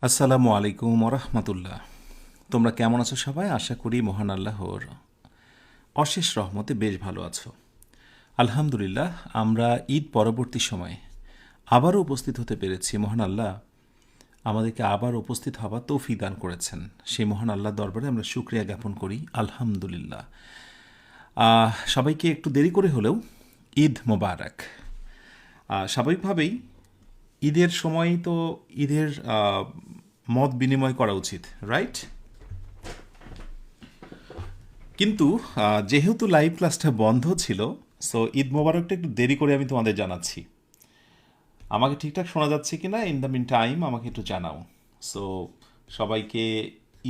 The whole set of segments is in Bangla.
আসসালামু আলাইকুম ওরহমতুল্লাহ। তোমরা কেমন আছো সবাই? আশা করি মহান আল্লাহর অশেষ রহমতে বেশ ভালো আছো। আলহামদুলিল্লাহ, আমরা ঈদ পরবর্তী সময়ে আবারও উপস্থিত হতে পেরেছি। মহান আল্লাহ আমাদেরকে আবার উপস্থিত হবার তৌফিক দান করেছেন। সেই মহান আল্লাহর দরবারে আমরা শুকরিয়া জ্ঞাপন করি আলহামদুলিল্লাহ। সবাইকে একটু দেরি করে হলেও ঈদ মোবারক। স্বাভাবিকভাবেই ঈদের সময় তো ঈদের মত বিনিময় করা উচিত, রাইট? কিন্তু যেহেতু লাইভ ক্লাসটা বন্ধ ছিল, সো ঈদ মোবারকটা একটু দেরি করে আমি তোমাদের জানাচ্ছি। আমাকে ঠিকঠাক শোনা যাচ্ছে কি না, ইন দ্য মিন টাইম আমাকে একটু জানাও। সো সবাইকে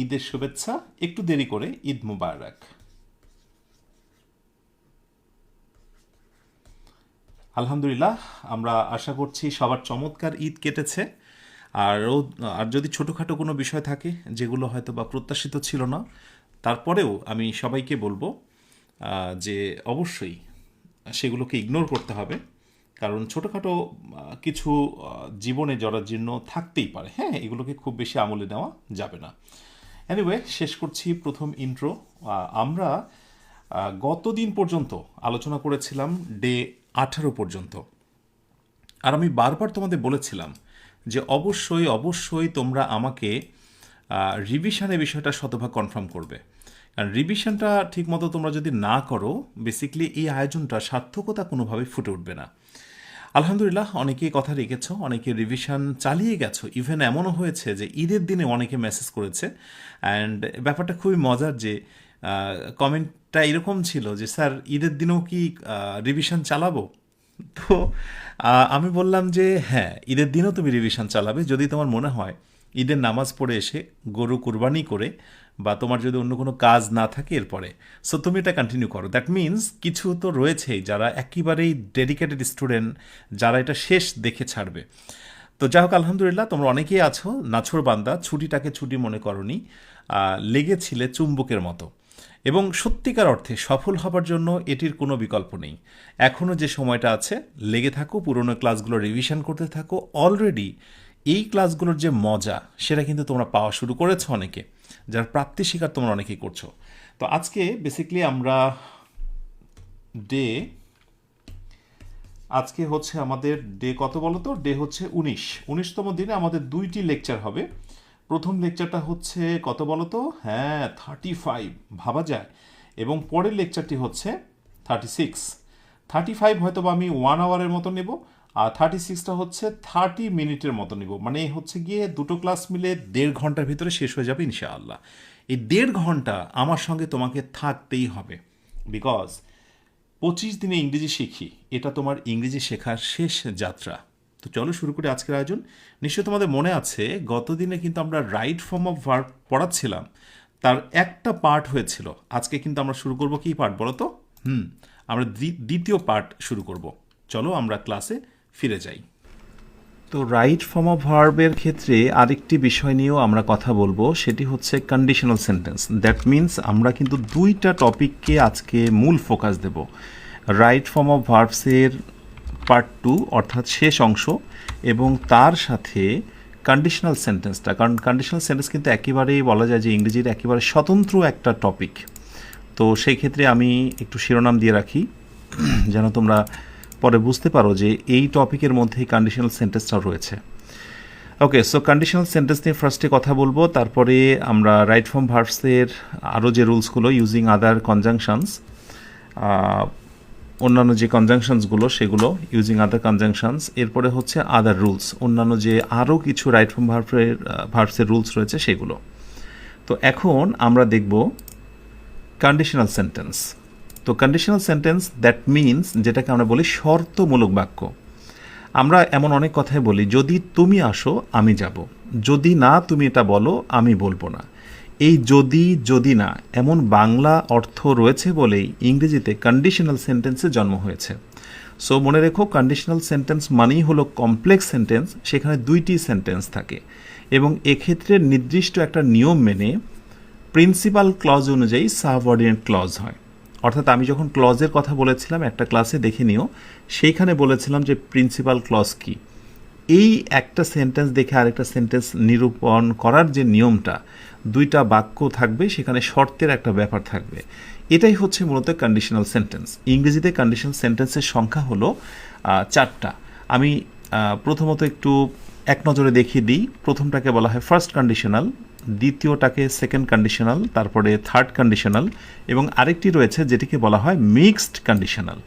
ঈদের শুভেচ্ছা, একটু দেরি করে ঈদ মোবারক। আলহামদুলিল্লাহ, আমরা আশা করছি সবার চমৎকার ঈদ কেটেছে। আর যদি ছোটোখাটো কোনো বিষয় থাকে যেগুলো হয়তো বা প্রত্যাশিত ছিল না, তারপরেও আমি সবাইকে বলবো যে অবশ্যই সেগুলোকে ইগনোর করতে হবে। কারণ ছোটোখাটো কিছু জীবনে জরাজীর্ণ থাকতেই পারে। হ্যাঁ, এগুলোকে খুব বেশি আমলে নেওয়া যাবে না। এনিওয়ে, শেষ করছি প্রথম ইন্ট্রো। আমরা গত দিন পর্যন্ত আলোচনা করেছিলাম ডে 18 পর্যন্ত। আর আমি বারবার তোমাদের বলেছিলাম যে অবশ্যই অবশ্যই তোমরা আমাকে রিভিশনের বিষয়টা শতভাগ কনফার্ম করবে। কারণ রিভিশনটা ঠিকমতো তোমরা যদি না করো, বেসিক্যালি এই আয়োজনটা সার্থকতা কোনোভাবেই ফুটে উঠবে না। আলহামদুলিল্লাহ, অনেকেই কথা রেখেছো, অনেকে রিভিশন চালিয়ে গেছো। ইভেন এমনও হয়েছে যে ঈদের দিনে অনেকে মেসেজ করেছে। অ্যান্ড ব্যাপারটা খুবই মজার যে কমেন্টটা এরকম ছিল যে স্যার ঈদের দিনেও কি রিভিশন চালাবো? তো আমি বললাম যে হ্যাঁ, ঈদের দিনও তুমি রিভিশন চালাবে যদি তোমার মনে হয় ঈদের নামাজ পড়ে এসে গরু কুরবানি করে, বা তোমার যদি অন্য কোনো কাজ না থাকে এরপরে, সো তুমি এটা কন্টিনিউ করো। দ্যাট মিনস কিছু তো রয়েছেই যারা একেবারেই ডেডিকেটেড স্টুডেন্ট, যারা এটা শেষ দেখে ছাড়বে। তো যাই হোক, আলহামদুলিল্লাহ, তোমরা অনেকেই আছো নাছোড় বান্দা, ছুটিটাকে ছুটি মনে করনি, লেগেছিলে চুম্বকের মতো। এবং সত্যিকার অর্থে সফল হবার জন্য এটির কোনো বিকল্প নেই। এখনও যে সময়টা আছে, লেগে থাকো, পুরনো ক্লাসগুলো রিভিশন করতে থাকো। অলরেডি এই ক্লাসগুলোর যে মজা, সেটা কিন্তু তোমরা পাওয়া শুরু করেছো অনেকে, যার প্রাপ্তি স্বীকার তোমরা অনেকেই করছো। তো আজকে বেসিক্যালি আমরা ডে আজকে হচ্ছে আমাদের ডে কত বলো তো? ডে হচ্ছে 19তম দিনে আমাদের দুইটি লেকচার হবে। প্রথম লেকচারটা হচ্ছে কত বলো তো? হ্যাঁ, 35, ভাবা যায়। এবং পরের লেকচারটি হচ্ছে 36। 35 হয়তো বা আমি 1 আওয়ারের মতো নেব, আর 36টা হচ্ছে 30 মিনিটের মতো নেব। মানে হচ্ছে গিয়ে দুটো ক্লাস মিলে 1.5 ঘন্টার ভিতরে শেষ হয়ে যাবে ইনশাআল্লাহ। এই 1.5 ঘন্টা আমার সঙ্গে তোমাকে থাকতেই হবে, বিকজ 25 দিনে ইংরেজি শিখি, এটা তোমার ইংরেজি শেখার শেষ যাত্রা। তো চলো শুরু করি আজকের আয়োজন। নিশ্চয়ই তোমাদের মনে আছে গত দিনে কিন্তু আমরা রাইট ফর্ম অফ ভার্ব পড়াচ্ছিলাম, তার একটা পার্ট হয়েছিল। আজকে কিন্তু আমরা শুরু করব কি পার্ট বলো তো? আমরা দ্বিতীয় পার্ট শুরু করব। চলো আমরা ক্লাসে ফিরে যাই। তো রাইট ফর্ম অফ ভার্বের ক্ষেত্রে আরেকটি বিষয় নিয়েও আমরা কথা বলবো, সেটি হচ্ছে কন্ডিশনাল সেন্টেন্স। দ্যাট মিনস আমরা কিন্তু দুইটা টপিককে আজকে মূল ফোকাস দেব। রাইট ফর্ম অফ ভার্বসের পার্ট 2 অর্থাৎ শেষ অংশ, এবং তার সাথে কন্ডিশনাল সেন্টেন্সটা। কারণ কন্ডিশনাল সেন্টেন্স কিন্তু একেবারেই বলা যায় যে ইংরেজির একেবারে স্বতন্ত্র একটা টপিক। তো সেই ক্ষেত্রে আমি একটু শিরোনাম দিয়ে রাখি যেন তোমরা পরে বুঝতে পারো যে এই টপিকের মধ্যেই কন্ডিশনাল সেন্টেন্সটাও রয়েছে। ওকে, সো কন্ডিশনাল সেন্টেন্স নিয়ে ফার্স্টে কথা বলবো, তারপরে আমরা রাইট ফর্ম ভার্বসের আরও যে রুলসগুলো, ইউজিং আদার কনজাংশনস, অন্যান্য যে কনজাংশনসগুলো সেগুলো, ইউজিং আদার কনজাংশনস, এরপরে হচ্ছে আদার রুলস, অন্যান্য যে আরও কিছু রাইট ফর্ম ভার্বসের রুলস রয়েছে সেগুলো। তো এখন আমরা দেখব কন্ডিশনাল সেন্টেন্স। তো কন্ডিশনাল সেন্টেন্স দ্যাট মিনস যেটাকে আমরা বলি শর্তমূলক বাক্য। আমরা এমন অনেক কথাই বলি, যদি তুমি আসো আমি যাব, যদি না তুমি এটা বলো আমি বলবো না। এই যদি যদি না এমন বাংলা অর্থ রয়েছে বলেই ইংরেজিতে কন্ডিশনাল সেন্টেন্সের জন্ম হয়েছে। সো মনে রেখো, কন্ডিশনাল সেন্টেন্স মানেই হলো কমপ্লেক্স সেন্টেন্স, সেখানে দুইটি সেন্টেন্স থাকে, এবং এক্ষেত্রে নির্দিষ্ট একটা নিয়ম মেনে প্রিন্সিপাল ক্লজ অনুযায়ী সাবঅর্ডিনেট ক্লজ হয়। অর্থাৎ আমি যখন ক্লজের কথা বলেছিলাম একটা ক্লাসে দেখে নিও, সেইখানে বলেছিলাম যে প্রিন্সিপাল ক্লজ কি। এই একটা সেন্টেন্স দেখে আরেকটা সেন্টেন্স নিরূপণ করার যে নিয়মটা, দুইটা বাক্য থাকবে, সেখানে শর্তের একটা ব্যাপার থাকবে, এটাই হচ্ছে মূলত কন্ডিশনাল সেন্টেন্স। ইংরেজিতে কন্ডিশনাল সেন্টেন্সের সংখ্যা হলো 4টা। আমি প্রথমত একটু এক নজরে দেখিয়ে দিই। প্রথমটাকে বলা হয় ফার্স্ট কন্ডিশনাল, দ্বিতীয়টাকে সেকেন্ড কন্ডিশনাল, তারপরে থার্ড কন্ডিশনাল, এবং আরেকটি রয়েছে যেটিকে বলা হয় মিক্সড কন্ডিশনাল।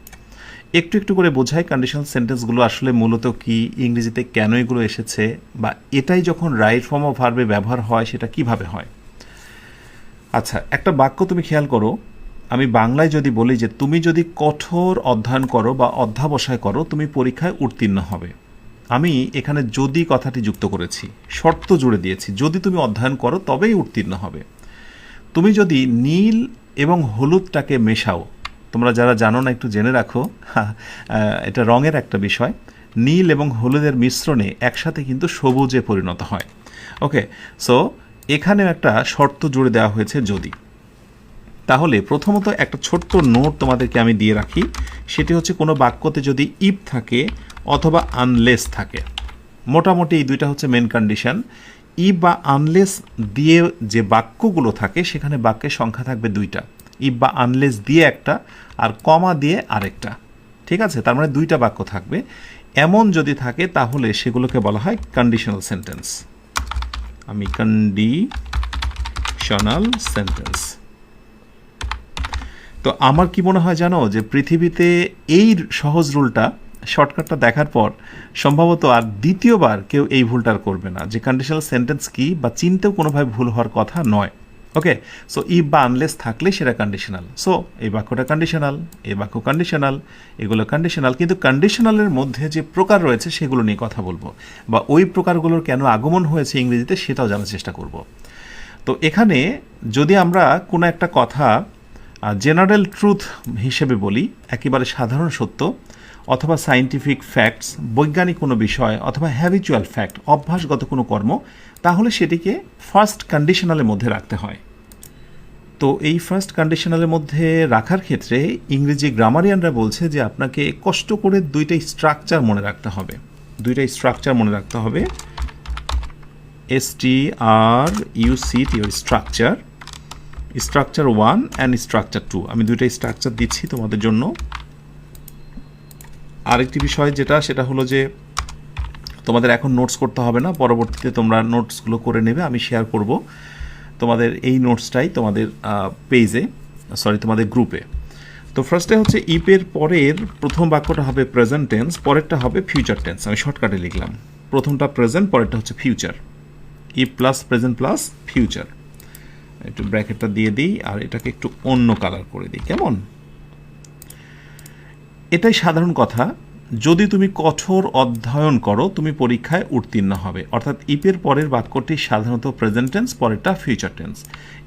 একটু একটু করে বোঝায় কন্ডিশনাল সেন্টেন্সগুলো আসলে মূলত কি, ইংরেজিতে কেন এগুলো এসেছে, বা এটাই যখন রাইট ফর্ম অফ ভার্বে ব্যবহার হয় সেটা কিভাবে হয়। আচ্ছা, একটা বাক্য তুমি খেয়াল করো, আমি বাংলায় যদি বলি যে তুমি যদি কঠোর অধ্যয়ন করো বা অধ্যাবসায় করো তুমি পরীক্ষায় উত্তীর্ণ হবে, আমি এখানে যদি কথাটি যুক্ত করেছি, শর্ত জুড়ে দিয়েছি, যদি তুমি অধ্যয়ন করো তবেই উত্তীর্ণ হবে। তুমি যদি নীল এবং হলুদটাকে মেশাও, তোমরা যারা জানো না একটু জেনে রাখো, এটা রঙের একটা বিষয়, নীল এবং হলুদের মিশ্রণে একসাথে কিন্তু সবুজে পরিণত হয়। ওকে, সো এখানেও একটা শর্ত জুড়ে দেওয়া হয়েছে যদি। তাহলে প্রথমত একটা ছোট্ট নোট তোমাদেরকে আমি দিয়ে রাখি, সেটি হচ্ছে কোনো বাক্যতে যদি ইফ থাকে অথবা আনলেস থাকে, মোটামুটি এই দুইটা হচ্ছে মেন কন্ডিশন। ইফ বা আনলেস দিয়ে যে বাক্যগুলো থাকে সেখানে বাক্যের সংখ্যা থাকবে 2টা, ইফ বা আনলেস দিয়ে একটা আর কমা দিয়ে আরেকটা, ঠিক আছে? তার মানে 2টা বাক্য থাকবে। এমন যদি থাকে তাহলে সেগুলোকে বলা হয় কন্ডিশনাল সেন্টেন্স। আমি কন্ডিশনাল সেন্টেন্স। তো আমার কি মনে হয় জানো, যে পৃথিবীতে এই সহজ রুলটা, শর্টকাটটা দেখার পর সম্ভবত আর দ্বিতীয়বার কেউ এই ভুলটা আর করবে না, যে কন্ডিশনাল সেন্টেন্স কি বা চিনতেও কোনোভাবে ভুল হওয়ার কথা নয়। ওকে, সো ইফ বা আনলেস থাকলে সেটা কন্ডিশনাল। সো এই বাক্যটা কন্ডিশনাল, এই বাক্য কন্ডিশনাল, এগুলো কন্ডিশনাল। কিন্তু কন্ডিশনালের মধ্যে যে প্রকার রয়েছে সেগুলো নিয়ে কথা বলবো, বা ওই প্রকারগুলোর কেন আগমন হয়েছে ইংরেজিতে সেটাও জানার চেষ্টা করব। তো এখানে যদি আমরা কোনো একটা কথা জেনারেল ট্রুথ হিসেবে বলি, একেবারে সাধারণ সত্য, অথবা সায়েন্টিফিক ফ্যাক্টস, বৈজ্ঞানিক কোনো বিষয়, অথবা হ্যাবিচুয়াল ফ্যাক্ট, অভ্যাসগত কোনো কর্ম, তাহলে সেটিকে ফার্স্ট কন্ডিশনালের মধ্যে রাখতে হয়। তো এই ফার্স্ট কন্ডিশনালের মধ্যে রাখার ক্ষেত্রে ইংরেজি গ্রামারিয়ানরা বলছে যে আপনাকে কষ্ট করে 2টা স্ট্রাকচার মনে রাখতে হবে। 2টা স্ট্রাকচার মনে রাখতে হবে, STRUCT structure, structure 1 and structure 2। আমি 2টা স্ট্রাকচার দিচ্ছি তোমাদের জন্য। আরেকটি বিষয় যেটা, সেটা হলো যে তোমাদের এখন নোটস করতে হবে না, পরবর্তীতে তোমরা নোটসগুলো করে নেবে, আমি শেয়ার করব তোমাদের এই নোটসটাই তোমাদের পেজে, তোমাদের গ্রুপে। তো ফার্স্টে হচ্ছে ইপের পরের প্রথম বাক্যটা হবে প্রেজেন্ট টেন্স, পরেরটা হবে ফিউচার টেন্স। আমি শর্টকাটে লিখলাম, প্রথমটা প্রেজেন্ট, পরেরটা হচ্ছে future. ইপ plus present plus future. একটু ব্র্যাকেটটা দিয়ে দিই আর এটাকে একটু অন্য কালার করে দিই, কেমন? এটাই সাধারণ কথা, যদি তুমি কঠোর অধ্যয়ন করো তুমি পরীক্ষায় উত্তীর্ণ হবে। অর্থাৎ ইপের পরের বাক্যটি সাধারণত প্রেজেন্ট টেন্স, পরেরটা ফিউচার টেন্স।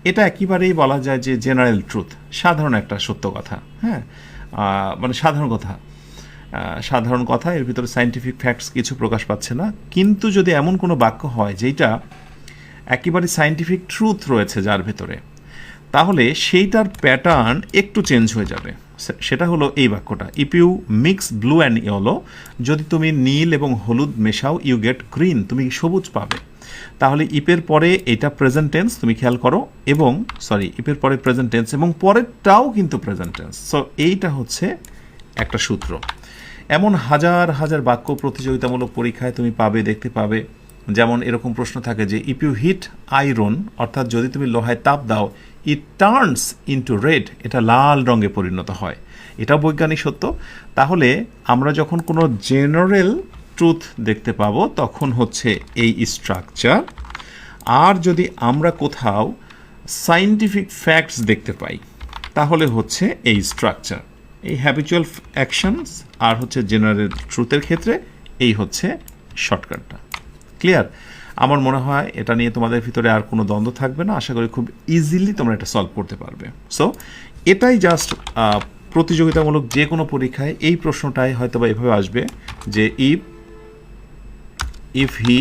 এটা একেবারেই বলা যায় যে জেনারেল ট্রুথ, সাধারণ একটা সত্য কথা। হ্যাঁ, মানে সাধারণ কথা, এর ভিতরে সায়েন্টিফিক ফ্যাক্টস কিছু প্রকাশ পাচ্ছে না। কিন্তু যদি এমন কোনো বাক্য হয় যেটা একেবারে সায়েন্টিফিক ট্রুথ রয়েছে যার ভেতরে, তাহলে সেইটার প্যাটার্ন একটু চেঞ্জ হয়ে যাবে। সেটা হলো এই বাক্যটা, if you mix blue and yellow, যদি তুমি নীল এবং হলুদ মেশাও ইউ গেট গ্রিন, তুমি সবুজ পাবে। তাহলে ইপের পরে এটা প্রেজেন্ট টেন্স, তুমি খেয়াল করো, এবং ইপের পরে প্রেজেন্ট টেন্স এবং পরেরটাও কিন্তু প্রেজেন্ট টেন্স। সো এইটা হচ্ছে একটা সূত্র। এমন হাজার হাজার বাক্য প্রতিযোগিতামূলক পরীক্ষায় তুমি পাবে, দেখতে পাবে। যেমন এরকম প্রশ্ন থাকে যে ইফ ইউ হিট আয়রন, অর্থাৎ যদি তুমি লোহায় তাপ দাও, ইট টার্নস ইনটু রেড, এটা লাল রঙে পরিণত হয়। এটাও বৈজ্ঞানিক সত্য। তাহলে আমরা যখন কোনো জেনারেল ট্রুথ দেখতে পাবো তখন হচ্ছে এই স্ট্রাকচার, আর যদি আমরা কোথাও সায়েন্টিফিক ফ্যাক্টস দেখতে পাই তাহলে হচ্ছে এই স্ট্রাকচার। এই হ্যাবিচুয়াল অ্যাকশনস আর হচ্ছে জেনারেল ট্রুথের ক্ষেত্রে এই হচ্ছে শর্টকাটটা। ক্লিয়ার? আমার মনে হয় এটা নিয়ে তোমাদের ভিতরে আর কোনো দ্বন্দ্ব থাকবে না। আশা করি খুব ইজিলি তোমরা এটা সলভ করতে পারবে। সো এটাই জাস্ট প্রতিযোগিতামূলক যে কোনো পরীক্ষায় এই প্রশ্নটাই হয়তো বা এভাবে আসবে যে if he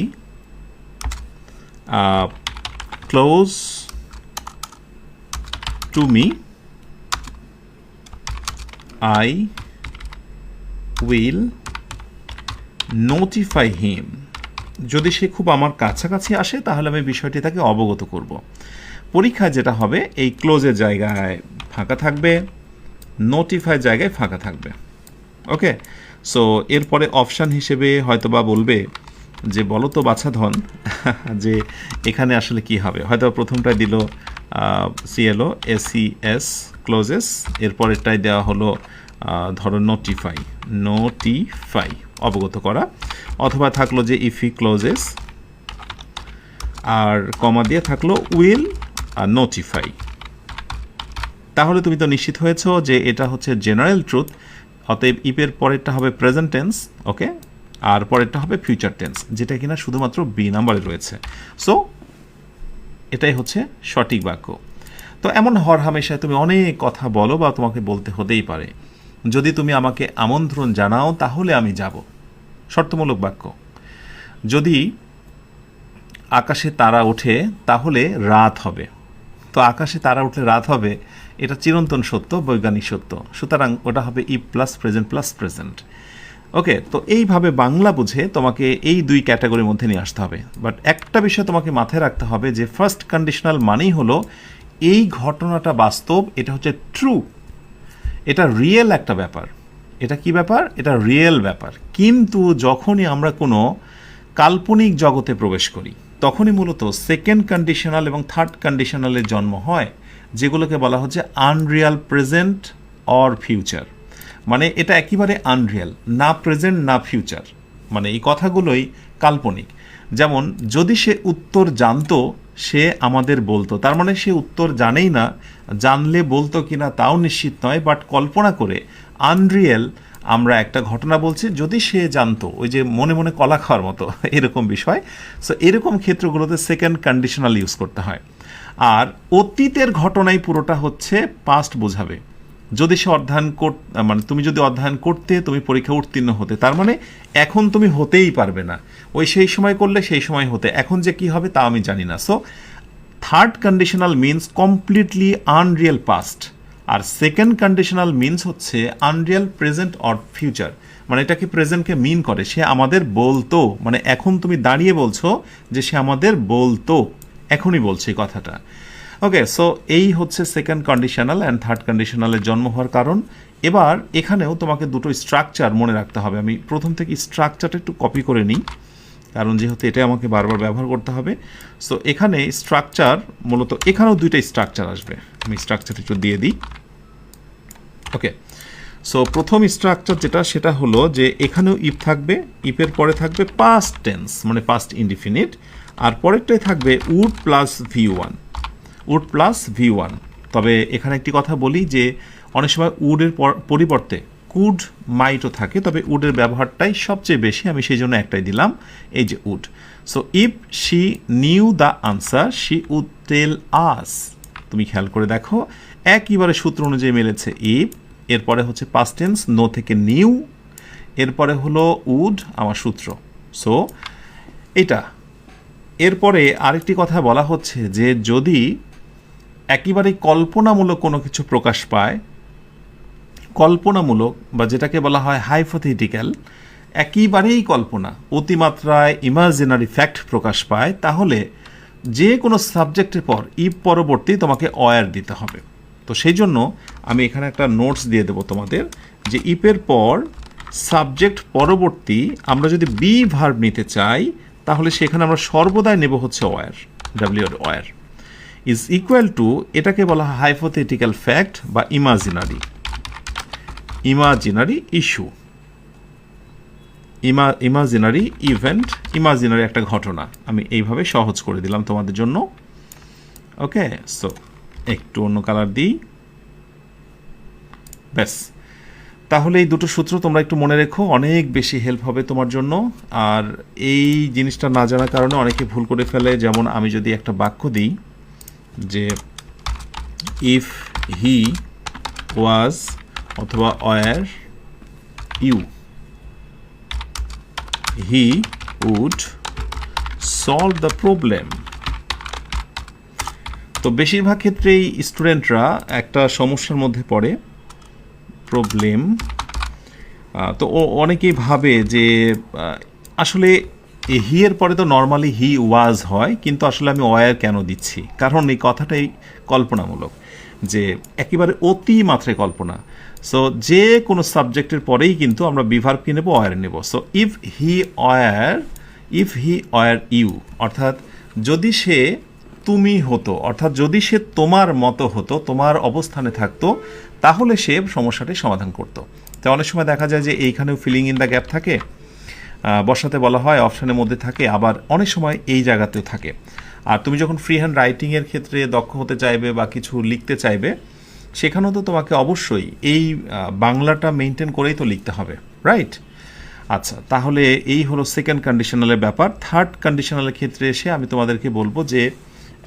close to me I will notify him যদি সে খুব আমার কাছাকাছি আসে তাহলে আমি বিষয়টি তাকে অবগত করব। পরীক্ষায় যেটা হবে, এই ক্লোজের জায়গায় ফাঁকা থাকবে, নোটিফাই জায়গায় ফাঁকা থাকবে। ওকে, সো এরপরে অপশান হিসেবে হয়তোবা বলবে যে বলো তো বাছাধন যে এখানে আসলে কি হবে। হয়তো প্রথমটায় দিল সিএলও এসিএস ক্লোজেস, এরপরেরটাই দেওয়া হলো ধরো নোটিফাই, নোটিফাই অবগত করা, অথবা থাকলো যে ইফি ক্লোজেস আর কমা দিয়ে থাকলো উইল আর নোটিফাই। তাহলে তুমি তো নিশ্চিত হয়েছো যে এটা হচ্ছে জেনারেল ট্রুথ। অতএব ইপের পরেরটা হবে প্রেজেন্ট টেন্স, ওকে, আর পরেরটা হবে ফিউচার টেন্স, যেটা কিনা শুধুমাত্র বি নাম্বারে রয়েছে। সো এটাই হচ্ছে সঠিক বাক্য। তো এমন হরহামেশায় তুমি অনেক কথা বলো বা তোমাকে বলতে হতেই পারে, যদি তুমি আমাকে আমন্ত্রণ জানাও তাহলে আমি যাব, শর্তমূলক বাক্য। যদি আকাশে তারা ওঠে তাহলে রাত হবে। তো আকাশে তারা উঠলে রাত হবে, এটা চিরন্তন সত্য, বৈজ্ঞানিক সত্য। সুতরাং ওটা হবে ই প্লাস প্রেজেন্ট প্লাস প্রেজেন্ট। ওকে, তো এইভাবে বাংলা বুঝে তোমাকে এই দুই ক্যাটাগরির মধ্যে নিয়ে আসতে হবে। বাট একটা বিষয় তোমাকে মাথায় রাখতে হবে যে ফার্স্ট কন্ডিশনাল মানেই হলো এই ঘটনাটা বাস্তব, এটা হচ্ছে ট্রু, এটা রিয়েল একটা ব্যাপার। এটা কি ব্যাপার? এটা রিয়েল ব্যাপার। কিন্তু যখনই আমরা কোনো কাল্পনিক জগতে প্রবেশ করি তখনই মূলত সেকেন্ড কন্ডিশনাল এবং থার্ড কন্ডিশনালের জন্ম হয়, যেগুলোকে বলা হচ্ছে আনরিয়াল প্রেজেন্ট অর ফিউচার। মানে এটা একেবারে আনরিয়াল, না প্রেজেন্ট না ফিউচার, মানে এই কথাগুলোই কাল্পনিক। যেমন যদি সে উত্তর জানতো সে আমাদের বলতো, তার মানে সে উত্তর জানেই না, জানলে বলতো কিনা তাও নিশ্চিত নয়, বাট কল্পনা করে আনরিয়েল আমরা একটা ঘটনা বলছি, যদি সে জানতো, ওই যে মনে মনে কলা খাওয়ার মতো এরকম বিষয়। সো এরকম ক্ষেত্রগুলোতে সেকেন্ড কন্ডিশনাল ইউজ করতে হয়। আর অতীতের ঘটনাই পুরোটা হচ্ছে পাস্ট বোঝাবে। যদি সে অধ্যয়ন মানে তুমি যদি অধ্যয়ন করতে, তুমি পরীক্ষা উত্তীর্ণ হতে, তার মানে এখন তুমি হতেই পারবে না, ওই সেই সময় করলে সেই সময় হতে, এখন যে কি হবে তা আমি জানি না। So third conditional means completely unreal past, আর সেকেন্ড কন্ডিশনাল মিনস হচ্ছে আনরিয়েল প্রেজেন্ট অর ফিউচার। মানে এটাকে প্রেজেন্টকে মিন করে, সে আমাদের বলতো, মানে এখন তুমি দাঁড়িয়ে বলছো যে সে আমাদের বলতো, এখনই বলছে এই কথাটা। ওকে, সো এই হচ্ছে সেকেন্ড কন্ডিশনাল অ্যান্ড থার্ড কন্ডিশনালের জন্ম হওয়ার কারণ। এবার এখানেও তোমাকে দুটো স্ট্রাকচার মনে রাখতে হবে। আমি প্রথম থেকে স্ট্রাকচারটা একটু কপি করে নিই, কারণ যেহেতু এটা আমাকে বারবার ব্যবহার করতে হবে। সো এখানে স্ট্রাকচার মূলত, এখানেও দুইটা স্ট্রাকচার আসবে, আমি স্ট্রাকচারটা একটু দিয়ে দিই। ওকে, সো প্রথম স্ট্রাকচার যেটা, সেটা হলো যে এখানেও ইফ থাকবে, ইফের পরে থাকবে পাস্ট টেন্স মানে পাস্ট ইনডিফিনিট, আর পরেরটাই থাকবে would plus V one, would plus V one. তবে এখানে একটি কথা বলি যে অনেক সময় উডের পরিবর্তে কুড মাইটও থাকে, তবে উডের ব্যবহারটাই সবচেয়ে বেশি, আমি সেই জন্য একটাই দিলাম, এই যে would. So if she knew the answer she would tell us. তুমি খেয়াল করে দেখো একইবারে সূত্র অনুযায়ী মিলেছে। ইফ, এরপরে হচ্ছে পাস্ট টেন্স নো থেকে নিউ, এরপরে হলো উড আমার সূত্র। সো এটা, এরপরে আরেকটি কথা বলা হচ্ছে যে যদি একেবারেই কল্পনামূলক কোনো কিছু প্রকাশ পায়, কল্পনামূলক বা যেটাকে বলা হয় হাইপোথেটিক্যাল, একেবারেই কল্পনা, অতিমাত্রায় ইমাজিনারি ফ্যাক্ট প্রকাশ পায়, তাহলে যে কোনো সাবজেক্টের পর ইফ পরবর্তী তোমাকে অয়ার দিতে হবে। তো সেই জন্য আমি এখানে একটা নোটস দিয়ে দেবো তোমাদের, যে ইফের পর সাবজেক্ট পরবর্তী আমরা যদি বি ভার্ব নিতে চাই তাহলে সেখানে আমরা সর্বদাই নেব হচ্ছে were, W were is equal to, এটাকে বলা হয় হাইপোথেটিক্যাল ফ্যাক্ট বা imaginary issue, imaginary event, imaginary একটা ঘটনা। আমি এইভাবে সহজ করে দিলাম তোমাদের জন্য। ওকে, সো একটু অন্য কালার দিই, ব্যাস। তাহলে এই দুটো সূত্র তোমরা একটু মনে রেখো, অনেক বেশি হেল্প হবে তোমার জন্য। আর এই জিনিসটা না জানার কারণে অনেকে ভুল করে ফেলে। যেমন আমি যদি একটা বাক্য দিই যে ইফ হি ওয়াজ অথবা were you, he would solve the problem. তো বেশিরভাগ ক্ষেত্রেই স্টুডেন্টরা একটা সমস্যার মধ্যে পড়ে, প্রবলেম। তো অনেকেই ভাবে যে আসলে এই হি এর পরে তো নর্মালি হি ওয়াজ হয়, কিন্তু আসলে আমি ওয়ার কেন দিচ্ছি, কারণ এই কথাটাই কল্পনামূলক, যে একেবারে অতি মাত্রায় কল্পনা। সো যে কোনো সাবজেক্টের পরেই কিন্তু আমরা বিভার্ব কি নেব, ওয়ার নেব। So if he were you, অর্থাৎ যদি সে তুমি হতো, অর্থাৎ যদি সে তোমার মতো হতো, তোমার অবস্থানে থাকতো, তাহলে সে সমস্যাটি সমাধান করতো। তো অনেক সময় দেখা যায় যে এইখানেও ফিলিং ইন দ্য গ্যাপ থাকে, বসাতে বলা হয়, অপশানের মধ্যে থাকে, আবার অনেক সময় এই জায়গাতেও থাকে। আর তুমি যখন ফ্রি হ্যান্ড রাইটিংয়ের ক্ষেত্রে দক্ষ হতে চাইবে বা কিছু লিখতে চাইবে, সেখানেও তো তোমাকে অবশ্যই এই বাংলাটা মেনটেন করেই তো লিখতে হবে, রাইট? আচ্ছা, তাহলে এই হলো সেকেন্ড কন্ডিশনালের ব্যাপার। থার্ড কন্ডিশনালের ক্ষেত্রে এসে আমি তোমাদেরকে বলবো যে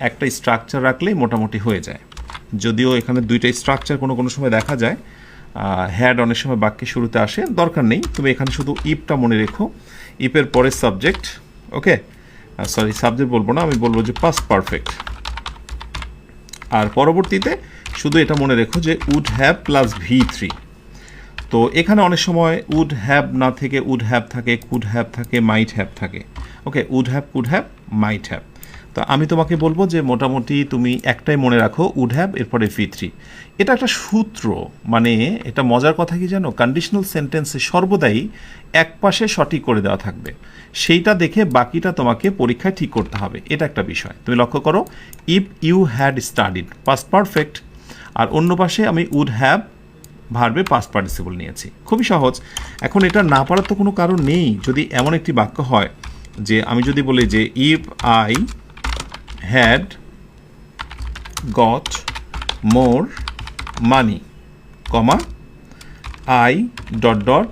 একটা স্ট্রাকচার রাখলেই মোটামুটি হয়ে যায়। যদিও এখানে দুইটা স্ট্রাকচার কোনো কোনো সময় দেখা যায়, হ্যাড অনেক সময় বাক্যের শুরুতে আসে, দরকার নেই, তুমি এখানে শুধু ইপটা মনে রেখো, ইপের পরে সাবজেক্ট, ওকে, সরি সাবজেক্ট বলবো না, আমি বলবো যে পাস্ট পারফেক্ট। আর পরবর্তীতে শুধু এটা মনে রেখো যে উড হ্যাভ প্লাস V3। তো এখানে অনেক সময় উড হ্যাভ না থেকে উড হ্যাভ থাকে, কুড হ্যাভ থাকে, মাইট হ্যাভ থাকে, okay, would have, could have, might have. তো আমি তোমাকে বলবো যে মোটামুটি তুমি একটাই মনে রাখো, উড হ্যাভ এরপরে V3। এটা একটা সূত্র, মানে এটা মজার কথা কি জানো, কন্ডিশনাল সেন্টেন্সে সর্বদাই এক পাশে সঠিক করে দেওয়া থাকবে, সেইটা দেখে বাকিটা তোমাকে পরীক্ষায় ঠিক করতে হবে, এটা একটা বিষয়। তুমি লক্ষ্য করো, if you had studied past perfect, আর অন্য পাশে আমি উড হ্যাভ ভার্বে পাস্ট পার্টিসিপল নিয়েছি, খুবই সহজ। এখন এটা না পারার তো কোনো কারণ নেই। যদি এমন একটি বাক্য হয় যে আমি যদি বলি যে if I had got more money, comma I dot dot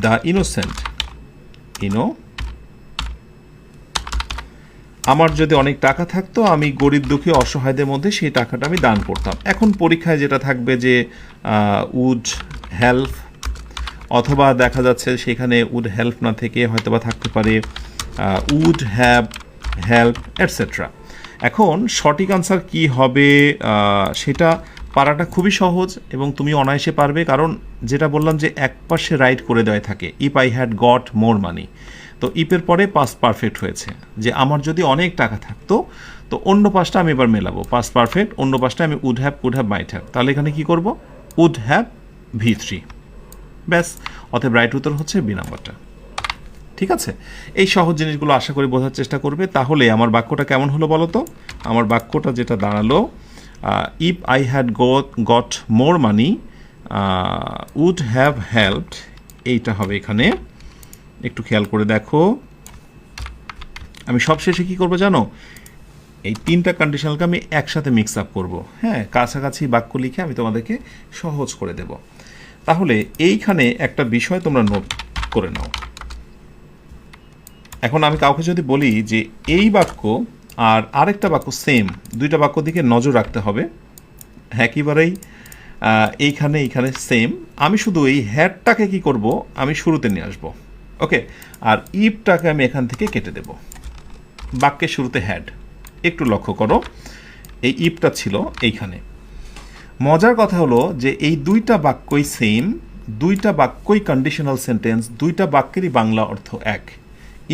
the innocent, আমার যদি অনেক টাকা থাকতো, আমি গরিব দুঃখী অসহায়দের মধ্যে সেই টাকাটা আমি দান করতাম। এখন পরীক্ষায় যেটা থাকবে যে উড হেল্প, অথবা দেখা যাচ্ছে সেখানে উড হেল্প না থেকে হয়তোবা থাকতে পারে উড হ্যাভ হেল্প এটসেট্রা। এখন সঠিক আনসার কি হবে সেটা পারাটা খুবই সহজ, এবং তুমি অনায়াসে পারবে, কারণ যেটা বললাম যে এক পাশে রাইট করে দেওয়া থাকে, if I had got more money. তো ইপের পরে পাস্ট পারফেক্ট হয়েছে, যে আমার যদি অনেক টাকা থাকতো, তো অন্য পাশটা আমি এবার মেলাবো, পাস্ট পারফেক্ট, অন্য পাশটা আমি would have, could have, might have. তাহলে এখানে কি করব, উড হ্যাভ V3, ব্যাস। অতএব রাইট উত্তর হচ্ছে বি নাম্বারটা। ঠিক আছে, এই সহজ জিনিসগুলো আশা করি বোঝার চেষ্টা করবে। তাহলে আমার বাক্যটা কেমন হলো বলো তো? আমার বাক্যটা যেটা দাঁড়ালো, if I had got more money would have helped, এইটা হবে এখানে। একটু খেয়াল করে দেখো, আমি সবশেষে কি করব জানো, এই তিনটা কন্ডিশনালকে আমি একসাথে মিক্স আপ করবো, হ্যাঁ, কাছাকাছি বাক্য লিখে আমি তোমাদেরকে সহজ করে দেব। তাহলে এইখানে একটা বিষয় তোমরা নোট করে নাও। এখন আমি কাউকে যদি বলি যে এই বাক্য আর আরেকটা বাক্য সেম, দুইটা বাক্য দিকে নজর রাখতে হবে, একেবারেই এইখানে সেম, আমি শুধু এই হ্যাডটাকে কি করব, আমি শুরুতে নিয়ে আসবো, ওকে, আর ইফটাকে আমি এখান থেকে কেটে দেব। বাক্যের শুরুতে হ্যাড, একটু লক্ষ্য করো, এই ইফটা ছিল এইখানে। মজার কথা হলো যে এই দুইটা বাক্যই সেম, দুইটা বাক্যই কন্ডিশনাল সেন্টেন্স, দুইটা বাক্যেরই বাংলা অর্থ এক।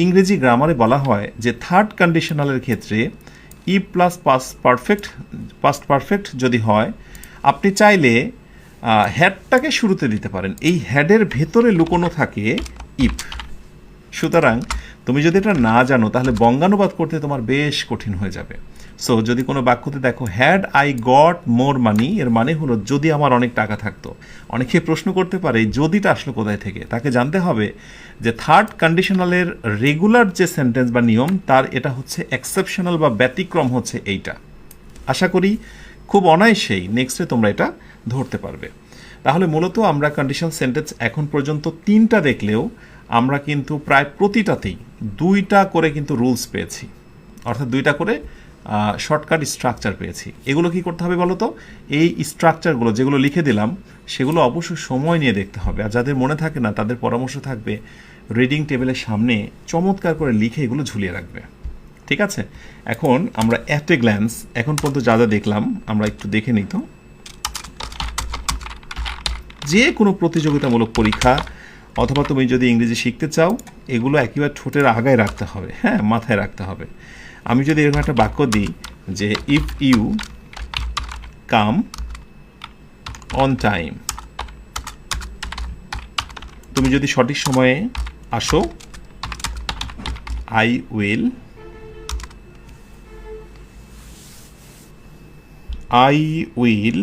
ইংরেজি গ্রামারে বলা হয় যে থার্ড কন্ডিশনালের ক্ষেত্রে ইফ প্লাস পাস্ট পারফেক্ট যদি হয়, আপনি চাইলে হ্যাডটাকে শুরুতে দিতে পারেন, এই হ্যাডের ভেতরে লুকোনো থাকে ইফ। সুতরাং তুমি যদি এটা না জানো, তাহলে বঙ্গানুবাদ করতে তোমার বেশ কঠিন হয়ে যাবে। সো যদি কোনো বাক্যতে দেখো হ্যাড আই গট মোর মানি, এর মানে হলো যদি আমার অনেক টাকা থাকতো। অনেকে প্রশ্ন করতে পারে যদিটা আসলো কোথায় থেকে, তাকে জানতে হবে যে থার্ড কন্ডিশনালের রেগুলার যে সেন্টেন্স বা নিয়ম, তার এটা হচ্ছে এক্সেপশনাল বা ব্যতিক্রম হচ্ছে এইটা। আশা করি খুব অনায়াসেই নেক্সটে তোমরা এটা ধরতে পারবে। তাহলে মূলত আমরা কন্ডিশনাল সেন্টেন্স এখন পর্যন্ত তিনটা দেখলেও আমরা কিন্তু প্রায় প্রতিটাতেই দুইটা করে কিন্তু রুলস পেয়েছি, অর্থাৎ দুইটা করে শর্টকাট স্ট্রাকচার পেয়েছি। এগুলো কি করতে হবে বলো তো? এই স্ট্রাকচারগুলো যেগুলো লিখে দিলাম, সেগুলো অবশ্যই সময় নিয়ে দেখতে হবে। আর যাদের মনে থাকে না, তাদের পরামর্শ থাকবে রিডিং টেবিলের সামনে চমৎকার করে লিখে এগুলো ঝুলিয়ে রাখবে। ঠিক আছে, এখন আমরা অ্যাট এ গ্ল্যান্স এখন পর্যন্ত যা যা দেখলাম আমরা একটু দেখে নিই তো। যে কোনো প্রতিযোগিতামূলক পরীক্ষা অথবা তুমি যদি ইংরেজি শিখতে চাও এগুলো একেবারে ঠোঁটের আগায় রাখতে হবে, হ্যাঁ, মাথায় রাখতে হবে। আমি যদি এরকম একটা বাক্য দিই যে if you come on time, তুমি যদি সঠিক সময়ে আসো, আই উইল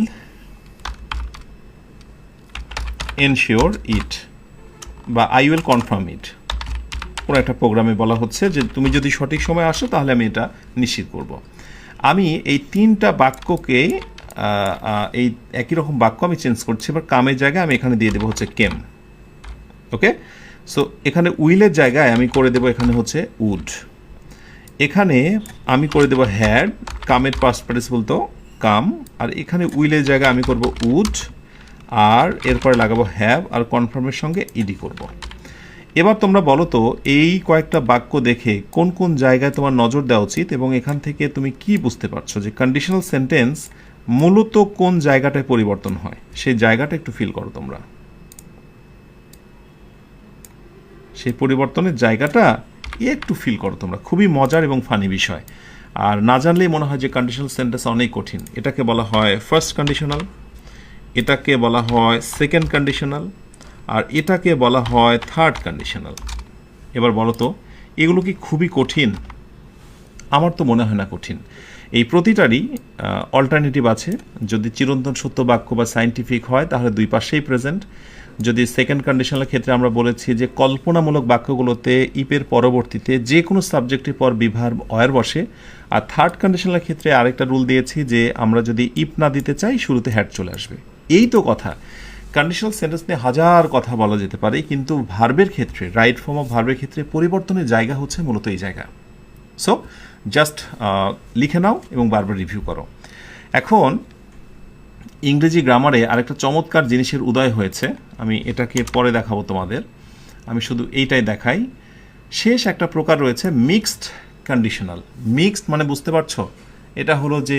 এনশিওর ইট, বা আই উইল কনফার্ম ইট। কোনো একটা প্রোগ্রামে বলা হচ্ছে যে তুমি যদি সঠিক সময় আসো তাহলে আমি এটা নিশ্চিত করব। আমি এই 3টা বাক্যকে এই একই রকম বাক্য আমি চেঞ্জ করছি, এবার কামের জায়গায় আমি এখানে দিয়ে দেবো হচ্ছে কেম। ওকে, সো এখানে উইলের জায়গায় আমি করে দেবো এখানে হচ্ছে উড। এখানে আমি করে দেবো হ্যাড, কামের পাস্ট পার্টিসিপল তো কাম, আর এখানে উইলের জায়গায় আমি করব উড, আর এরপরে লাগাবো হ্যাভ, আর কনফার্মের সঙ্গে ইডি করব। এবার তোমরা বলো তো এই কয়েকটা বাক্য দেখে কোন কোন জায়গায় তোমার নজর দেওয়া উচিত, এবং এখান থেকে তুমি কি বুঝতে পারছো যে কন্ডিশনাল সেন্টেন্স মূলত কোন জায়গাটায় পরিবর্তন হয়, সেই জায়গাটা একটু ফিল করো তোমরা। সেই পরিবর্তনের জায়গাটা একটু ফিল করো তোমরা, খুবই মজার এবং ফানি বিষয়। আর না জানলেই মনে হয় যে কন্ডিশনাল সেন্টেন্স অনেক কঠিন। এটাকে বলা হয় ফার্স্ট কন্ডিশনাল, এটাকে বলা হয় সেকেন্ড কন্ডিশনাল, আর এটাকে বলা হয় থার্ড কন্ডিশনাল। এবার বলো তো এগুলো কি খুবই কঠিন? আমার তো মনে হয় না কঠিন। এই প্রতিটারই অল্টারনেটিভ আছে। যদি চিরন্তন সত্য বাক্য বা সায়েন্টিফিক হয় তাহলে দুই পাশেই প্রেজেন্ট। যদি সেকেন্ড কন্ডিশনালের ক্ষেত্রে আমরা বলেছি যে কল্পনামূলক বাক্যগুলোতে ইপের পরবর্তীতে যে কোনো সাবজেক্টের পর বিভার অয়ার বসে, আর থার্ড কন্ডিশনালের ক্ষেত্রে আরেকটা রুল দিয়েছি যে আমরা যদি ইপ না দিতে চাই শুরুতে হ্যাড চলে আসবে। এই তো কথা। কন্ডিশনাল সেন্টেন্স নিয়ে হাজার কথা বলা যেতে পারে, কিন্তু ভার্বের ক্ষেত্রে, রাইট ফর্ম অফ ভার্বের ক্ষেত্রে পরিবর্তনের জায়গা হচ্ছে মূলত এই জায়গা। সো জাস্ট লিখে নাও এবং বারবার রিভিউ করো। এখন ইংরেজি গ্রামারে আরেকটা চমৎকার জিনিসের উদয় হয়েছে, আমি এটাকে পরে দেখাবো তোমাদের, আমি শুধু এইটাই দেখাই। শেষ একটা প্রকার রয়েছে মিক্সড কন্ডিশনাল। মিক্সড মানে বুঝতে পারছো, এটা হলো যে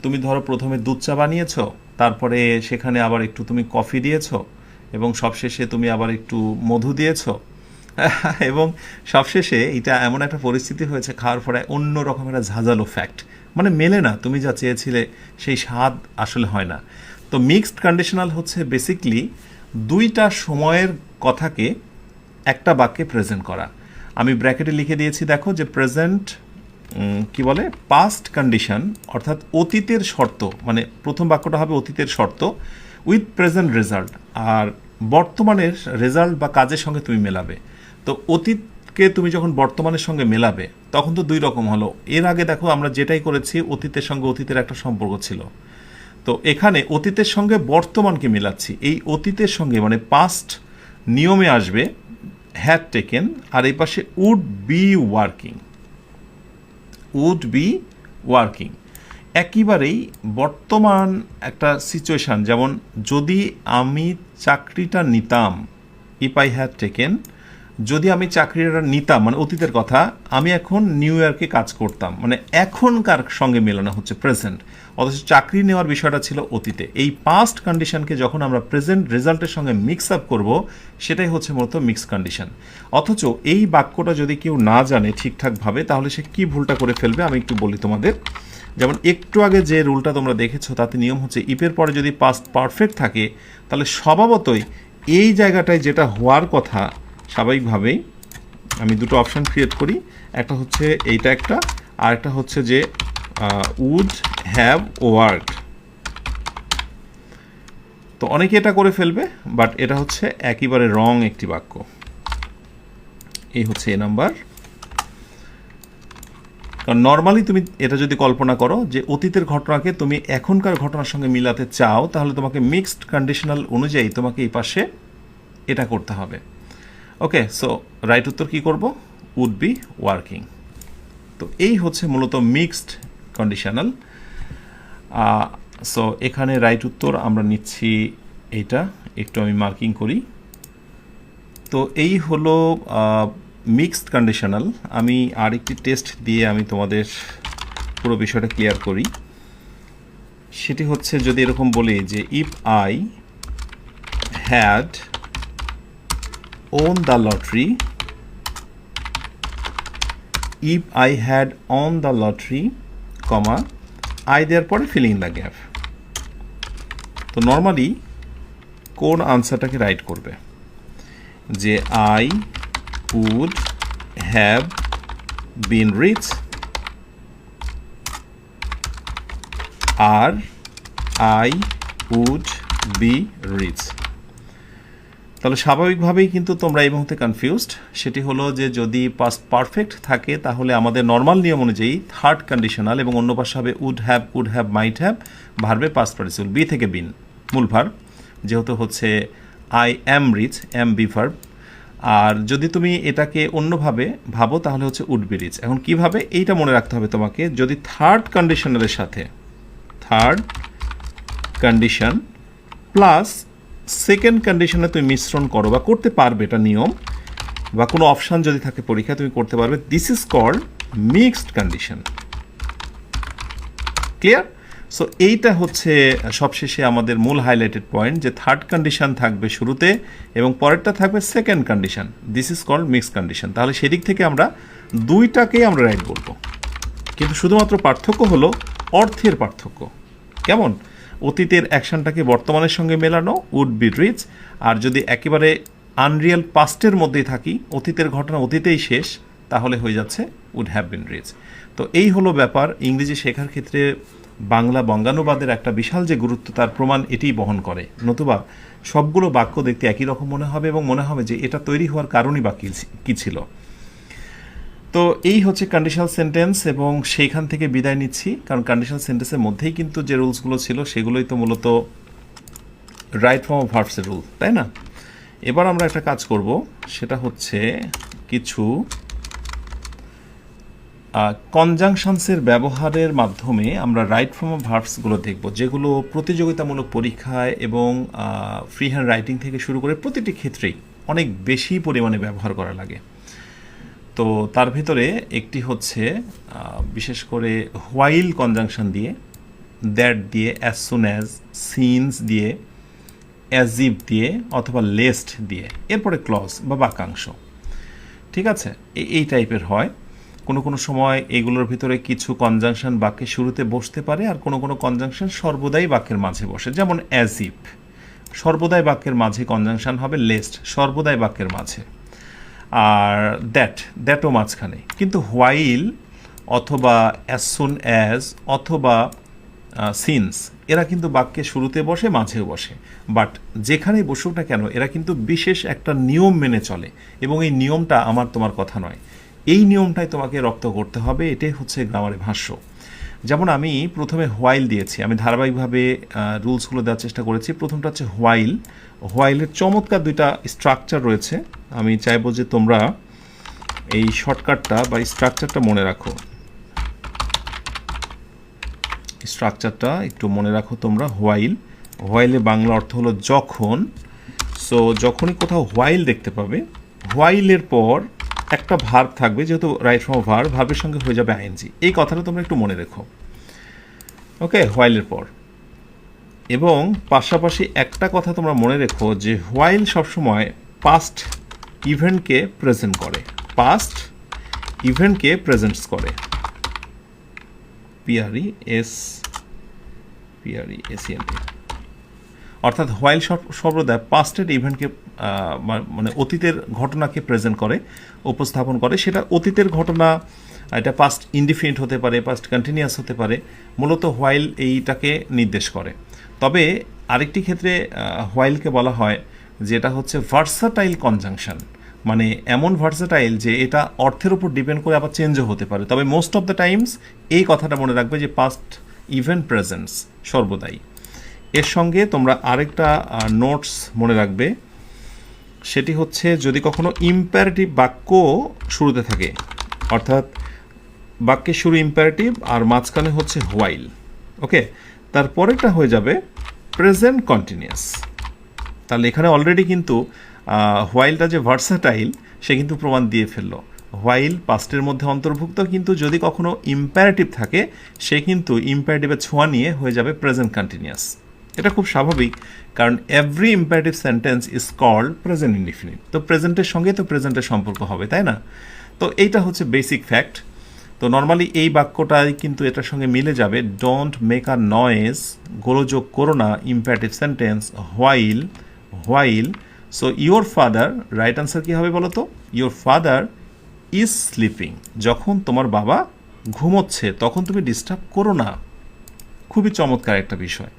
তুমি ধরো প্রথমে দুধ চা বানিয়েছো, তারপরে সেখানে আবার একটু তুমি কফি দিয়েছো, এবং সবশেষে তুমি আবার একটু মধু দিয়েছো, এবং সবশেষে এটা এমন একটা পরিস্থিতি হয়েছে খাওয়ার পরে অন্য রকমের একটা ঝাঁঝালো ফ্যাক্ট, মানে মেলে না, তুমি যা চেয়েছিলে সেই স্বাদ আসলে হয় না। তো মিক্সড কন্ডিশনাল হচ্ছে বেসিকলি দুইটা সময়ের কথাকে একটা বাক্যে প্রেজেন্ট করা। আমি ব্র্যাকেটে লিখে দিয়েছি, দেখো যে প্রেজেন্ট কি বলে, পাস্ট কন্ডিশন, অর্থাৎ অতীতের শর্ত, মানে প্রথম বাক্যটা হবে অতীতের শর্ত উইথ প্রেজেন্ট রেজাল্ট, আর বর্তমানের রেজাল্ট বা কাজের সঙ্গে তুমি মেলাবে। তো অতীতকে তুমি যখন বর্তমানের সঙ্গে মেলাবে তখন তো দুই রকম হলো। এর আগে দেখো আমরা যেটাই করেছি অতীতের সঙ্গে অতীতের একটা সম্পর্ক ছিল, তো এখানে অতীতের সঙ্গে বর্তমানকে মেলাচ্ছি। এই অতীতের সঙ্গে মানে পাস্ট নিয়মে আসবে হ্যাড টেকেন, আর এই পাশে would be working, would be working. একেবারেই বর্তমান একটা সিচুয়েশান, যেমন যদি আমি চাকরিটা নিতাম, ইফ আই হ্যাড টেকেন, যদি আমি চাকরিটা নিতাম মানে অতীতের কথা, আমি এখন নিউ ইয়র্কে কাজ করতাম, মানে এখনকার সঙ্গে মেলানো হচ্ছে প্রেজেন্ট, অথচ চাকরি নেওয়ার বিষয়টা ছিল অতীতে। এই পাস্ট কন্ডিশনকে যখন আমরা প্রেজেন্ট রেজাল্টের সঙ্গে মিক্স আপ করবো, সেটাই হচ্ছে মূলত মিক্স কন্ডিশন। অথচ এই বাক্যটা যদি কেউ না জানে ঠিকঠাকভাবে, তাহলে সে কি ভুলটা করে ফেলবে আমি একটু বলি তোমাদের। যেমন একটু আগে যে রুলটা তোমরা দেখেছো তাতে নিয়ম হচ্ছে ইপের পরে যদি পাস্ট পারফেক্ট থাকে তাহলে স্বভাবতই এই জায়গাটায় যেটা হওয়ার কথা, স্বাভাবিকভাবেই আমি দুটো অপশান ক্রিয়েট করি, একটা হচ্ছে এইটা একটা, আর একটা হচ্ছে যে উড হ্যাভ ওয়ার্কড। তো অনেকে এটা করে ফেলবে, বাট এটা হচ্ছে একেবারে রং একটি বাক্য। এই হচ্ছে এ নাম্বার। কারণ নর্মালি তুমি এটা যদি কল্পনা করো যে অতীতের ঘটনাকে তুমি এখনকার ঘটনার সঙ্গে মিলাতে চাও, তাহলে তোমাকে মিক্সড কন্ডিশনাল অনুযায়ী তোমাকে এই পাশে এটা করতে হবে। ওকে, সো রাইট উত্তর কী করব, উড বি ওয়ার্কিং। তো এই হচ্ছে মূলত মিক্সড কন্ডিশনাল। সো এখানে রাইট উত্তর আমরা নিচ্ছি এইটা, একটু আমি মার্কিং করি। তো এই হলো মিক্সড কন্ডিশনাল। আমি আরেকটি টেস্ট দিয়ে আমি তোমাদের পুরো বিষয়টা ক্লিয়ার করি। সেটি হচ্ছে যদি এরকম বলি যে if I had won the lottery, if I had won the lottery, comma I দেওয়ার পরে ফিলিং ইন দ্য গ্যাপ। তো নর্মালি কোন আনসারটাকে রাইট করবে যে I would have been rich, আর আই উড বি রিচ। তাহলে স্বাভাবিকভাবেই কিন্তু তোমরা এই মুহূর্তে কনফিউজড। সেটি হলো যে যদি পাস্ট পারফেক্ট থাকে তাহলে আমাদের নর্মাল নিয়ম অনুযায়ী থার্ড কন্ডিশনাল এবং অন্য পাশে হবে উড হ্যাভ, মাইট হ্যাভ, ভার্বে পাস্ট পার্টিসিপল, বি থেকে বিন মূল ভার্ব, যেহেতু হচ্ছে I am rich, am be verb. আর যদি তুমি এটাকে অন্যভাবে ভাবো তাহলে হচ্ছে উড বি রিচ। এখন কিভাবে এইটা মনে রাখতে হবে তোমাকে, যদি থার্ড কন্ডিশনালের সাথে থার্ড কন্ডিশন প্লাস সেকেন্ড কন্ডিশনে তুমি মিশ্রণ করো বা করতে পারবে, এটা নিয়ম, বা কোনো অপশান যদি থাকে পরীক্ষা তুমি করতে পারবে, this is called mixed condition. Clear? So এইটা হচ্ছে সবশেষে আমাদের মূল হাইলাইটেড পয়েন্ট, যে থার্ড কন্ডিশন থাকবে শুরুতে এবং পরেরটা থাকবে second condition, this is called mixed condition. তাহলে সেদিক থেকে আমরা দুইটাকেই আমরা রাইট বলবো, কিন্তু শুধুমাত্র পার্থক্য হলো অর্থের পার্থক্য। কেমন? অতীতের অ্যাকশনটাকে বর্তমানের সঙ্গে মেলানো, উড বি রিচ, আর যদি একেবারে আনরিয়াল পাস্টের মধ্যেই থাকি, অতীতের ঘটনা অতীতেই শেষ, তাহলে হয়ে যাচ্ছে উড হ্যাভ বিন রিচ। তো এই হলো ব্যাপার। ইংরেজি শেখার ক্ষেত্রে বাংলা বঙ্গানুবাদের একটা বিশাল যে গুরুত্ব, তার প্রমাণ এটিই বহন করে। নতুবা সবগুলো বাক্য দেখতে একই রকম মনে হবে এবং মনে হবে যে এটা তৈরি হওয়ার কারণই বা কী ছিল। তো এই হচ্ছে কন্ডিশনাল সেন্টেন্স, এবং সেইখান থেকে বিদায় নিচ্ছি, কারণ কন্ডিশনাল সেন্টেন্সের মধ্যেই কিন্তু যে রুলসগুলো ছিল সেগুলোই তো মূলত রাইট ফর্ম অফ ভার্বসের রুল, তাই না? এবার আমরা একটা কাজ করব, সেটা হচ্ছে কিছু কনজাংশনসের ব্যবহারের মাধ্যমে আমরা রাইট ফর্ম অফ ভার্বসগুলো দেখব, যেগুলো প্রতিযোগিতামূলক পরীক্ষায় এবং ফ্রি হ্যান্ড রাইটিং থেকে শুরু করে প্রতিটি ক্ষেত্রেই অনেক বেশি পরিমাণে ব্যবহার করা লাগে। তো তার ভিতরে একটি হচ্ছে বিশেষ করে হোয়াইল কনজাংশন দিয়ে, দ্যাট দিয়ে, অ্যাজ সুন অ্যাজ, সিন্স দিয়ে, অ্যাজ ইফ দিয়ে, অথবা লেস্ট দিয়ে, এরপরে ক্লজ বা বাক্যাংশ। ঠিক আছে, এই টাইপের হয়। কোনো সময় এগুলোর ভিতরে কিছু কনজাংশন বাক্যের শুরুতে বসতে পারে, আর কোনো কনজাংশন সর্বদাই বাক্যের মাঝে বসে, যেমন অ্যাজ ইফ সর্বদাই বাক্যের মাঝে কনজাংশন হবে, লেস্ট সর্বদাই বাক্যের মাঝে, আর দ্যাটও মাঝখানে। কিন্তু হোয়াইল অথবা অ্যাজ সুন অ্যাজ অথবা সিন্স এরা কিন্তু বাক্যের শুরুতে বসে, মাঝেও বসে, বাট যেখানেই বসুক না কেন এরা কিন্তু বিশেষ একটা নিয়ম মেনে চলে, এবং এই নিয়মটা আমার তোমার কথা নয়, এই নিয়মটাই তোমাকে রপ্ত করতে হবে। এটাই হচ্ছে গ্রামারের ভাষ্য। যেমন আমি প্রথমে হোয়াইল দিয়েছি, আমি ধারাবাহিকভাবে রুলসগুলো দেওয়ার চেষ্টা করেছি। প্রথমটা হচ্ছে হোয়াইল। হোয়াইলের চমৎকার দুইটা স্ট্রাকচার রয়েছে, আমি চাইবো যে তোমরা এই শর্টকাটটা বা স্ট্রাকচারটা মনে রাখো। স্ট্রাকচারটা একটু মনে রাখো তোমরা। হোয়াইলের বাংলা অর্থ হলো যখন। সো যখনই কোথাও হোয়াইল দেখতে পাবে, হোয়াইলের পর একটা ভার্ব থাকবে, যেহেতু রাইট ফর্ম ভার্ব, ভার্বের সঙ্গে হয়ে যাবে আইএনজি। এই কথাটা তোমরা একটু মনে রেখো, ওকে, হোয়াইলের পর। এবং পাশাপাশি একটা কথা তোমরা মনে রেখো যে হোয়াইল সবসময় পাস্ট ইভেন্টকে প্রেজেন্ট করে, পাস্ট ইভেন্টকে প্রেজেন্টস করে, PRESENT, অর্থাৎ হোয়াইল সর্বদা পাস্টের ইভেন্টকে মানে অতীতের ঘটনাকে প্রেজেন্ট করে, উপস্থাপন করে। সেটা অতীতের ঘটনা, এটা পাস্ট ইনডিফিনিট হতে পারে, পাস্ট কন্টিনিউয়াস হতে পারে, মূলত হোয়াইল এইটাকে নির্দেশ করে। তবে আরেকটি ক্ষেত্রে হোয়াইলকে বলা হয় যেটা হচ্ছে ভার্সাটাইল কনজাংশন, মানে এমন ভার্সাটাইল যে এটা অর্থের উপর ডিপেন্ড করে আবার চেঞ্জও হতে পারে। তবে মোস্ট অফ দ্য টাইমস এই কথাটা মনে রাখবে যে পাস্ট ইভেন্ট প্রেজেন্টস সর্বদাই। এর সঙ্গে তোমরা আরেকটা নোটস মনে রাখবে, সেটি হচ্ছে যদি কখনো ইম্পারেটিভ বাক্য শুরুতে থাকে, অর্থাৎ বাক্যের শুরু ইম্পারেটিভ আর মাঝখানে হচ্ছে হোয়াইল, ওকে, তারপরেটা হয়ে যাবে প্রেজেন্ট কন্টিনিউয়াস। তাহলে এখানে অলরেডি কিন্তু হোয়াইলটা যে ভার্সাটাইল সে কিন্তু প্রমাণ দিয়ে ফেললো। হোয়াইল পাস্টের মধ্যে অন্তর্ভুক্ত, কিন্তু যদি কখনো ইম্পারেটিভ থাকে সে কিন্তু ইম্পারেটিভের ছোঁয়া নিয়ে হয়ে যাবে প্রেজেন্ট কন্টিনিউয়াস। এটা খুব স্বাভাবিক, কারণ every imperative sentence is called present indefinite. তো প্রেজেন্টের সঙ্গে তো প্রেজেন্টের সম্পর্ক হবে, তাই না? তো এইটা হচ্ছে বেসিক ফ্যাক্ট। তো নর্মালি এই বাক্যটাই কিন্তু এটার সঙ্গে মিলে যাবে, ডোন্ট মেক আ নয়েজ, গোলযোগ করো না, imperative sentence, while. So your father, right answer কী হবে বলো তো? Your father is sleeping. যখন তোমার বাবা ঘুমোচ্ছে তখন তুমি ডিস্টার্ব করো না। খুবই চমৎকার একটা বিষয়।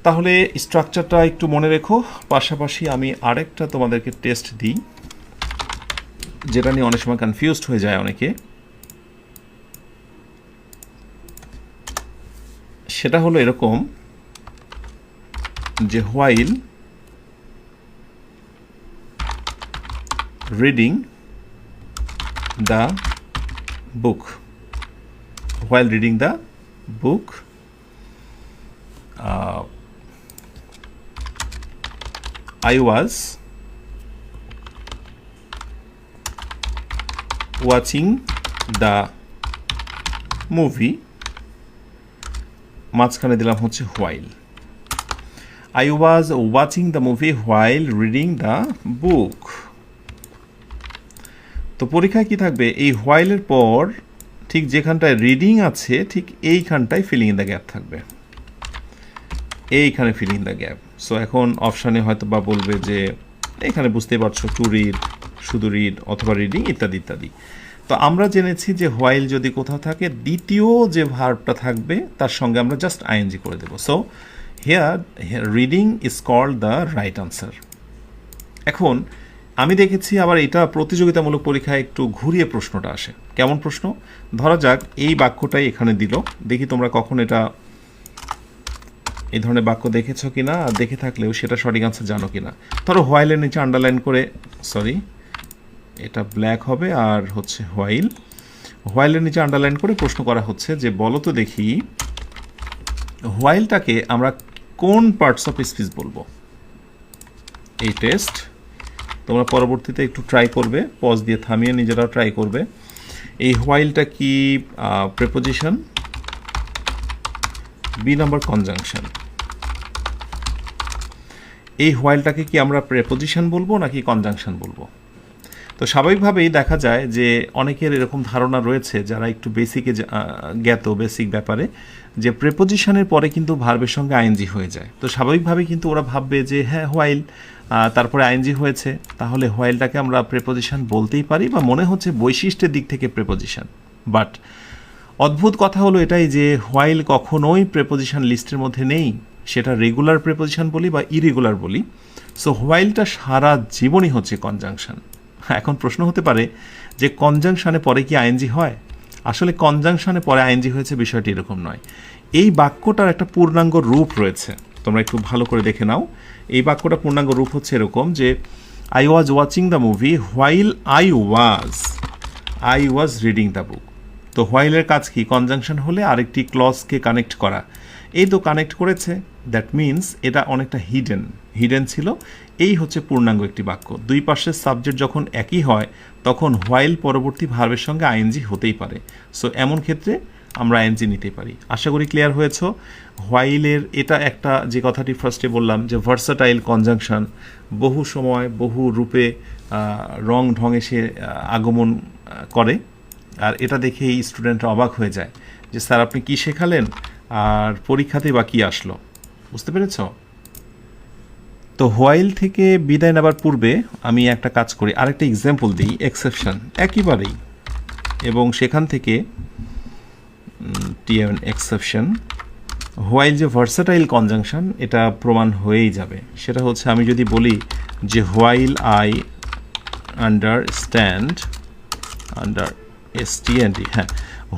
তাহলে স্ট্রাকচারটা একটু মনে রেখো। পাশাপাশি আমি আরেকটা তোমাদেরকে টেস্ট দিই, যেটা নিয়ে অনেক সময় কনফিউজড হয়ে যায় অনেকে। সেটা হলো এরকম যে while reading the book, while reading the book, I was watching the movie, মাঝখানে দিলাম হচ্ছে while, I was watching the movie while reading the book। তো পরীক্ষায় কি থাকবে? এই হোয়াইলের পর ঠিক যেখানটায় রিডিং আছে ঠিক এইখানটায় ফিলিং ইন দ্য গ্যাপ থাকবে, এইখানে filling in the gap. So এখন অপশানে হয়তো বা বলবে যে এখানে বুঝতেই পারছো টু রিড, শুধু রিড অথবা রিডিং ইত্যাদি ইত্যাদি। তো আমরা জেনেছি যে হোয়াইল যদি কোথাও থাকে দ্বিতীয় যে ভার্বটা থাকবে তার সঙ্গে আমরা জাস্ট আইএনজি করে দেবো। So here reading is called the right answer. এখন আমি দেখেছি আবার এটা প্রতিযোগিতামূলক পরীক্ষায় একটু ঘুরিয়ে প্রশ্নটা আসে। কেমন প্রশ্ন? ধরা যাক এই বাক্যটাই এখানে দিল, দেখি তোমরা কখন এটা এই ধরনের বাক্য দেখেছো কিনা, আর দেখে থাকলেও সেটা সঠিক আনসার জানো কিনা। ধরো হোয়াইলের নিচে আন্ডারলাইন করে, সরি এটা ব্ল্যাক হবে আর হচ্ছে হোয়াইলের নিচে আন্ডারলাইন করে প্রশ্ন করা হচ্ছে যে বলো তো দেখি হোয়াইলটাকে আমরা কোন পার্টস অফ স্পিচ বলবো। এই টেস্ট তোমরা পরবর্তীতে একটু ট্রাই করবে, পজ দিয়ে থামিয়ে নিজেরাও ট্রাই করবে। এই হোয়াইলটা কি প্রেপোজিশন, বি নাম্বার কনজাংশন। এই হোয়াইলটাকে কি আমরা প্রেপোজিশন বলবো নাকি কনজাংশন বলবো? তো স্বাভাবিকভাবেই দেখা যায় যে অনেকের এরকম ধারণা রয়েছে যারা একটু বেসিকে জ্ঞাত, বেসিক ব্যাপারে, যে প্রেপোজিশনের পরে কিন্তু ভার্বের সঙ্গে আইএনজি হয়ে যায়। তো স্বাভাবিকভাবেই কিন্তু ওরা ভাববে যে হ্যাঁ হোয়াইল তারপরে আইএনজি হয়েছে, তাহলে হোয়াইলটাকে আমরা প্রেপোজিশন বলতেই পারি, বা মনে হচ্ছে বৈশিষ্ট্যের দিক থেকে প্রেপোজিশন। বাট অদ্ভুত কথা হলো এটাই যে হোয়াইল কখনোই প্রেপোজিশন লিস্টের মধ্যে নেই, সেটা রেগুলার প্রেপোজিশন বলি বা ইরেগুলার বলি। সো হোয়াইলটা সারা জীবনই হচ্ছে কনজাংশন। এখন প্রশ্ন হতে পারে যে কনজাংশনে পরে কি আইএনজি হয়? আসলে কনজাংশনে পরে আইএনজি হয়েছে বিষয়টি এরকম নয়। এই বাক্যটার একটা পূর্ণাঙ্গ রূপ রয়েছে, তোমরা একটু ভালো করে দেখে নাও। এই বাক্যটা পূর্ণাঙ্গ রূপ হচ্ছে এরকম যে I was watching the movie while I was reading the book. তো হোয়াইলের কাজ কি? কনজাংশন হলে আরেকটি ক্লজকে কানেক্ট করা। এই তো কানেক্ট করেছে, দ্যাট মিনস এটা অনেকটা হিডেন ছিল। এই হচ্ছে পূর্ণাঙ্গ একটি বাক্য। দুই পাশের সাবজেক্ট যখন একই হয় তখন হোয়াইল পরবর্তী ভার্বের সঙ্গে আইএনজি হতেই পারে। সো এমন ক্ষেত্রে আমরা আইএনজি নিতে পারি। আশা করি ক্লিয়ার হয়েছ। হোয়াইলের এটা একটা যে কথাটি ফার্স্টে বললাম যে ভার্সাটাইল কনজাংশন, বহু সময় বহু রূপে রং ঢঙে সে আগমন করে। আর এটা দেখেই স্টুডেন্টরা অবাক হয়ে যায় যে স্যার আপনি কি শেখালেন আর পরীক্ষাতে বা কী আসলো। বুঝতে পেরেছ? তো হোয়াইল থেকে বিদায় নেবার পূর্বে আমি একটা কাজ করি, আরেকটা এক্সাম্পল দিই, এক্সেপশন একেবারেই, এবং সেখান থেকে এক্সেপশন হোয়াইল যে ভার্সাটাইল কনজাংশন এটা প্রমাণ হয়েই যাবে। সেটা হচ্ছে আমি যদি বলি যে হোয়াইল আই আন্ডারস্ট্যান্ড হ্যাঁ,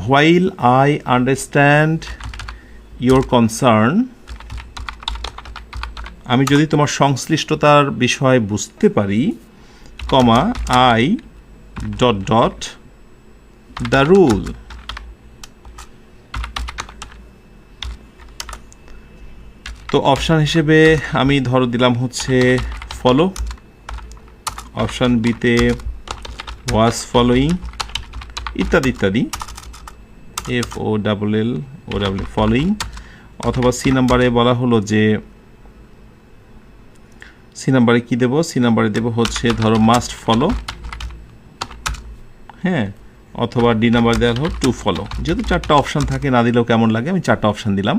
while I understand your concern, আমি যদি তোমার সংশ্লিষ্টতার বিষয় বুঝতে পারি, কমা আই দ্য রুল। তো অপশান হিসেবে আমি ধরো দিলাম হচ্ছে ফলো, অপশান বিতে ওয়াজ ফলোয়িং ইত্যাদি ইত্যাদি, FOLL ফলোয়িং। অথবা সি নাম্বারে বলা হলো যে সি নাম্বারে কী দেবো, সি নাম্বারে দেবো হচ্ছে ধরো মাস্ট ফলো, হ্যাঁ, অথবা ডি নাম্বার দেওয়া হলো টু ফলো। যেহেতু 4টা অপশান থাকে, না দিলেও কেমন লাগে, আমি 4টা অপশান দিলাম।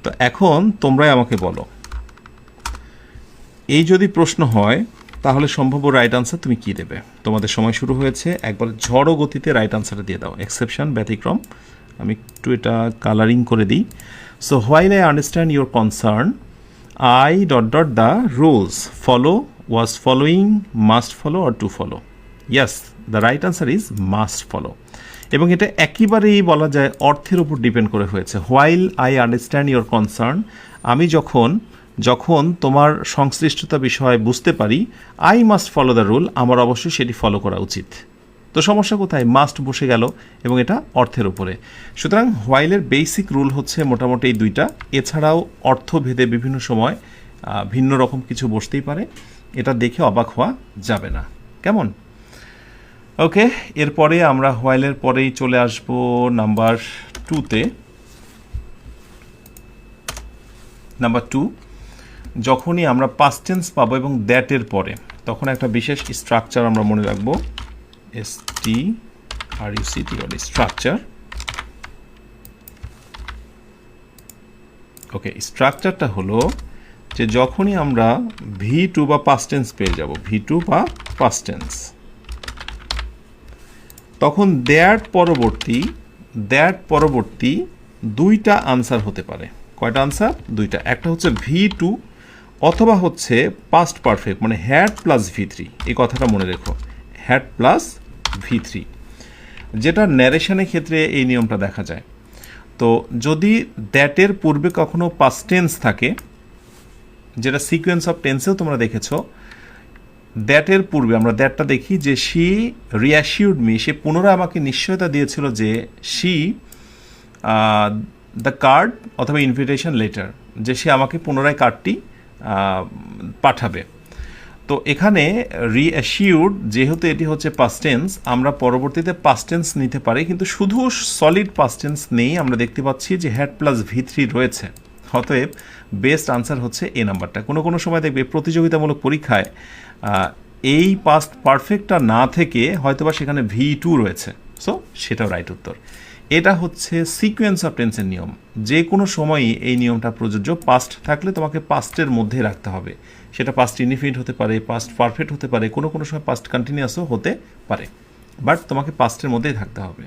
তো এখন তোমরাই আমাকে বলো, এই যদি প্রশ্ন হয় তাহলে সম্ভাব্য রাইট আনসার তুমি কী দেবে? তোমাদের সময় শুরু হয়েছে, একবার ঝড়ো গতিতে রাইট আনসারটা দিয়ে দাও। এক্সেপশন, ব্যতিক্রম, আমি একটু এটা কালারিং করে দিই। So while I understand your concern, I dot dot the rules follow, was following, must follow or to follow. Yes, the right answer is must follow. এবং এটা একেবারেই বলা যায় অর্থের উপর ডিপেন্ড করে হয়েছে। While I understand your concern, আমি যখন তোমার সংশ্লিষ্টতা বিষয় বুঝতে পারি, I must follow the rule, আমার অবশ্যই সেটি ফলো করা উচিত। তো সমস্যা কোথায়? মাস্ট বসে গেল এবং এটা অর্থের উপরে। সুতরাং হোয়াইলের বেসিক রুল হচ্ছে মোটামুটি এই দুইটা। এছাড়াও অর্থভেদে বিভিন্ন সময় ভিন্ন রকম কিছু বসতেই পারে, এটা দেখে অবাক হওয়া যাবে না। কেমন? ওকে, এরপরে আমরা হোয়াইলের পরেই চলে আসব নাম্বার 2-তে। নাম্বার 2, যখনই আমরা পাস্ট টেন্স পাবো এবং দ্যাটের পরে, তখন একটা বিশেষ স্ট্রাকচার আমরা মনে রাখবো, STRUCT, স্ট্রাকচার। ওকে, স্ট্রাকচারটা হলো যে যখনই আমরা V2 বা পাস্ট টেন্স পেয়ে যাব, V2 বা পাস্ট টেন্স, তখন দ্যাট পরবর্তী দুইটা আনসার হতে পারে। কয়টা আনসার? দুইটা। একটা হচ্ছে V2 অথবা হচ্ছে পাস্ট পারফেক্ট, মানে হ্যাড প্লাস V3। এই কথাটা মনে রেখো, হ্যাড প্লাস V3, যেটা ন্যারেশনের ক্ষেত্রে এই নিয়মটা দেখা যায়। তো যদি দ্যাটের পূর্বে কখনো পাস্ট টেন্স থাকে, যেটা সিকোয়েন্স অফ টেন্সেও তোমরা দেখেছো, দ্যাটের পূর্বে আমরা দ্যাটটা দেখি যে শি রিঅ্যাসিউরড মি, সে পুনরায় আমাকে নিশ্চয়তা দিয়েছিল যে শি দ্য কার্ড অথবা ইনভিটেশন লেটার, যে সে আমাকে পুনরায় কার্ডটি পাঠাবে। তো এখানে রিঅ্যাসিউরড, যেহেতু এটি হচ্ছে পাস্ট টেন্স, আমরা পরবর্তীতে পাস্ট টেন্স নিতে পারি, কিন্তু শুধু সলিড পাস্ট টেন্স নেই। আমরা দেখতে পাচ্ছি যে হ্যাড প্লাস V3 রয়েছে। অতএব বেস্ট আনসার হচ্ছে এ নাম্বারটা। কোনো সময় দেখবে প্রতিযোগিতামূলক পরীক্ষায় এই পাস্ট পারফেক্টটা না থেকে হয়তোবা সেখানে V2 রয়েছে, সো সেটাও রাইট উত্তর। এটা হচ্ছে সিকোয়েন্স অফ টেন্সের নিয়ম। যে কোনো সময়ই এই নিয়মটা প্রযোজ্য। পাস্ট থাকলে তোমাকে পাস্টের মধ্যে রাখতে হবে, সেটা পাস্ট ইনডিফিনিট হতে পারে, পাস্ট পারফেক্ট হতে পারে, কোনো সময় পাস্ট কন্টিনিউয়াসও হতে পারে, বাট তোমাকে পাস্টের মধ্যেই থাকতে হবে।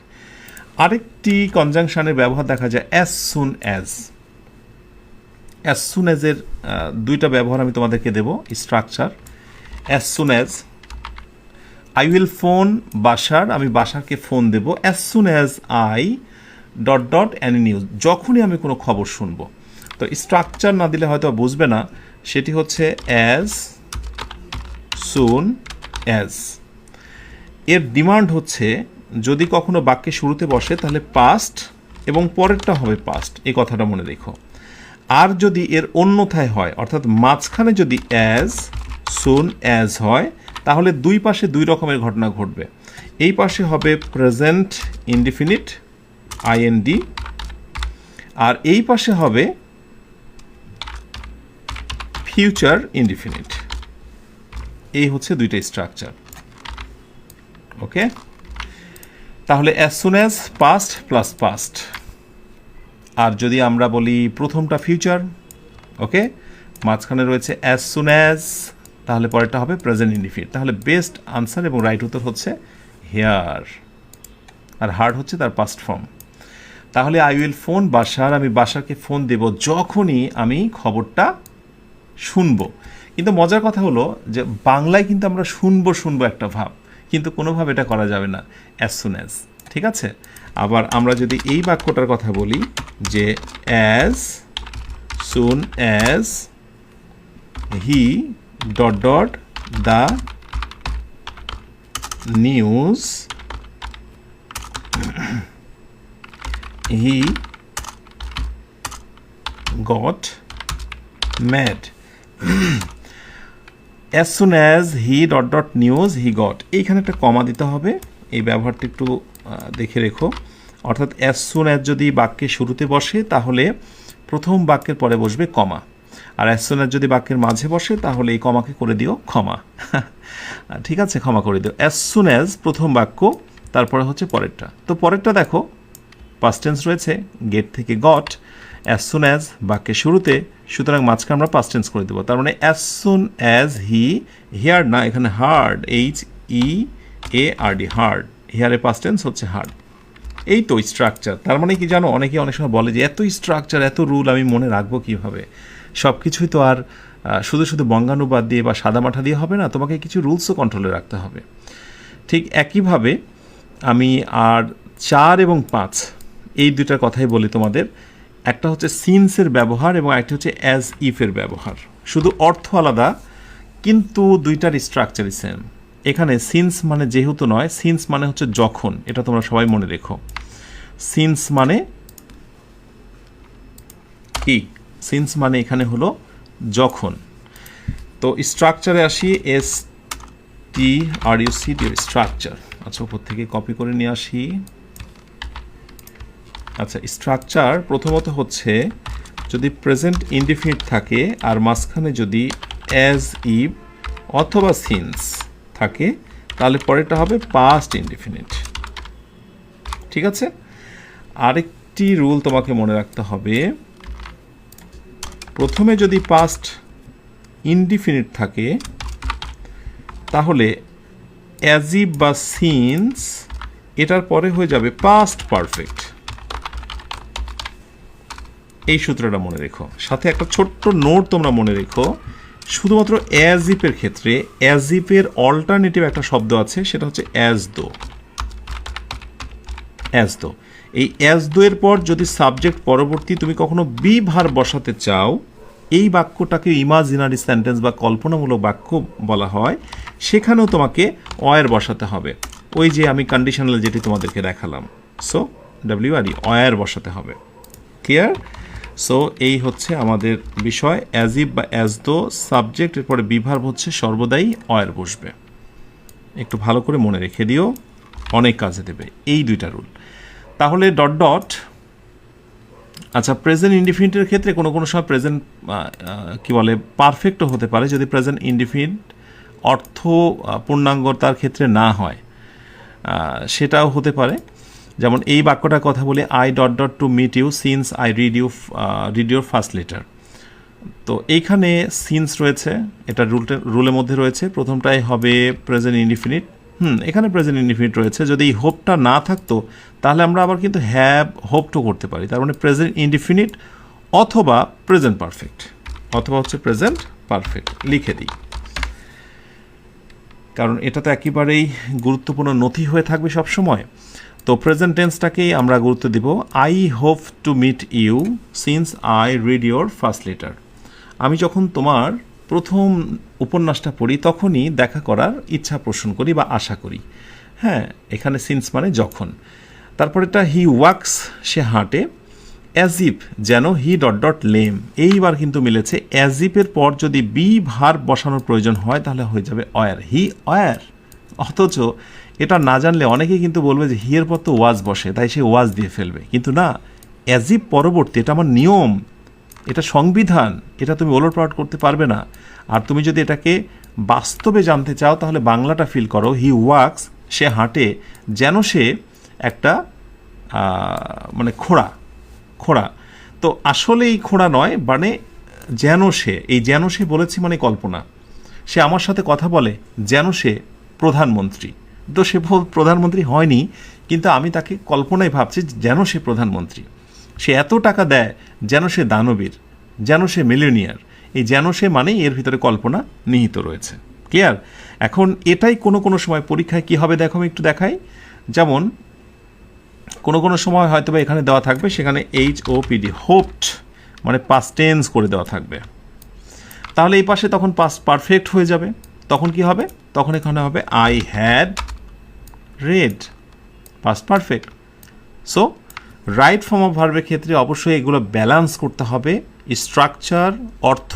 আরেকটি কনজাংশনের ব্যবহার দেখা যায় as soon as. As soon অ্যাজের দুইটা ব্যবহার আমি তোমাদেরকে দেব। Structure, as soon as, I will phone Basar, আমি বাসারকে ফোন দেব। As soon as I dot dot any news, যখনই আমি কোনো খবর শুনবো। তো স্ট্রাকচার না দিলে হয়তো বুঝবে না, সেটি হচ্ছে অ্যাজ সুন অ্যাজ। এর ডিমান্ড হচ্ছে যদি কখনো বাক্যে শুরুতে বসে তাহলে পাস্ট এবং পরেরটা হবে পাস্ট, এই কথাটা মনে রেখো। আর যদি এর অন্যথায় হয়, অর্থাৎ মাঝখানে যদি অ্যাজ সুন অ্যাজ হয়, তাহলে দুই পাশে দুই রকমের ঘটনা ঘটবে। এই পাশে হবে প্রেজেন্ট ইনডিফিনিট IND, আর এই পাশে হবে ফিউচার ইনডিফিনিট। এই হচ্ছে দুইটা স্ট্রাকচার। ওকে, তাহলে as soon as past plus past. আর যদি আমরা বলি প্রথমটা ফিউচার, ওকে, মাঝখানে রয়েছে অ্যাজ সুন অ্যাজ, তাহলে পরেরটা হবে প্রেজেন্ট ইনডিফিনিট। তাহলে বেস্ট আনসার এবং রাইট উত্তর হচ্ছে হেয়ার, আর হার্ড হচ্ছে তার পাস্ট ফর্ম। তাহলে আই উইল ফোন বাসার, আমি বাসারকে ফোন দেব যখনই আমি খবরটা শুনবো। কিন্তু মজার কথা হলো যে বাংলায় কিন্তু আমরা শুনবো একটা ভাব, কিন্তু কোনোভাবে এটা করা যাবে না, অ্যাজ সুন অ্যাজ। ঠিক আছে, আবার আমরা যদি এই বাক্যটার কথা বলি যে as soon as he dot dot the news he got mad. As soon as he dot dot news he got, এইখানে একটা কমা দিতে হবে। এই ব্যবহারটা একটু দেখে রেখো। অর্থাৎ অ্যাজ সুন অ্যাজ যদি বাক্যের শুরুতে বসে তাহলে প্রথম বাক্যের পরে বসবে কমা, আর অ্যাজ সুন অ্যাজ যদি বাক্যের মাঝে বসে তাহলে এই কমাকে করে দিও ক্ষমা। ঠিক আছে, ক্ষমা করে দিও। অ্যাজ সুন অ্যাজ প্রথম বাক্য, তারপরে হচ্ছে পরেরটা। তো পরেরটা দেখো পাস্ট টেন্স রয়েছে, গেট থেকে গট। অ্যাজ সুন অ্যাজ বাক্যের শুরুতে, সুতরাং মাঝখানে আমরা পাস্ট টেন্স করে দেবো। তার মানে as soon as he, hear না, এখানে হার্ড, HEARD, হার্ড, হিয়ারে পাস্ট টেন্স হচ্ছে হার্ড। এই তো স্ট্রাকচার। তার মানে কি জানো, অনেকে অনেক সময় বলে যে এত স্ট্রাকচার, এত রুল আমি মনে রাখবো কীভাবে? সব কিছুই তো আর শুধু শুধু বঙ্গানুবাদ দিয়ে বা সাদামাঠা দিয়ে হবে না, তোমাকে কিছু রুলসও কন্ট্রোলে রাখতে হবে। ঠিক একইভাবে আমি আর 4 এবং 5 এই দুইটার কথাই বলি তোমাদের। একটা হচ্ছে সিন্সের ব্যবহার এবং একটা হচ্ছে অ্যাজ ইফের ব্যবহার, শুধু অর্থ আলাদা কিন্তু দুইটার স্ট্রাকচারই সেম। এখানে সিন্স মানে যেহেতু নয়, সিন্স মানে হচ্ছে যখন, এটা তোমরা সবাই মনে রেখো। সিন্স মানে কি? সিন্স মানে এখানে হলো যখন। তো স্ট্রাকচারে আসি, STRUCT, স্ট্রাকচার। আচ্ছা, উপর থেকে কপি করে নিয়ে আসি। আচ্ছা, স্ট্রাকচার প্রথমত হচ্ছে যদি প্রেজেন্ট ইনডিফিনিট থাকে আর মাঝখানে যদি অ্যাজ ইফ অথবা সিন্স থাকে তাহলে পরেরটা হবে পাস্ট ইনডিফিনিট। ঠিক আছে, আরেকটি রুল তোমাকে মনে রাখতে হবে, প্রথমে যদি পাস্ট ইনডিফিনিট থাকে তাহলে অ্যাজ ইফ বা সিন্স এটার পরে হয়ে যাবে পাস্ট পারফেক্ট। এই সূত্রটা মনে রেখো। সাথে একটা ছোট্ট নোট তোমরা মনে রেখো, শুধুমাত্র অ্যাজ ইফের ক্ষেত্রে অ্যাজ ইফের অল্টারনেটিভ একটা শব্দ আছে, সেটা হচ্ছে অ্যাজ দো। অ্যাজ দো, এই অ্যাজ দো এর পর যদি সাবজেক্ট পরবর্তী তুমি কখনো বি ভার্ব বসাতে চাও, এই বাক্যটাকে ইমাজিনারি সেন্টেন্স বা কল্পনামূলক বাক্য বলা হয়, সেখানেও তোমাকে অয়ের বসাতে হবে। ওই যে আমি কন্ডিশনাল যেটি তোমাদেরকে দেখালাম, সো WRE, অয়ের বসাতে হবে। ক্লিয়ার? সো এই হচ্ছে আমাদের বিষয়, অ্যাজ ইফ বা অ্যাজ দো, সাবজেক্টের পরে বি ভার্ব হচ্ছে সর্বদাই অয়ের বসবে। একটু ভালো করে মনে রেখে দিও, অনেক কাজে দেবে এই দুইটা রুল। তাহলে ডট ডট। আচ্ছা, প্রেজেন্ট ইনডিফিনিটের ক্ষেত্রে কোনো কোনো সময় প্রেজেন্ট কি বলে পারফেক্টও হতে পারে যদি প্রেজেন্ট ইনডিফিনিট অর্থ পূর্ণাঙ্গতার ক্ষেত্রে না হয়, সেটাও হতে পারে। যেমন এই বাক্যটার কথা বলি, I dot dot to meet you since I read your first letter. তো এইখানে সিন্স রয়েছে, এটা রুলের মধ্যে রয়েছে, প্রথমটাই হবে প্রেজেন্ট ইনডিফিনিট। এখানে প্রেজেন্ট ইনডিফিনিট রয়েছে, যদি এই হোপটা না থাকতো তাহলে আমরা আবার কিন্তু হ্যাভ হোপটও করতে পারি। তার মানে প্রেজেন্ট ইনডিফিনিট অথবা প্রেজেন্ট পারফেক্ট, অথবা হচ্ছে প্রেজেন্ট পারফেক্ট লিখে দিই, কারণ এটা তো একেবারেই গুরুত্বপূর্ণ নথি হয়ে থাকবে সব সময়। তো প্রেজেন্ট টেন্সটাকেই আমরা গুরুত্ব দিব। I hope to meet you since I read your first letter. আমি যখন তোমার প্রথম উপন্যাসটা পড়ি তখনই দেখা করার ইচ্ছা পোষণ করি বা আশা করি। হ্যাঁ, এখানে সিন্স মানে যখন। তারপরেটা হি ওয়াক্স, সে হাঁটে। অ্যাজ ইফ যেন হি ডট ডট লেম, এইবার কিন্তু মিলেছে। অ্যাজ ইফের পর যদি বি ভার্ব বসানোর প্রয়োজন হয় তাহলে হয়ে যাবে অয়ার, হি অয়ার। অথচ এটা না জানলে অনেকেই কিন্তু বলবে যে হি এর পর তো ওয়াজ বসে, তাই সে ওয়াজ দিয়ে ফেলবে। কিন্তু না, অ্যাজ ইফ পরবর্তী, এটা আমার নিয়ম, এটা সংবিধান, এটা তুমি ওলটপালট করতে পারবে না। আর তুমি যদি এটাকে বাস্তবে জানতে চাও তাহলে বাংলাটা ফিল করো, হি ওয়াক্স, সে হাঁটে, যেন সে একটা মানে খোঁড়া। তো আসলে এই খোঁড়া নয়, মানে যেন সে, এই যেন সে বলেছি মানে কল্পনা। সে আমার সাথে কথা বলে যেন সে প্রধানমন্ত্রী। তো সে প্রধানমন্ত্রী হয়নি, কিন্তু আমি তাকে কল্পনায় ভাবছি যেন সে প্রধানমন্ত্রী। সে এত টাকা দেয় যেন সে দানবীর, যেন সে মিলিয়নিয়ার। এই যেন সে মানেই এর ভিতরে কল্পনা নিহিত রয়েছে। ক্লিয়ার? এখন এটাই কোনো কোনো সময় পরীক্ষায় কি হবে দেখো, আমি একটু দেখাই। যেমন কোনো সময় হয়তো বা এখানে দেওয়া থাকবে, সেখানে HOPD, হোপড, মানে পাস্ট টেন্স করে দেওয়া থাকবে। তাহলে এই পাশে তখন পাস্ট পারফেক্ট হয়ে যাবে। তখন কি হবে? তখন এখানে হবে I had red, past perfect. So right form of ভার্বের ক্ষেত্রে অবশ্যই এগুলো ব্যালেন্স করতে হবে, স্ট্রাকচার, অর্থ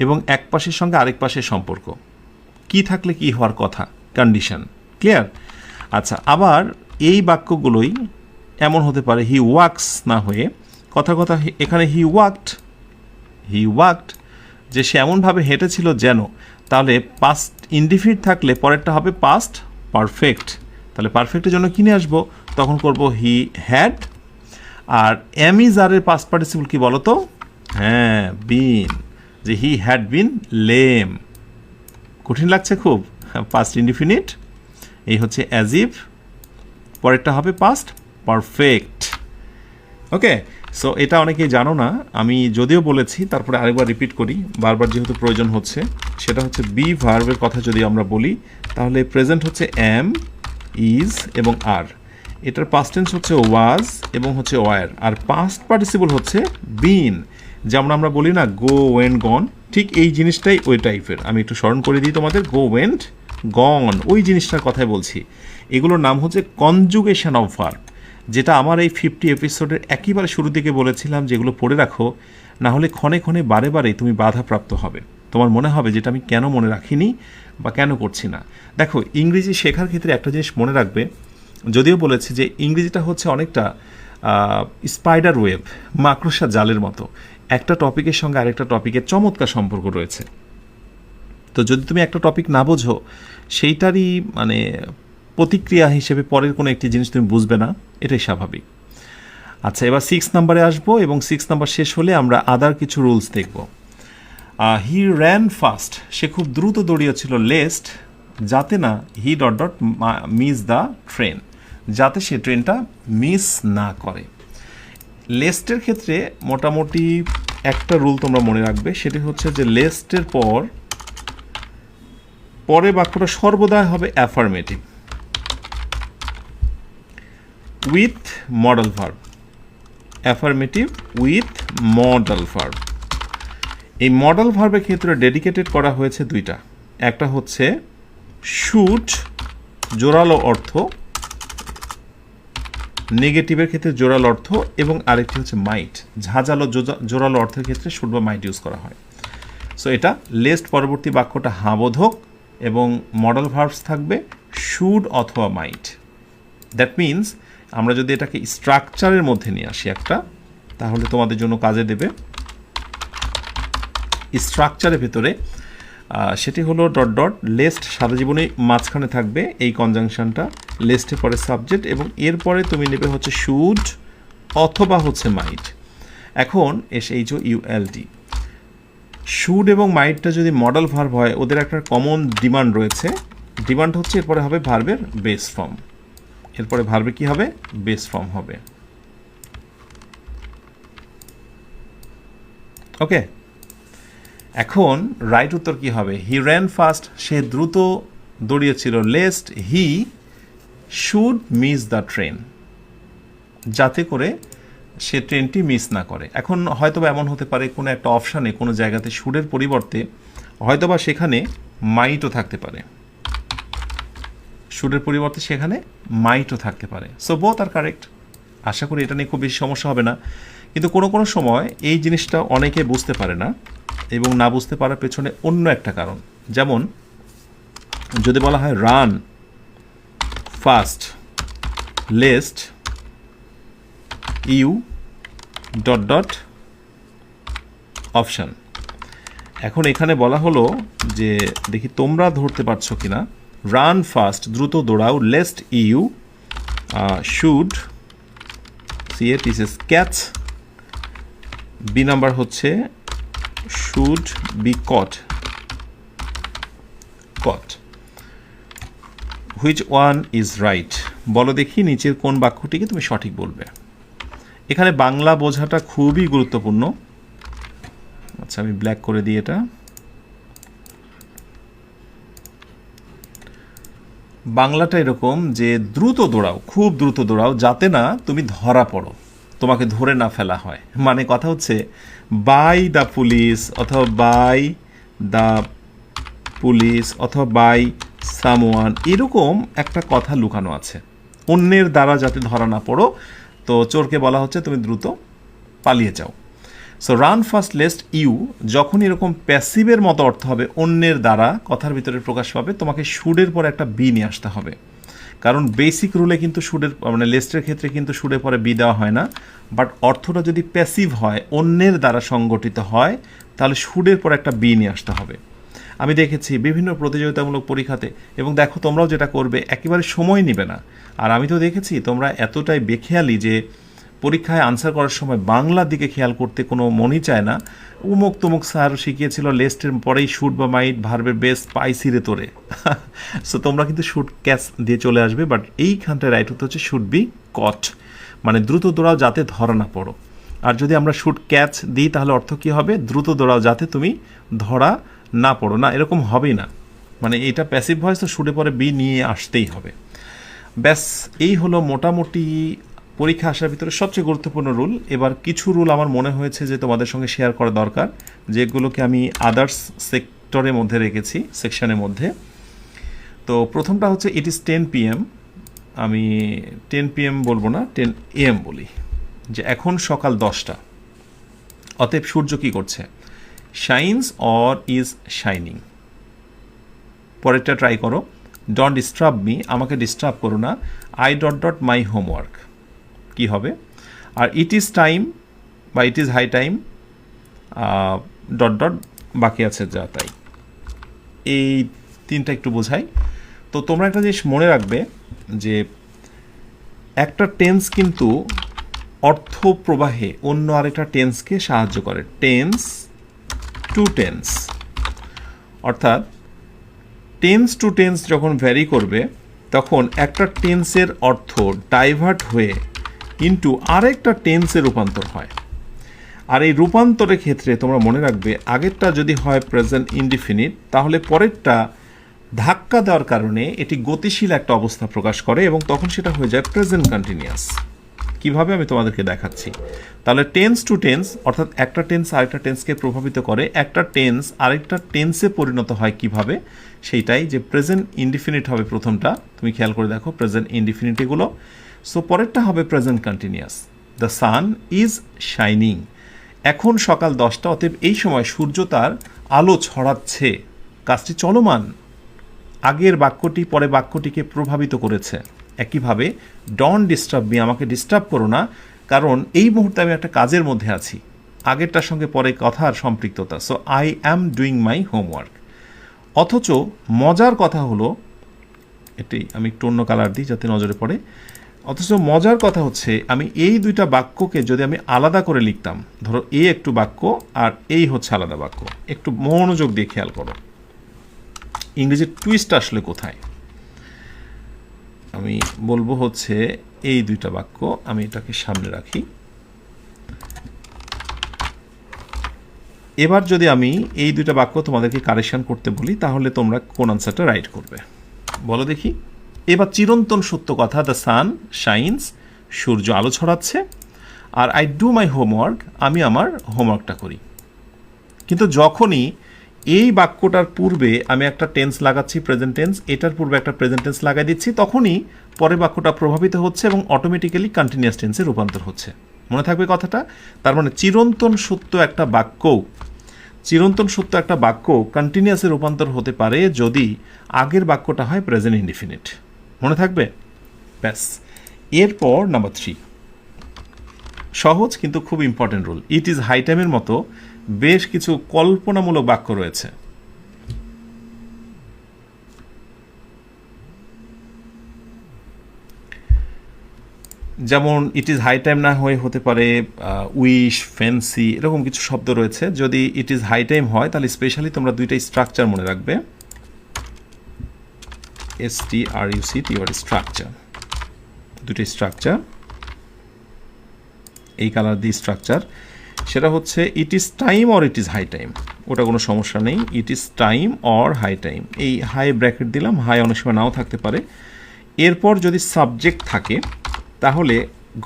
এবং এক পাশের সঙ্গে আরেক পাশের সম্পর্ক, কি থাকলে কি হওয়ার কথা, কন্ডিশন। ক্লিয়ার? আচ্ছা, আবার এই বাক্যগুলোই এমন হতে পারে হি ওয়াক্স না হয়ে কথার কথা এখানে হি ওয়াকড, যে সে এমনভাবে হেঁটেছিল যেন, তাহলে পাস্ট ইনডিফিনিট থাকলে পরেরটা হবে পাস্ট পারফেক্ট। তাহলে পারফেক্টের জন্য কিনে আসবো, তখন করব হি হ্যাড। আর ইজ আর এর পাস্ট পার্টিসিপল কি বলো তো? হ্যাঁ, বিন, যে হি হ্যাড বিন লেম। কঠিন লাগছে খুব? পাস্ট ইনডিফিনিট, এই হচ্ছে অ্যাজ ইফ, পরেরটা হবে পাস্ট পারফেক্ট। ওকে, সো এটা অনেকেই জানো না, আমি যদিও বলেছি তারপরে আরেকবার রিপিট করি, বারবার যেহেতু প্রয়োজন হচ্ছে। সেটা হচ্ছে বি ভার্বের কথা যদি আমরা বলি, তাহলে প্রেজেন্ট হচ্ছে এম, ইজ এবং আর, এটার পাস্ট টেন্স হচ্ছে ওয়াজ এবং হচ্ছে ওয়ার, আর পাস্ট পার্টিসিপল হচ্ছে বিন। যেমন আমরা বলি না গো ওয়েন্ট গন, ঠিক এই জিনিসটাই ওই টাইপের। আমি একটু স্মরণ করে দিই তোমাদের, গো ওয়েন্ট গন ওই জিনিসটার কথাই বলছি। এগুলোর নাম হচ্ছে কনজুগেশন অফ ভার্ব, যেটা আমার এই 50 এপিসোডের একেবারে শুরু দিকে বলেছিলাম, যেগুলো পড়ে রাখো, না হলে ক্ষণে ক্ষণে বারে বারে তুমি বাধাপ্রাপ্ত হবে। তোমার মনে হবে যেটা আমি কেন মনে রাখিনি বা কেন করছি না। দেখো, ইংরেজি শেখার ক্ষেত্রে একটা জিনিস মনে রাখবে, যদিও বলেছি যে ইংরেজিটা হচ্ছে অনেকটা স্পাইডার ওয়েব, মাকড়সা জালের মতো, একটা টপিকের সঙ্গে আরেকটা টপিকের চমৎকার সম্পর্ক রয়েছে। তো যদি তুমি একটা টপিক না বোঝো, সেইটারই মানে প্রতিক্রিয়া হিসেবে পরের কোনো একটি জিনিস তুমি বুঝবে না, এটাই স্বাভাবিক। আচ্ছা, এবার 6 নাম্বারে আসবো, এবং 6 নাম্বার শেষ হলে আমরা আদার কিছু রুলস দেখব। হি র্যান ফাস্ট, সে খুব দ্রুত দৌড়িয়েছিল, লেস্ট, যাতে না he dot dot miss the train, যাতে সে ট্রেনটা মিস না করে। লেস্টের ক্ষেত্রে মোটামুটি একটা রুল তোমরা মনে রাখবে, সেটি হচ্ছে যে লেস্টের পরে বাক্যটা সর্বদাই হবে affirmative with modal verb, affirmative with modal verb. এই মডেল ভার্বের ক্ষেত্রে ডেডিকেটেড করা হয়েছে দুইটা, একটা হচ্ছে শুড, জোরালো অর্থ, নেগেটিভের ক্ষেত্রে জোরালো অর্থ, এবং আরেকটি হচ্ছে মাইট, ঝাঁঝালো জোরালো অর্থের ক্ষেত্রে শুড বা মাইট ইউজ করা হয়। সো এটা লেস্ট পরবর্তী বাক্যটা হাবোধক, এবং মডেল ভার্বস থাকবে শুড অথবা মাইট। দ্যাট মিনস আমরা যদি এটাকে স্ট্রাকচারের মধ্যে নিয়ে আসি একটা, তাহলে তোমাদের জন্য কাজে দেবে। স্ট্রাকচারের ভিতরে সেটি হলো ডট ডট লেস্ট, সারা জীবনে মাঝখানে থাকবে এই কনজাংশনটা, লেস্টের পরে সাবজেক্ট, এবং এরপরে তুমি নেবে হচ্ছে শুড অথবা হচ্ছে মাইট। এখন SHOULD, শুড এবং মাইটটা যদি মডেল ভার্ব হয়, ওদের একটা কমন ডিমান্ড রয়েছে। ডিমান্ড হচ্ছে এরপরে হবে ভার্বের বেস ফর্ম, এরপরে ভার্বে কি হবে? বেস ফর্ম হবে। ওকে, এখন রাইট উত্তর কি হবে? হি র্যান ফাস্ট, সে দ্রুত দৌড়িয়েছিল, lest he should miss the train, যাতে করে সে ট্রেনটি মিস না করে। এখন হয়তোবা এমন হতে পারে কোনো একটা অপশানে কোনো জায়গাতে শুডের পরিবর্তে হয়তোবা সেখানে মাইটও থাকতে পারে, শুডের পরিবর্তে সেখানে মাইটও থাকতে পারে। সো বোথ আর কারেক্ট। আশা করি এটা নিয়ে খুব বেশি সমস্যা হবে না, কিন্তু কোনো কোনো সময় এই জিনিসটা অনেকে বুঝতে পারে না, এবং না বুঝতে পারার পেছনে অন্য একটা কারণ। যেমন যদি বলা হয় run fast lest U dot dot option. এখন এখানে বলা হলো যে, দেখি তোমরা ধরতে পারছো কিনা, রান ফাস্ট দ্রুত দৌড়াও, lest you should catch, B number হচ্ছে should be caught. Which one is right? বলো দেখি নিচের কোন বাক্যটিকে তুমি সঠিক বলবে। এখানে বাংলা বোঝাটা খুবই গুরুত্বপূর্ণ। আচ্ছা, আমি ব্ল্যাক করে দিই এটা। বাংলাটা এরকম যে দ্রুত দৌড়াও, খুব দ্রুত দৌড়াও, যাতে না তুমি ধরা পড়ো, তোমাকে ধরে না ফেলা হয়। মানে কথা হচ্ছে বাই দ্য পুলিশ, অথবা বাই দ্য পুলিশ, অথবা বাই সামওয়ান, এরকম একটা কথা লুকানো আছে, অন্যের দ্বারা যাতে ধরা না পড়ো। তো চোরকে বলা হচ্ছে তুমি দ্রুত পালিয়ে যাও। So run fast lest you যখন এরকম প্যাসিভের মতো অর্থ হবে, অন্যের দ্বারা কথার ভিতরে প্রকাশ পাবে, তোমাকে শুডের পর একটা বি নিয়ে আসতে হবে। কারণ বেসিক রুলে কিন্তু শুডের মানে লেস্টের ক্ষেত্রে কিন্তু শুডের পরে বি দেওয়া হয় না, বাট অর্থটা যদি প্যাসিভ হয়, অন্যের দ্বারা সংগঠিত হয়, তাহলে শুডের পর একটা বি নিয়ে আসতে হবে। আমি দেখেছি বিভিন্ন প্রতিযোগিতামূলক পরীক্ষাতে, এবং দেখো তোমরাও যেটা করবে একেবারে সময় নেবে না। আর আমি তো দেখেছি তোমরা এতটাই বেখেয়ালি যে পরীক্ষায় আনসার করার সময় বাংলার দিকে খেয়াল করতে কোনো মনই চায় না। উমুক তুমুক স্যার শিখিয়েছিল লেস্টের পরেই শুট বা মাইট ভার্বের বেস পাইছি রে তোরে। সো তোমরা কিন্তু শুট ক্যাচ দিয়ে চলে আসবে, বাট এইখানটায় রাইট উত্তর হচ্ছে শুড বি কট, মানে দ্রুত দৌড়াও যাতে ধরা না পড়ো। আর যদি আমরা শুট ক্যাচ দিই তাহলে অর্থ কী হবে? দ্রুত দৌড়াও যাতে তুমি ধরা না পড়ো। না, এরকম হবেই না, মানে এটা প্যাসিভ ভয়েস, তো শুটে পরে বি নিয়ে আসতেই হবে। ব্যাস, এই হলো মোটামুটি পরীক্ষা আসার ভিতরে সবচেয়ে গুরুত্বপূর্ণ রুল। এবার কিছু রুল আমার মনে হয়েছে যে তোমাদের সঙ্গে শেয়ার করা দরকার, যেগুলোকে আমি আদার্স সেক্টরের মধ্যে রেখেছি, সেকশনের মধ্যে। তো প্রথমটা হচ্ছে ইট ইজ 10 PM। আমি 10 PM বলবো না, 10 AM বলি, যে এখন সকাল 10টা। অতএব সূর্য কী করছে? Shines or is shining. পরেরটা ট্রাই করো, ডন্ট ডিস্টার্ব মি, আমাকে ডিস্টার্ব করো না, I dot dot my homework. কী হবে? আর ইট ইজ টাইম বা it is high time dot dot বাকি আছে যা তাই। এই তিনটা একটু বোঝাই। তো তোমরা একটা জিনিস মনে রাখবে যে একটা টেন্স কিন্তু অর্থ প্রবাহে অন্য আরেকটা টেন্সকে সাহায্য করে। টেন্স টু টেন্স, অর্থাৎ টেন্স টু টেন্স যখন ভ্যারি করবে তখন একটা টেন্সের অর্থ ডাইভার্ট হয়ে ইনটু আরেকটা টেন্সে রূপান্তর হয়। আর এই রূপান্তরের ক্ষেত্রে তোমরা মনে রাখবে আগেরটা যদি হয় প্রেজেন্ট ইনডিফিনিট, তাহলে পরেরটা ধাক্কা দেওয়ার কারণে এটি গতিশীল একটা অবস্থা প্রকাশ করে এবং তখন সেটা হয়ে যায় প্রেজেন্ট কন্টিনিউয়াস। কিভাবে আমি তোমাদেরকে দেখাচ্ছি। তাহলে টেন্স টু টেন্স, অর্থাৎ একটা টেন্স আরেকটা টেন্সকে প্রভাবিত করে, একটা টেন্স আরেকটা টেন্সে পরিণত হয় কিভাবে, সেইটাই যে প্রেজেন্ট ইনডিফিনিট হবে প্রথমটা, তুমি খেয়াল করে দেখো প্রেজেন্ট ইনডিফিনিটিগুলো। সো পরেরটা হবে present continuous, the sun is shining. এখন সকাল 10টা, অতএব এই সময় সূর্য তার আলো ছড়াচ্ছে, কাজটি চলমান। আগের বাক্যটি পরে বাক্যটিকে প্রভাবিত করেছে। একইভাবে ডন্ট ডিস্টার্ব মি, আমাকে ডিস্টার্ব করো না, কারণ এই মুহূর্তে আমি একটা কাজের মধ্যে আছি। আগেরটার সঙ্গে পরে কথার সম্পৃক্ততা। So I am doing my homework. অথচ মজার কথা হলো, এটি আমি একটু অন্য কালার দিই যাতে নজরে পড়ে। অথচ মজার কথা হচ্ছে আমি এই দুইটা বাক্যকে যদি আমি আলাদা করে লিখতাম, ধরো এ একটু বাক্য আর এই হচ্ছে আলাদা বাক্য, একটু মনোযোগ দিয়ে খেয়াল করো ইংরেজির টুইস্ট আসলে কোথায়। আমি বলবো হচ্ছে এই দুইটা বাক্য, আমি এটাকে সামনে রাখি। এবার যদি আমি এই দুইটা বাক্য তোমাদেরকে কারেকশন করতে বলি, তাহলে তোমরা কোন আনসারটা রাইট করবে বলো দেখি। এবার চিরন্তন সত্য কথা, দ্য সান শাইনস, সূর্য আলো ছড়াচ্ছে, আর আই ডু মাই হোমওয়ার্ক, আমি আমার হোমওয়ার্কটা করি। কিন্তু যখনই এই বাক্যটার পূর্বে আমি একটা টেন্স লাগাচ্ছি প্রেজেন্ট টেন্স, এটার পূর্বে একটা প্রেজেন্ট টেন্স লাগাই দিচ্ছি, তখনই পরের বাক্যটা প্রভাবিত হচ্ছে এবং অটোমেটিক্যালি কন্টিনিউয়াস টেন্সে রূপান্তর হচ্ছে। মনে থাকবে কথাটা? তার মানে চিরন্তন সত্য একটা বাক্য কন্টিনিউয়াসে রূপান্তর হতে পারে যদি আগের বাক্যটা হয় প্রেজেন্ট ইনডিফিনিট। মনে থাকবে? ব্যাস। এরপর নাম্বার 3, সহজ কিন্তু খুব important rule. It is high টাইমের মতো বেশ কিছু কল্পনামূলক বাক্য রয়েছে। যেমন ইট ইজ হাই টাইম না হয়ে হতে পারে উইশ, ফ্যান্সি, এরকম কিছু শব্দ রয়েছে। যদি ইট ইজ হাই টাইম হয় তাহলে স্পেশালি তোমরা দুইটা স্ট্রাকচার মনে রাখবে, STRUCT, স্ট্রাকচার, দুটো স্ট্রাকচার, এই কালার দিয়ে স্ট্রাকচার। সেটা হচ্ছে it is time or it is high time, ওটা কোনো সমস্যা নেই। It is time or high time, এই হাই ব্র্যাকেট দিলাম, হাই অনেক সময় নাও থাকতে পারে। এরপর যদি সাবজেক্ট থাকে তাহলে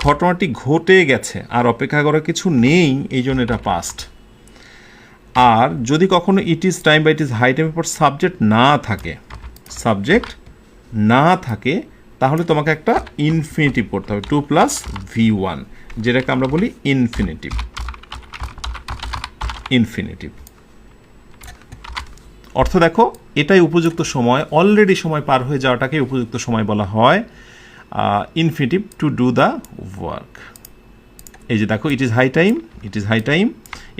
ঘটনাটি ঘটে গেছে, আর অপেক্ষা করার কিছু নেই, এই জন্য এটা পাস্ট। আর যদি কখনো ইট ইজ টাইম বা ইট ইজ হাই টাইমের পর সাবজেক্ট না থাকে তাহলে তোমাকে একটা ইনফিনিটিভ করতে হবে, 2 + V1, যেটাকে আমরা বলি ইনফিনিটিভ। অর্থ দেখো, এটাই উপযুক্ত সময়, অলরেডি সময় পার হয়ে যাওয়াটাকে উপযুক্ত সময় বলা হয় infinitive to do the work. এই যে দেখো, it is high time, it is high time,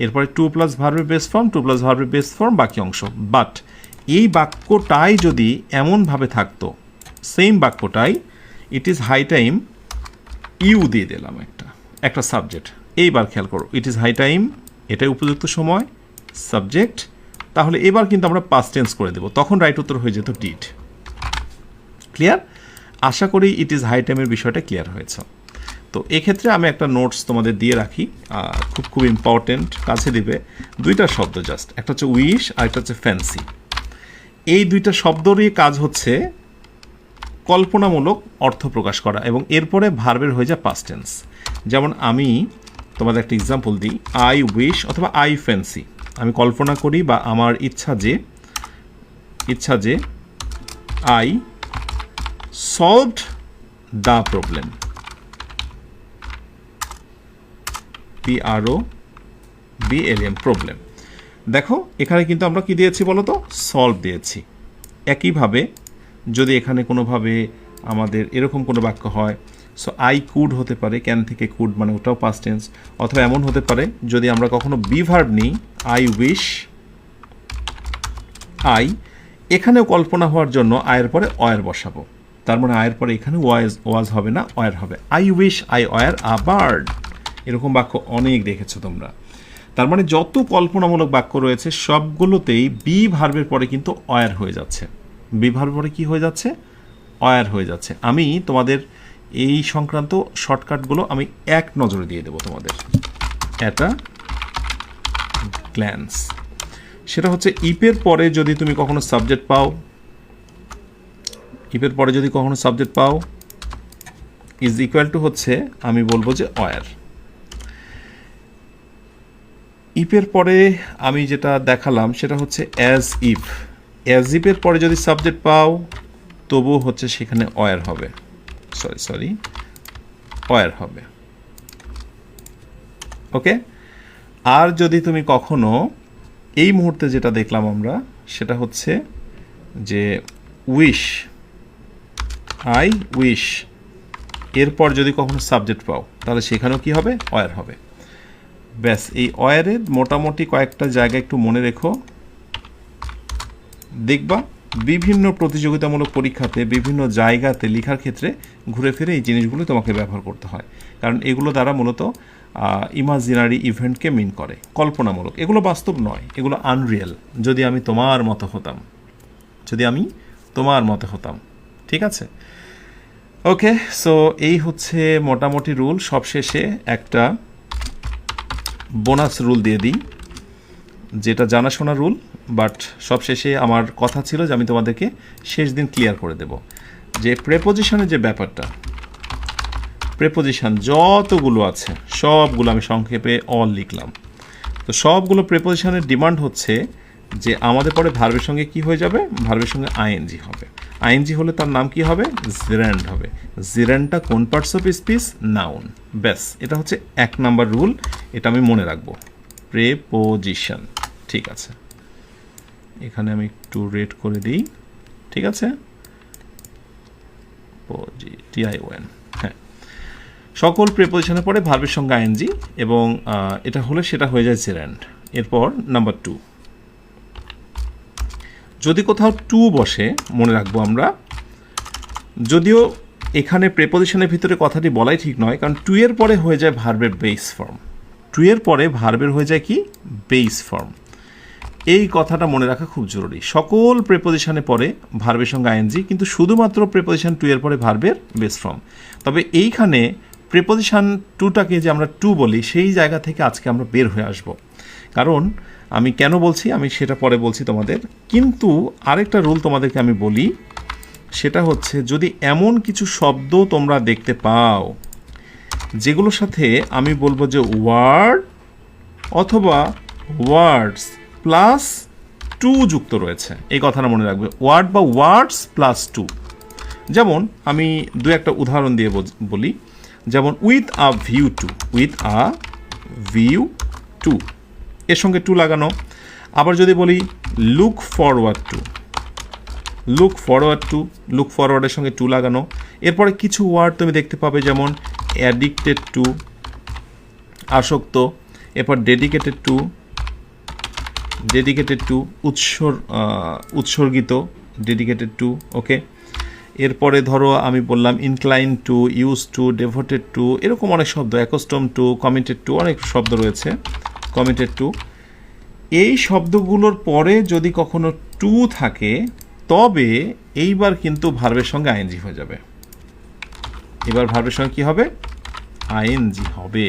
এরপরে টু প্লাস ভার্বের বেস ফর্ম, টু প্লাস ভার্বের বেস ফর্ম, বাকি অংশ। বাট এই বাক্যটাই যদি এমনভাবে থাকতো, সেম বাক্যটাই it is high time, you দিয়ে দিলাম একটা সাবজেক্ট। এইবার খেয়াল করো, ইট ইজ হাই টাইম, এটাই উপযুক্ত সময়, সাবজেক্ট, তাহলে এবার কিন্তু আমরা পাস্ট টেন্স করে দেবো, তখন রাইট উত্তর হয়ে যেত ডিড। ক্লিয়ার? আশা করি ইট ইজ হাই টাইমের বিষয়টা ক্লিয়ার হয়েছে। তো এক্ষেত্রে আমি একটা নোটস তোমাদের দিয়ে রাখি, খুব ইম্পর্টেন্ট, কাছে দিবে। দুইটা শব্দ জাস্ট, একটা হচ্ছে উইশ আর একটা হচ্ছে ফ্যান্সি। এই দুইটা শব্দরই কাজ হচ্ছে কল্পনামূলক অর্থ প্রকাশ করা, এবং এরপরে ভার্বের হয়ে যায় পাস্ট টেন্স। যেমন আমি তোমাদের একটা এক্সাম্পল দিই, আই উইশ অথবা আই ফ্যান্সি, আমি কল্পনা করি বা আমার ইচ্ছা যে I solved the problem, PROBLEM, problem. দেখো এখানে কিন্তু আমরা কি দিয়েছি বলো তো, সলভ দিয়েছি। একইভাবে যদি এখানে কোনোভাবে আমাদের এরকম কোনো বাক্য হয়, সো আই কুড হতে পারে, ক্যান থেকে কুড মানে ওটাও পাস্ট টেন্স, অথবা এমন হতে পারে যদি আমরা কখনো বি ভার্ব নিই, আই উইশ আই, এখানেও কল্পনা হওয়ার জন্য আয়ের পরে অয়ের বসাবো, তার মানে আয়ের পরে এখানে ওয়াজ হবে না, অয়ের হবে। I wish I were a bird, এরকম বাক্য অনেক দেখেছো তোমরা। তার মানে যত কল্পনামূলক বাক্য রয়েছে সবগুলোতেই বি ভার্বের পরে কিন্তু অয়ার হয়ে যাচ্ছে। বি ভার্বের পরে কি হয়ে যাচ্ছে? অয়ার হয়ে যাচ্ছে। আমি তোমাদের এই সংক্রান্ত শর্টকাটগুলো আমি এক নজরে দিয়ে দেবো তোমাদের, এটা গ্ল্যান্স। সেটা হচ্ছে ইপের পরে যদি তুমি কখনো সাবজেক্ট পাও, ইপের পরে যদি কখনো সাবজেক্ট পাও, ইজ ইকুয়াল টু হচ্ছে আমি বলবো যে অয়ার। ইফের পরে আমি যেটা দেখালাম সেটা হচ্ছে অ্যাজ ইফ, অ্যাজ ইফের পরে যদি সাবজেক্ট পাও তবুও হচ্ছে সেখানে অয়ার হবে, সরি অয়ার হবে। ওকে, আর যদি তুমি কখনো এই মুহূর্তে যেটা দেখলাম আমরা সেটা হচ্ছে যে উইশ, আই উইশ, এরপর যদি কখনো সাবজেক্ট পাও তাহলে সেখানেও কি হবে? অয়ার হবে। ব্যাস, এই অয়ারের মোটামুটি কয়েকটা জায়গা একটু মনে রেখো, দেখবা বিভিন্ন প্রতিযোগিতামূলক পরীক্ষাতে বিভিন্ন জায়গাতে লেখার ক্ষেত্রে ঘুরে ফিরে এই জিনিসগুলো তোমাকে ব্যবহার করতে হয়, কারণ এগুলো দ্বারা মূলত ইমাজিনারি ইভেন্টকে মিন করে, কল্পনামূলক। এগুলো বাস্তব নয়, এগুলো আনরিয়েল। যদি আমি তোমার মতো হতাম, যদি আমি তোমার মতো হতাম, ঠিক আছে? ওকে, সো এই হচ্ছে মোটামুটি রুল। সবশেষে একটা বোনাস রুল দিয়ে দিই, যেটা জানাশোনা রুল, বাট সবশেষে আমার কথা ছিল যে আমি তোমাদেরকে শেষ দিন ক্লিয়ার করে দেব যে প্রেপোজিশনের যে ব্যাপারটা, প্রেপোজিশন যতগুলো আছে সবগুলো আমি সংক্ষেপে অল লিখলাম। তো সবগুলো প্রেপোজিশনের ডিমান্ড হচ্ছে যে আমাদের পরে ভার্বের সঙ্গে কি হয়ে যাবে? ভার্বের সঙ্গে আইএনজি হবে। আইএনজি হলে তার নাম কি হবে? জিরেন্ড হবে। জিরেন্ডটা কোন পার্টস অফ স্পিচ? নাউন। ব্যাস, এটা হচ্ছে 1 নাম্বার রুল, এটা আমি মনে রাখবো। প্রেপোজিশন, ঠিক আছে, এখানে আমি একটু রেড করে দিই, ঠিক আছে, TION। হ্যাঁ, সকল প্রেপোজিশনের পরে ভার্বের সঙ্গে আইএনজি, এবং এটা হলে সেটা হয়ে যায় জেরান্ড। এরপর নাম্বার 2, যদি কোথাও টু বসে, মনে রাখবো আমরা, যদিও এখানে প্রেপোজিশনের ভিতরে কথাটি বলাই ঠিক নয়, কারণ টু এর পরে হয়ে যায় ভার্বের বেস ফর্ম। টু এর পরে ভার্বের হয়ে যায় কি? Base form. এই কথাটা মনে রাখা খুব জরুরি। সকল প্রেপোজিশনে পরে ভার্বের সঙ্গে আইএনজি, কিন্তু শুধুমাত্র প্রেপোজিশন টু এর পরে ভার্বের বেস ফর্ম। তবে এইখানে প্রেপোজিশন টুটাকে যে আমরা টু বলি, সেই জায়গা থেকে আজকে আমরা বের হয়ে আসব। কারণ আমি কেন বলছি আমি সেটা পরে বলছি তোমাদের, কিন্তু আরেকটা রুল তোমাদেরকে আমি বলি, সেটা হচ্ছে যদি এমন কিছু শব্দ তোমরা দেখতে পাও যেগুলোর সাথে আমি বলবো যে ওয়ার্ড অথবা ওয়ার্ডস প্লাস টু যুক্ত রয়েছে, এই কথাটা মনে রাখবে, ওয়ার্ড বা ওয়ার্ডস প্লাস টু। যেমন আমি দু একটা উদাহরণ দিয়ে বলি, যেমন with a view to, with a view to, এর সঙ্গে টু লাগানো। আবার যদি বলি look forward to, look forward to, look ফরওয়ার্ডের সঙ্গে টু লাগানো। এরপরে কিছু ওয়ার্ড তুমি দেখতে পাবে যেমন অ্যাডিক্টেড টু, আসক্ত। এরপর ডেডিকেটেড টু, উৎসর্গিত, ডেডিকেটেড টু। ওকে, এরপরে ধরো আমি বললাম incline to, use to, devoted to, এরকম অনেক শব্দ, অ্যাকস্টম টু, কমিটেড টু, অনেক শব্দ রয়েছে, কমিটেড টু। এই শব্দগুলোর পরে যদি কখনো টু থাকে তবে এইবার কিন্তু ভার্বের সঙ্গে আইএনজি হয়ে যাবে। এবার ভার্বের সঙ্গে কি হবে? আইএনজি হবে।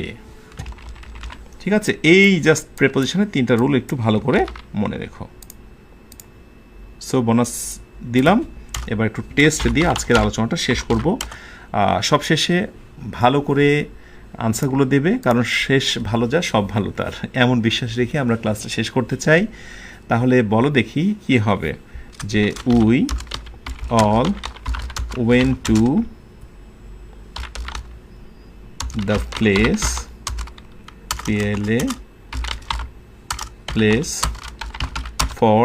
ঠিক আছে, এই জাস্ট প্রেপোজিশনের 3টা রুল একটু ভালো করে মনে রেখো। সো বোনাস দিলাম, এবার একটু টেস্ট দিয়ে আজকের আলোচনাটা শেষ করব। সবশেষে ভালো করে আনসারগুলো দেবে, কারণ শেষ ভালো যা সব ভালো তার, এমন বিশ্বাস রেখে আমরা ক্লাসটা শেষ করতে চাই। তাহলে বলো দেখি কি হবে, যে we all went to the place, place for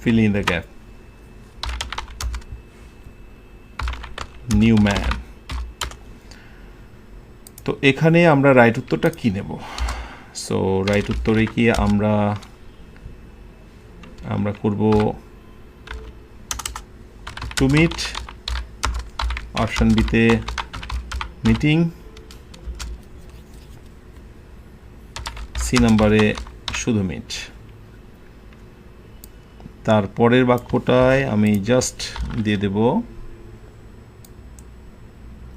filling in the gap, new man। তো এখানে আমরা রাইট উত্তরটা কি নেব? সো রাইট উত্তরে কি আমরা করব টু মিট, অপশন বিতে মিটিং, সি নাম্বারে শুধু মিট। তারপরের বাক্যটায় আমি জাস্ট দিয়ে দেব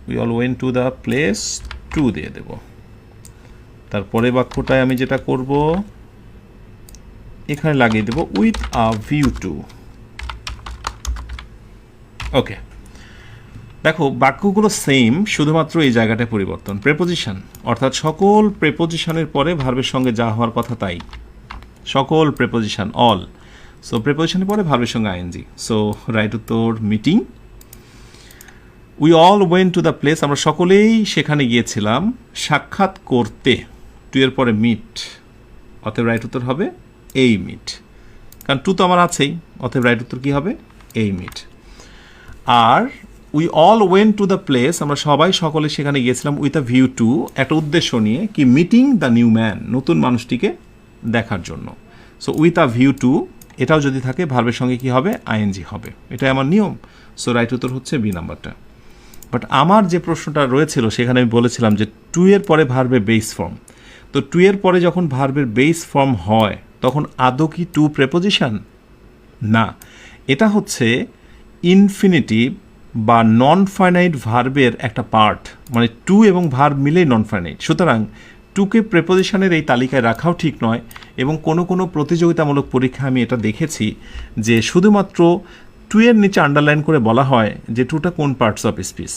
we all went to the place, to দিয়ে দেব। তারপরের বাক্যটায় আমি যেটা করব, এখানে লাগিয়ে দেব with a view to. Okay, দেখো বাক্যগুলো সেম, শুধুমাত্র এই জায়গাটায় পরিবর্তন। প্রেপোজিশন অর্থাৎ সকল প্রেপোজিশনের পরে ভার্বের সঙ্গে যা হওয়ার কথা তাই, সকল প্রেপোজিশন অল। সো প্রেপোজিশনের পরে ভার্বের সঙ্গে আইএনজি। সো রাইট উত্তর meeting. We all went to the place, আমরা সকলেই সেখানে গিয়েছিলাম সাক্ষাৎ করতে, টু এর পরে মিট, অতএব রাইট উত্তর হবে এই মিট, কারণ টু তো আমার আছেই, অতএব রাইট উত্তর কী হবে? এই মিট। আর we all went to the place, আমরা সবাই সকলে সেখানে গিয়েছিলাম উইথ আ ভিউ টু, একটা উদ্দেশ্য নিয়ে, কি মিটিং দ্য নিউ ম্যান, নতুন মানুষটিকে দেখার জন্য। So with a view two এটাও যদি থাকে ভার্বের সঙ্গে কি হবে? আইএনজি হবে, এটাই আমার নিয়ম। সো রাইট উত্তর হচ্ছে বি নাম্বারটা। বাট আমার যে প্রশ্নটা রয়েছিল সেখানে আমি বলেছিলাম যে টু এর পরে ভার্বের বেস ফর্ম, তো টু এর পরে যখন ভার্বের বেস ফর্ম হয় তখন আদৌ কি টু প্রেপোজিশন? না, এটা হচ্ছে ইনফিনিটিভ বা নন ফাইনাইট ভার্বের একটা পার্ট, মানে টু এবং ভার্ব মিলেই নন ফাইনাইট। সুতরাং টুকে প্রেপোজিশনের এই তালিকায় রাখাও ঠিক নয়, এবং কোনো কোনো প্রতিযোগিতামূলক পরীক্ষা আমি এটা দেখেছি যে শুধুমাত্র টু এর নিচে আন্ডারলাইন করে বলা হয় যে টুটা কোন পার্টস অফ স্পিচ।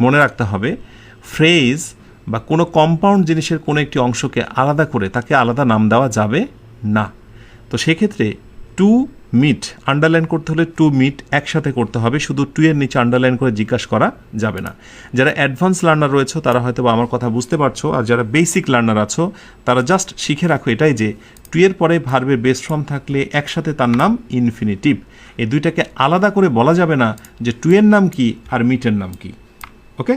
মনে রাখতে হবে ফ্রেজ বা কোনো কম্পাউন্ড জিনিসের কোনো একটি অংশকে আলাদা করে তাকে আলাদা নাম দেওয়া যাবে না। তো সেক্ষেত্রে টু মিট আন্ডারলাইন করতে হলে টু মিট একসাথে করতে হবে, শুধু টু এর নিচে আন্ডারলাইন করে জিজ্ঞাসা করা যাবে না। যারা অ্যাডভান্স লার্নার রয়েছে তারা হয়তো আমার কথা বুঝতে পারছো, আর যারা বেসিক লার্নার আছো তারা জাস্ট শিখে রাখো এটাই যে টু এর পরে ভার্বের বেস ফর্ম থাকলে একসাথে তার নাম ইনফিনিটিভ, এই দুইটাকে আলাদা করে বলা যাবে না যে টু এর নাম কি আর মিটের নাম কি। ওকে,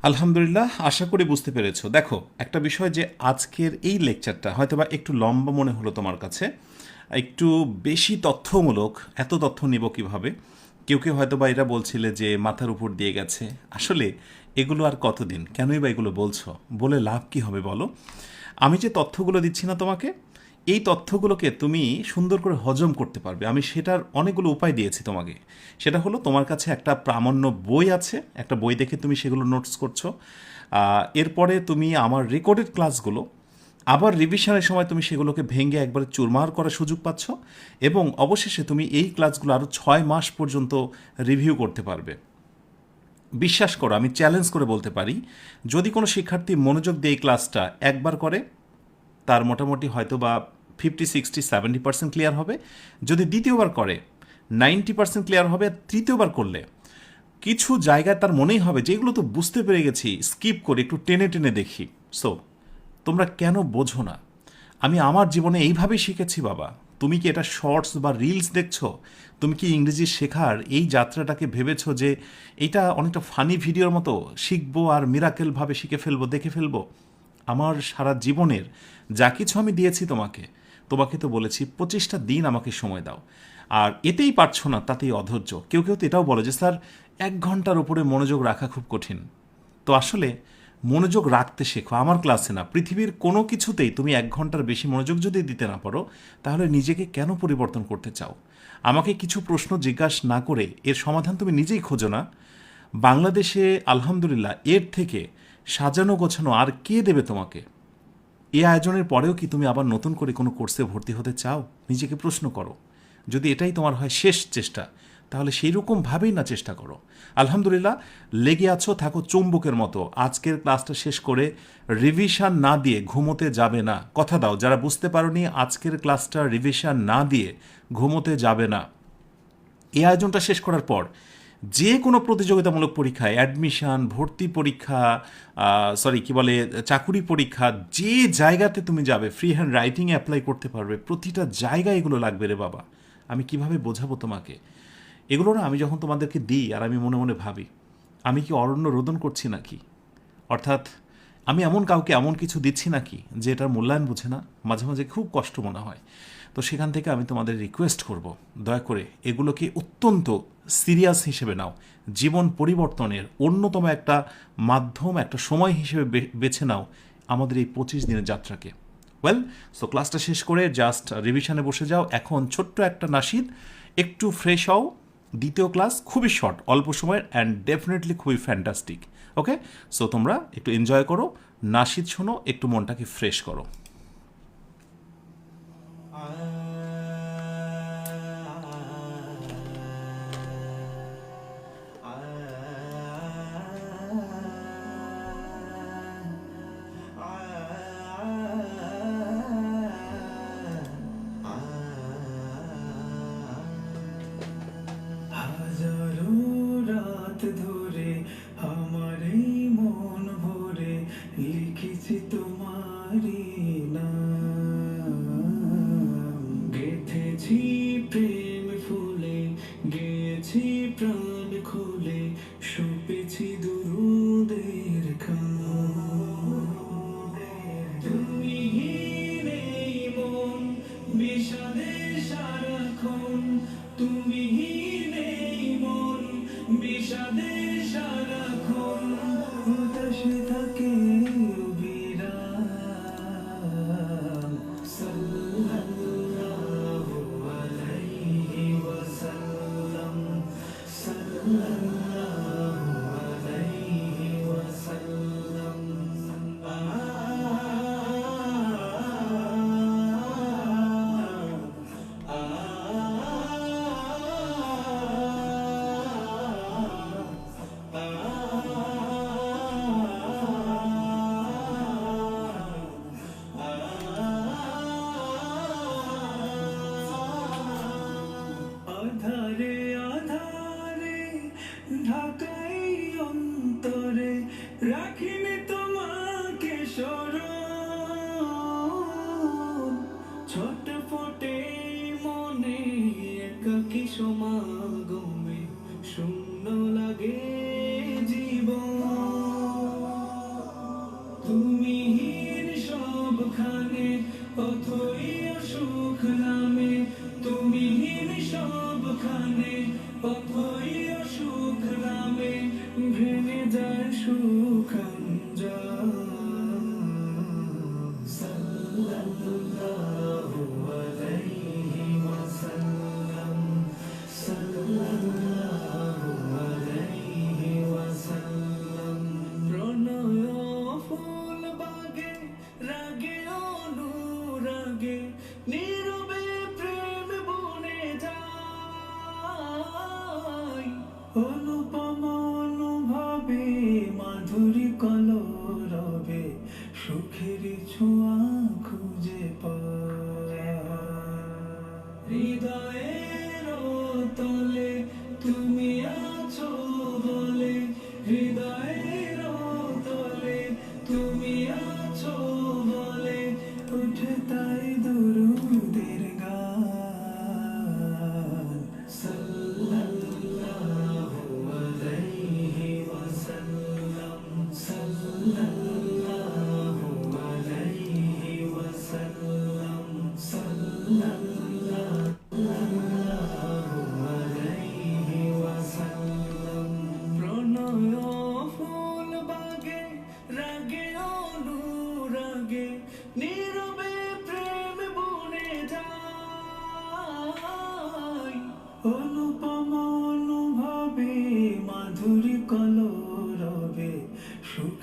আলহামদুলিল্লাহ, আশা করি বুঝতে পেরেছো। দেখো একটা বিষয়, যে আজকের এই লেকচারটা হয়তোবা একটু লম্বা মনে হলো তোমার কাছে, একটু বেশি তথ্যমূলক, এত তথ্য নিব কিভাবে? কেউ কেউ হয়তো বা এটা বলছিলে যে মাথার উপর দিয়ে গেছে। আসলে এগুলো আর কতদিন, কেনই বা এগুলো বলছো? বলে লাভ কি হবে বলো? আমি যে তথ্যগুলো দিচ্ছি না তোমাকে, এই তথ্যগুলোকে তুমি সুন্দর করে হজম করতে পারবে। আমি সেটার অনেকগুলো উপায় দিয়েছি তোমাকে। সেটা হলো তোমার কাছে একটা প্রামাণ্য বই আছে, একটা বই দেখে তুমি সেগুলো নোটস করছো। এরপরে তুমি আমার রেকর্ডেড ক্লাসগুলো আবার রিভিশনের সময় তুমি সেগুলোকে ভেঙে একবারে চুরমার করার সুযোগ পাচ্ছ, এবং অবশেষে তুমি এই ক্লাসগুলো আরও 6 মাস পর্যন্ত রিভিউ করতে পারবে। বিশ্বাস করো, আমি চ্যালেঞ্জ করে বলতে পারি, যদি কোনো শিক্ষার্থী মনোযোগ দিয়ে এই ক্লাসটা একবার করে তার মোটামুটি হয়তো বা 50, 60, 70% ক্লিয়ার হবে। যদি দ্বিতীয়বার করে 90% ক্লিয়ার হবে। তৃতীয়বার করলে কিছু জায়গায় তার মনেই হবে যে এগুলো তো বুঝতে পেরে গেছি, স্কিপ করে একটু টেনে টেনে দেখি। সো তোমরা কেন বোঝো না? আমি আমার জীবনে এইভাবেই শিখেছি বাবা। তুমি কি এটা শর্টস বা রিলস দেখছো? তুমি কি ইংরেজি শেখার এই যাত্রাটাকে ভেবেছো যে এটা অনেকটা ফানি ভিডিওর মতো শিখবো আর মিরাকেলভাবে শিখে ফেলবো, দেখে ফেলবো? আমার সারা জীবনের যা কিছু আমি দিয়েছি তোমাকে, তোমাকে তো বলেছি 25টা দিন আমাকে সময় দাও, আর এতেই পারছো না, তাতেই অধৈর্য। কেউ কেউ তো এটাও বলে যে স্যার 1 ঘন্টার উপরে মনোযোগ রাখা খুব কঠিন। তো আসলে মনোযোগ রাখতে শেখো, আমার ক্লাসে না, পৃথিবীর কোনো কিছুতেই তুমি 1 ঘন্টার বেশি মনোযোগ যদি দিতে না পারো, তাহলে নিজেকে কেন পরিবর্তন করতে চাও? আমাকে কিছু প্রশ্ন জিজ্ঞাসা না করে এর সমাধান তুমি নিজেই খোঁজো না। বাংলাদেশে আলহামদুলিল্লাহ এর থেকে সাজানো গোছানো আর কে দেবে তোমাকে? এই আয়োজনের পরেও কি তুমি আবার নতুন করে কোনো কোর্সে ভর্তি হতে চাও? নিজেকে প্রশ্ন করো। যদি এটাই তোমার হয় শেষ চেষ্টা, তাহলে সেই রকমভাবেই না চেষ্টা করো। আলহামদুলিল্লাহ লেগে আছো, থাকো চুম্বকের মতো। আজকের ক্লাসটা শেষ করে রিভিশন না দিয়ে ঘুমোতে যাবে না। কথা দাও, যারা বুঝতে পারোনি আজকের ক্লাসটা রিভিশন না দিয়ে ঘুমোতে যাবে না। এই আয়োজনটা শেষ করার পর যে কোনো প্রতিযোগিতামূলক পরীক্ষায় অ্যাডমিশন, ভর্তি পরীক্ষা, কি বলে, চাকুরি পরীক্ষা, যে জায়গাতে তুমি যাবে ফ্রি হ্যান্ড রাইটিংয়ে অ্যাপ্লাই করতে পারবে, প্রতিটা জায়গায় এগুলো লাগবে রে বাবা। আমি কিভাবে বোঝাবো তোমাকে? এগুলো না আমি যখন তোমাদেরকে দিই আর আমি মনে মনে ভাবি, আমি কি অরণ্য রোদন করছি নাকি? অর্থাৎ আমি এমন কাউকে এমন কিছু দিচ্ছি নাকি যে এটার মূল্যায়ন বুঝে না? মাঝে মাঝে খুব কষ্ট মনে হয়। তো সেখান থেকে আমি তোমাদের রিকোয়েস্ট করব, দয়া করে এগুলোকে অত্যন্ত সিরিয়াস হিসেবে নাও। জীবন পরিবর্তনের অন্যতম একটা মাধ্যম, একটা সময় হিসেবে বেছে নাও আমাদের এই 25 দিনের যাত্রাকে। ওয়েল, সো ক্লাসটা শেষ করে জাস্ট রিভিশনে বসে যাও। এখন ছোট্ট একটা নাশিদ, একটু ফ্রেশ হও। দ্বিতীয় ক্লাস খুবই শর্ট, অল্প সময়ের, অ্যান্ড ডেফিনেটলি খুবই ফ্যান্টাস্টিক। ওকে, সো তোমরা একটু এনজয় করো, নাশিদ শোনো, একটু মনটাকে ফ্রেশ করো। হাজারো রাত ধরে আমার এই মন ভরে লিখেছি তোমারই নাম, গেঁথেছি প্রেম ফুলে, গেয়েছি প্রাণ খুলে, সপেছি দুরুদের খাম। তুমি নেই মন বিষাদে সারাক্ষণ, তুমি নেই মন বিষাদে সারাক্ষণ, উদাসে থাকে অবিরাম। সাল্লাল্লাহু আলাইহি ওয়াসাল্লাম, সাল্লাল্লাহু আলাইহি ওয়াসাল্লাম। আধারে আধারে ঢাকাই অন্তরে রাখিনি তোমাকে স্মরণ, ছটফটে মনে একাকী সমাগমে শূন্য লাগে জীবন। তুমিহীন সবখানে অথই অসুখ নামে, তুমিহীন সবখানে অথই অসুখ নামে, ভেঙে যায় সুখাঞ্জাম। সাল্লাল্লাহু আলাইহি ওয়াসাল্লাম, সাল্লাল্লাহু আলাইহি ওয়াসাল্লাম। প্রণয় ফুল বাগে রাগে অনুরাগে নীরবে প্রেম বনে যায়, অনুপম অনুভবে মাধুরী কলরবে সুখের ছোঁয়া খুঁজে পায়। হৃদয়ের তলে তুমি আছো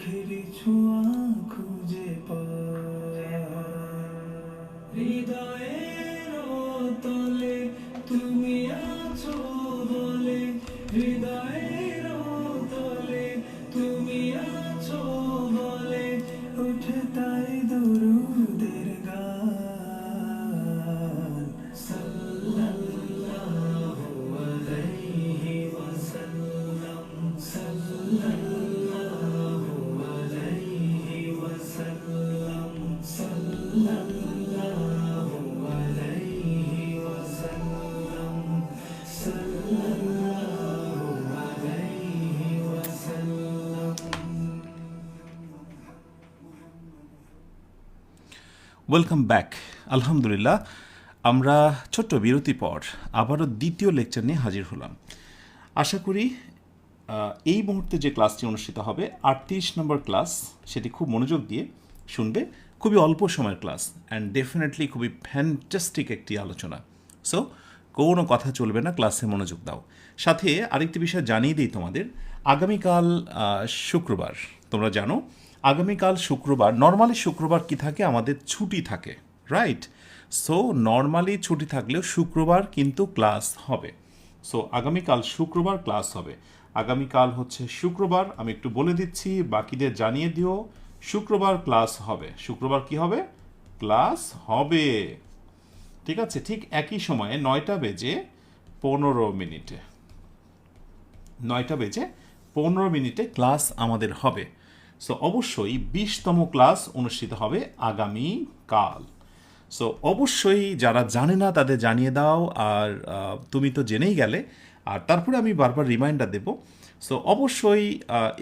সুখের ছোঁয়া খুঁজে পায়। হৃদয়ের তলে তুমি আছো বলে, হৃদয়ের তলে তুমি আছো বলে, উঠে তাই দরুদের গান। সাল্লাল্লাহু আলাইহি ওয়াসাল্লাম, সাল্লাল্লাহু আলাইহি ওয়াসাল্লাম, সাল্লাল্লাহু আলাইহি ওয়াসাল্লাম, সাল্লাল্লাহু আলাইহি ওয়াসাল্লাম। Welcome back. আলহামদুলিল্লাহ, আমরা ছোট্ট বিরতি পর আবারও দ্বিতীয় লেকচার নিয়ে হাজির হলাম। আশা করি এই মুহূর্তে যে ক্লাসটি অনুষ্ঠিত হবে 38 নম্বর ক্লাস, সেটি খুব মনোযোগ দিয়ে শুনবে। খুবই অল্প সময়ের ক্লাস অ্যান্ড ডেফিনেটলি খুবই ফ্যান্টাস্টিক একটি আলোচনা। সো কোনো কথা চলবে না, ক্লাসে মনোযোগ দাও। সাথে আরেকটি বিষয় জানিয়ে দিই তোমাদের, আগামীকাল শুক্রবার, তোমরা জানো আগামীকাল শুক্রবার, নর্মালি শুক্রবার কি থাকে, আমাদের ছুটি থাকে, রাইট? সো নর্মালি ছুটি থাকলেও শুক্রবার কিন্তু ক্লাস হবে। সো আগামীকাল শুক্রবার ক্লাস হবে। আগামীকাল হচ্ছে শুক্রবার, আমি একটু বলে দিচ্ছি, বাকিদের জানিয়ে দিও, শুক্রবার ক্লাস হবে। শুক্রবার কি হবে? ক্লাস হবে, ঠিক আছে? ঠিক একই সময়ে 9টা বেজে 15 মিনিটে, 9টা বেজে 15 মিনিটে ক্লাস আমাদের হবে। সো অবশ্যই 20তম ক্লাস অনুষ্ঠিত হবে আগামীকাল। সো অবশ্যই যারা জানে না তাদের জানিয়ে দাও, আর তুমি তো জেনেই গেলে, আর তারপরে আমি বারবার রিমাইন্ডার দেব। সো অবশ্যই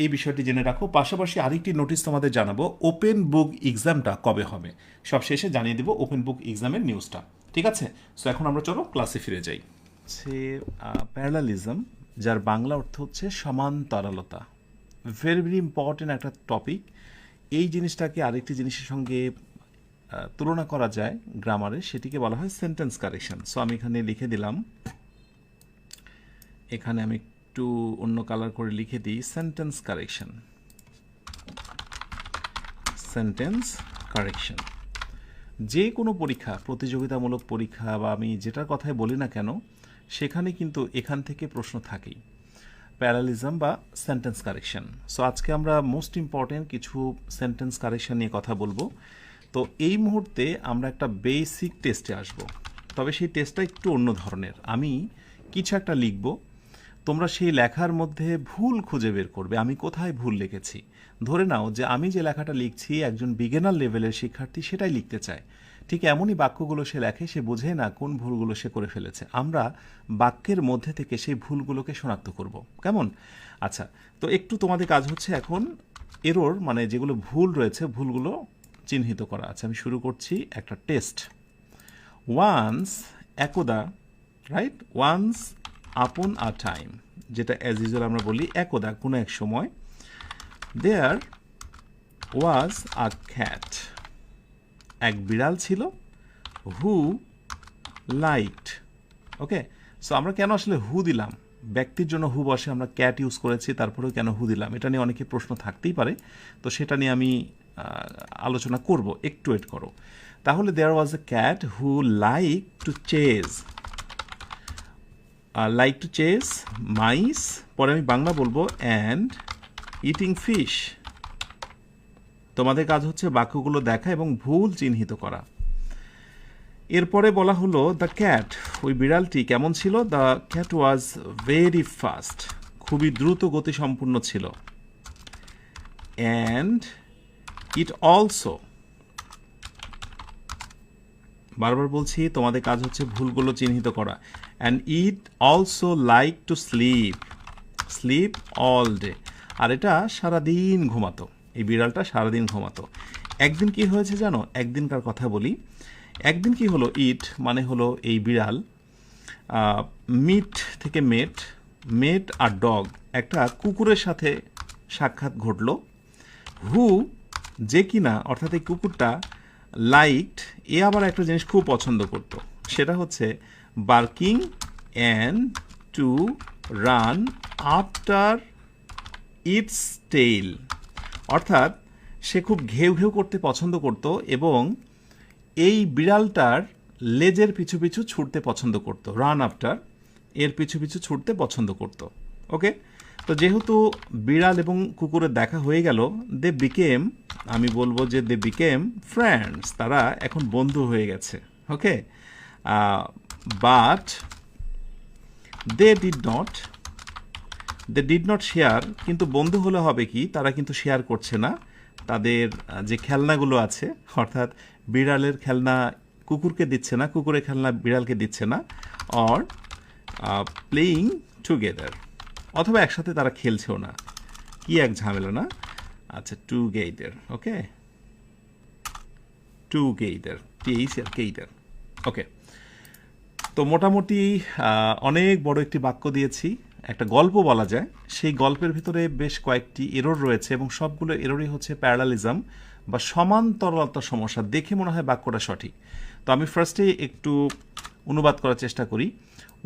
এই বিষয়টি জেনে রাখো। পাশাপাশি আরেকটি নোটিশ তোমাদের জানাবো, ওপেন বুক এক্সামটা কবে হবে, সব শেষে জানিয়ে দেবো ওপেন বুক এক্সামের নিউজটা, ঠিক আছে? সো এখন আমরা চলো ক্লাসে ফিরে যাই। সে প্যারালালিজম, যার বাংলা অর্থ হচ্ছে সমান্তরালতা, ভেরি ভেরি ইম্পর্টেন্ট একটা টপিক। এই জিনিসটাকে আরেকটি জিনিসের সঙ্গে তুলনা করা যায় গ্রামারে, সেটিকে বলা হয় সেন্টেন্স কারেকশন। সো আমি এখানে লিখে দিলাম, এখানে আমি একটু অন্য কালার করে লিখে দিই সেন্টেন্স কারেকশন। সেন্টেন্স কারেকশন যে কোনো পরীক্ষা, প্রতিযোগিতামূলক পরীক্ষা বা আমি যেটার কথাই বলি না কেন, সেখানে কিন্তু এখান থেকে প্রশ্ন থাকেই, প্যারালিজম বা সেন্টেন্স কারেকশন। সো আজকে আমরা মোস্ট ইম্পর্টেন্ট কিছু সেন্টেন্স কারেকশন নিয়ে কথা বলবো। তো এই মুহূর্তে আমরা একটা বেসিক টেস্টে আসব, তবে সেই টেস্টটা একটু অন্য ধরনের। আমি কিছু একটা লিখব, তোমরা সেই লেখার মধ্যে ভুল খুঁজে বের করবে, আমি কোথায় ভুল লিখেছি। ধরে নাও যে আমি যে লেখাটা লিখছি একজন বিগিনার লেভেলের শিক্ষার্থী সেটাই লিখতে চায়, ঠিক এমনই বাক্যগুলো সে লেখে, সে বোঝে না কোন ভুলগুলো সে করে ফেলেছে। আমরা বাক্যের মধ্যে থেকে সেই ভুলগুলোকে শনাক্ত করব, কেমন? আচ্ছা, তো একটু তোমাদের কাজ হচ্ছে এখন এরর, মানে যেগুলো ভুল রয়েছে, ভুলগুলো চিহ্নিত করা আছে। আমি শুরু করছি একটা টেস্ট। ওয়ান্স, একদা, রাইট? ওয়ান্স আপন আ টাইম, যেটা অ্যাজ ইউজুয়াল আমরা বলি একদা, কোনো এক সময়। দেয়ার ওয়াজ আ ক্যাট, এক বিড়াল ছিল। হু লাইকড, ওকে। সো আমরা কেন আসলে হু দিলাম, ব্যক্তির জন্য হু বসে, আমরা ক্যাট ইউজ করেছি, তারপরেও কেন হু দিলাম, এটা নিয়ে অনেকে প্রশ্ন থাকতেই পারে। তো সেটা নিয়ে আমি আলোচনা করব, একটু ওয়েট করো। তাহলে there was a cat who like to chase, like to chase mice, পরে আমি বাংলা বলবো অ্যান্ড ইটিং ফিশ। তোমাদের কাজ হচ্ছে বাক্যগুলো দেখা এবং ভুল চিহ্নিত করা। এরপরে বলা হলো দ্য ক্যাট, ওই বিড়ালটি কেমন ছিল? The cat was very fast, খুবই দ্রুত গতিসম্পন্ন ছিল। অ্যান্ড ইট অলসো, বারবার বলছি তোমাদের কাজ হচ্ছে ভুলগুলো চিহ্নিত করা। And it also like to sleep, sleep all day, আর এটা সারাদিন ঘুমাতো, এই বিড়ালটা সারাদিন ঘুমাতো। একদিন কি হয়েছে জানো? একদিনকার কথা বলি। একদিন কি হলো, ইট মানে হলো এই বিড়াল, মিট থেকে মেট, মেট আর ডগ, একটা কুকুরের সাথে সাক্ষাৎ ঘটলো। হু, যে কিনা, অর্থাৎ এই কুকুরটা, লাইকড, এ আবার একটা জিনিস খুব পছন্দ করত, সেটা হচ্ছে barking and to run after it's tail, অর্থাৎ সে খুব ঘেউ ঘেউ করতে পছন্দ করত এবং এই বিড়ালটার লেজের পিছু পিছু ছুটতে পছন্দ করত, রান আফটার, এর পিছু পিছু ছুটতে পছন্দ করত। ওকে, তো যেহেতু বিড়াল এবং কুকুরের দেখা হয়ে গেল, দে বিকেম, আমি বলবো যে দে বিকেম ফ্রেন্ডস, তারা এখন বন্ধু হয়ে গেছে। Okay, but they did not share, কিন্তু বন্ধু হলে হবে কি, তারা কিন্তু শেয়ার করছে না তাদের যে খেলনাগুলো আছে, অর্থাৎ বিড়ালের খেলনা কুকুরকে দিচ্ছে না, কুকুরের খেলনা বিড়ালকে দিচ্ছে না, অর প্লেয়িং টুগেদার, অথবা একসাথে তারা খেলছেও না। কি এক ঝামেলা না? আচ্ছা, টুগেদার, ওকে, টুগেদার, টিএইচ আর গেইদার। ওকে, তো মোটামুটি অনেক বড় একটি বাক্য দিয়েছি, একটা গল্প বলা যায়। সেই গল্পের ভিতরে বেশ কয়েকটি এরর রয়েছে এবং সবগুলো এররই হচ্ছে প্যারালালিজম বা সমান্তরালতা সমস্যা। দেখে মনে হয় বাক্যটা সঠিক। তো আমি ফার্স্টে একটু অনুবাদ করার চেষ্টা করি।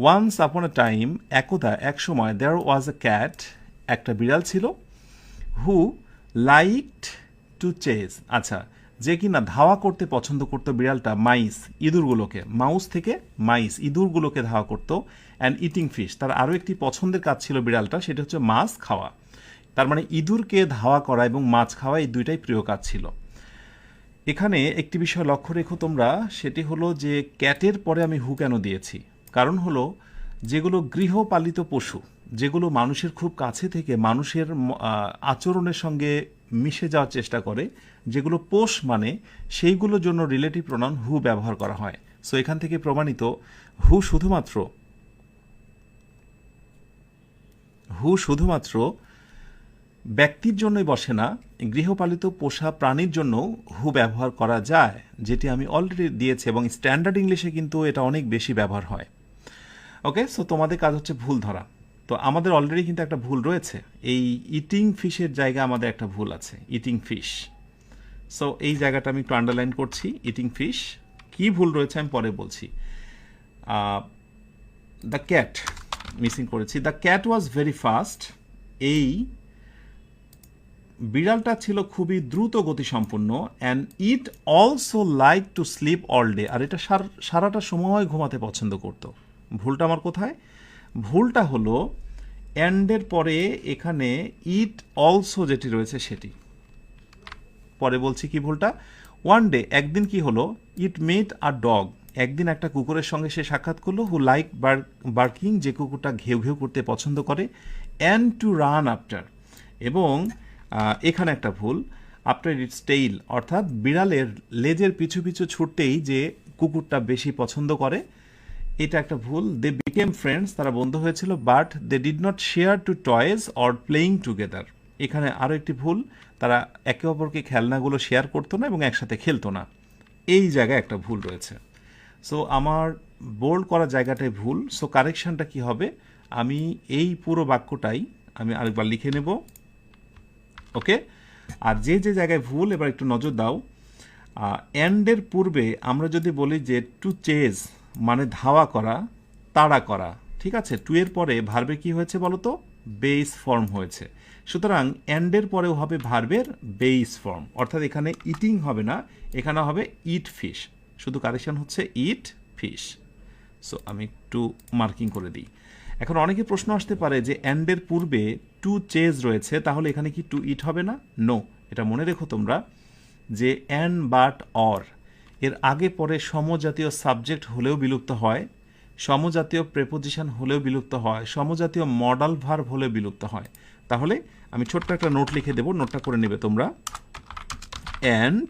ওয়ান্স আপন এ টাইম, একদা এক সময়, দেয়ার ওয়াজ এ ক্যাট, একটা বিড়াল ছিল, হু লাইকড টু চেজ, আচ্ছা, যে কিনা ধাওয়া করতে পছন্দ করতো বিড়ালটা মাইস, ইঁদুরগুলোকে, মাউস থেকে মাইস, ইঁদুরগুলোকে ধাওয়া করতো, অ্যান্ড ইটিং ফিশ, তার আরও একটি পছন্দের কাজ ছিল বিড়ালটা, সেটা হচ্ছে মাছ খাওয়া। তার মানে ইঁদুরকে ধাওয়া করা এবং মাছ খাওয়া এই দুইটাই প্রিয় কাজ ছিল। এখানে একটি বিষয় লক্ষ্য রেখো তোমরা, সেটি হলো যে ক্যাটের পরে আমি হু কেন দিয়েছি। কারণ হলো যেগুলো গৃহপালিত পশু, যেগুলো মানুষের খুব কাছে থেকে মানুষের আচরণের সঙ্গে মিশে যাওয়ার চেষ্টা করে, যেগুলো পোষ মানে, সেইগুলোর জন্য রিলেটিভ প্রোনাউন হু ব্যবহার করা হয়। সো এখান থেকে প্রমাণিত হু শুধুমাত্র ব্যক্তির জন্যই বসে না, গৃহপালিত পোষা প্রাণীর জন্য হু ব্যবহার করা যায়, যেটি আমি অলরেডি দিয়েছি এবং স্ট্যান্ডার্ড ইংলিশে কিন্তু এটা অনেক বেশি ব্যবহার হয়। ওকে, সো তোমাদের কাজ হচ্ছে ভুল ধরা। তো আমাদের অলরেডি কিন্তু একটা ভুল রয়েছে, এই ইটিং ফিশের জায়গায় আমাদের একটা ভুল আছে, ইটিং ফিশ। সো এই জায়গাটা আমি একটু আন্ডারলাইন করছি, ইটিং ফিশ। কি ভুল রয়েছে আমি পরে বলছি। দ্য ক্যাট মিসিং করেছি, the cat was very fast, এই বিড়ালটা ছিল খুবই দ্রুত গতিসম্পন্ন, and it also like to sleep all day, আর এটা সারাটা সময় ঘুমাতে পছন্দ করত। ভুলটা আমার কোথায়? ভুলটা হলো অ্যান্ডের পরে এখানে ইট অলসো যেটি রয়েছে সেটি। পরে বলছি কি ভুলটা। ওয়ান ডে, একদিন কি হলো, ইট মেট আ ডগ, একদিন একটা কুকুরের সঙ্গে সে সাক্ষাৎ করলো, হু লাইক বার্কিং, যে কুকুরটা ঘেউ ঘেউ করতে পছন্দ করে, অ্যান্ড টু রান আফটার, এবং এখানে একটা ভুল, আফটার ইটস টেইল, অর্থাৎ বিড়ালের লেজের পিছু পিছু ছুটতেই যে কুকুরটা বেশি পছন্দ করে, এটা একটা ভুল। দে বিকেম ফ্রেন্ডস, তারা বন্ধু হয়েছিল, but they did not share to toys or playing together, এখানে আরও একটি ভুল, তারা একে অপরকে খেলনাগুলো শেয়ার করতো না এবং একসাথে খেলতো না, এই জায়গায় একটা ভুল রয়েছে। সো আমার বোল্ড করা জায়গাটাই ভুল। সো কারেকশানটা কি হবে, আমি এই পুরো বাক্যটাই আমি আরেকবার লিখে নেব। ওকে, আর যে যে জায়গায় ভুল এবার একটু নজর দাও। অ্যান্ডের পূর্বে আমরা যদি বলি যে টু চেজ মানে ধাওয়া করা, তাড়া করা, ঠিক আছে, টু এর পরে ভার্বে কি হয়েছে বলো তো, বেস ফর্ম হয়েছে। সুতরাং অ্যান্ডের পরেও হবে ভার্বের বেস ফর্ম, অর্থাৎ এখানে ইটিং হবে না, এখানে হবে ইট ফিশ, শুধু কারেকশন হচ্ছে ইট ফিশ। সো আমি একটু মার্কিং করে দিই। এখন অনেকে প্রশ্ন আসতে পারে যে অ্যান্ডের পূর্বে টু চেজ রয়েছে, তাহলে এখানে কি টু ইট হবে না? নো, এটা মনে রেখো তোমরা যে অ্যান্ড বাট অর এর আগে পরে সমজাতীয় সাবজেক্ট হলেও বিলুপ্ত হয়, সমজাতীয় প্রেপোজিশন হলেও বিলুপ্ত হয়, সমজাতীয় মডাল ভার্ব হলেও বিলুপ্ত হয়। তাহলে আমি ছোট্ট একটা নোট লিখে দেব, নোটটা করে নেবে তোমরা। অ্যান্ড,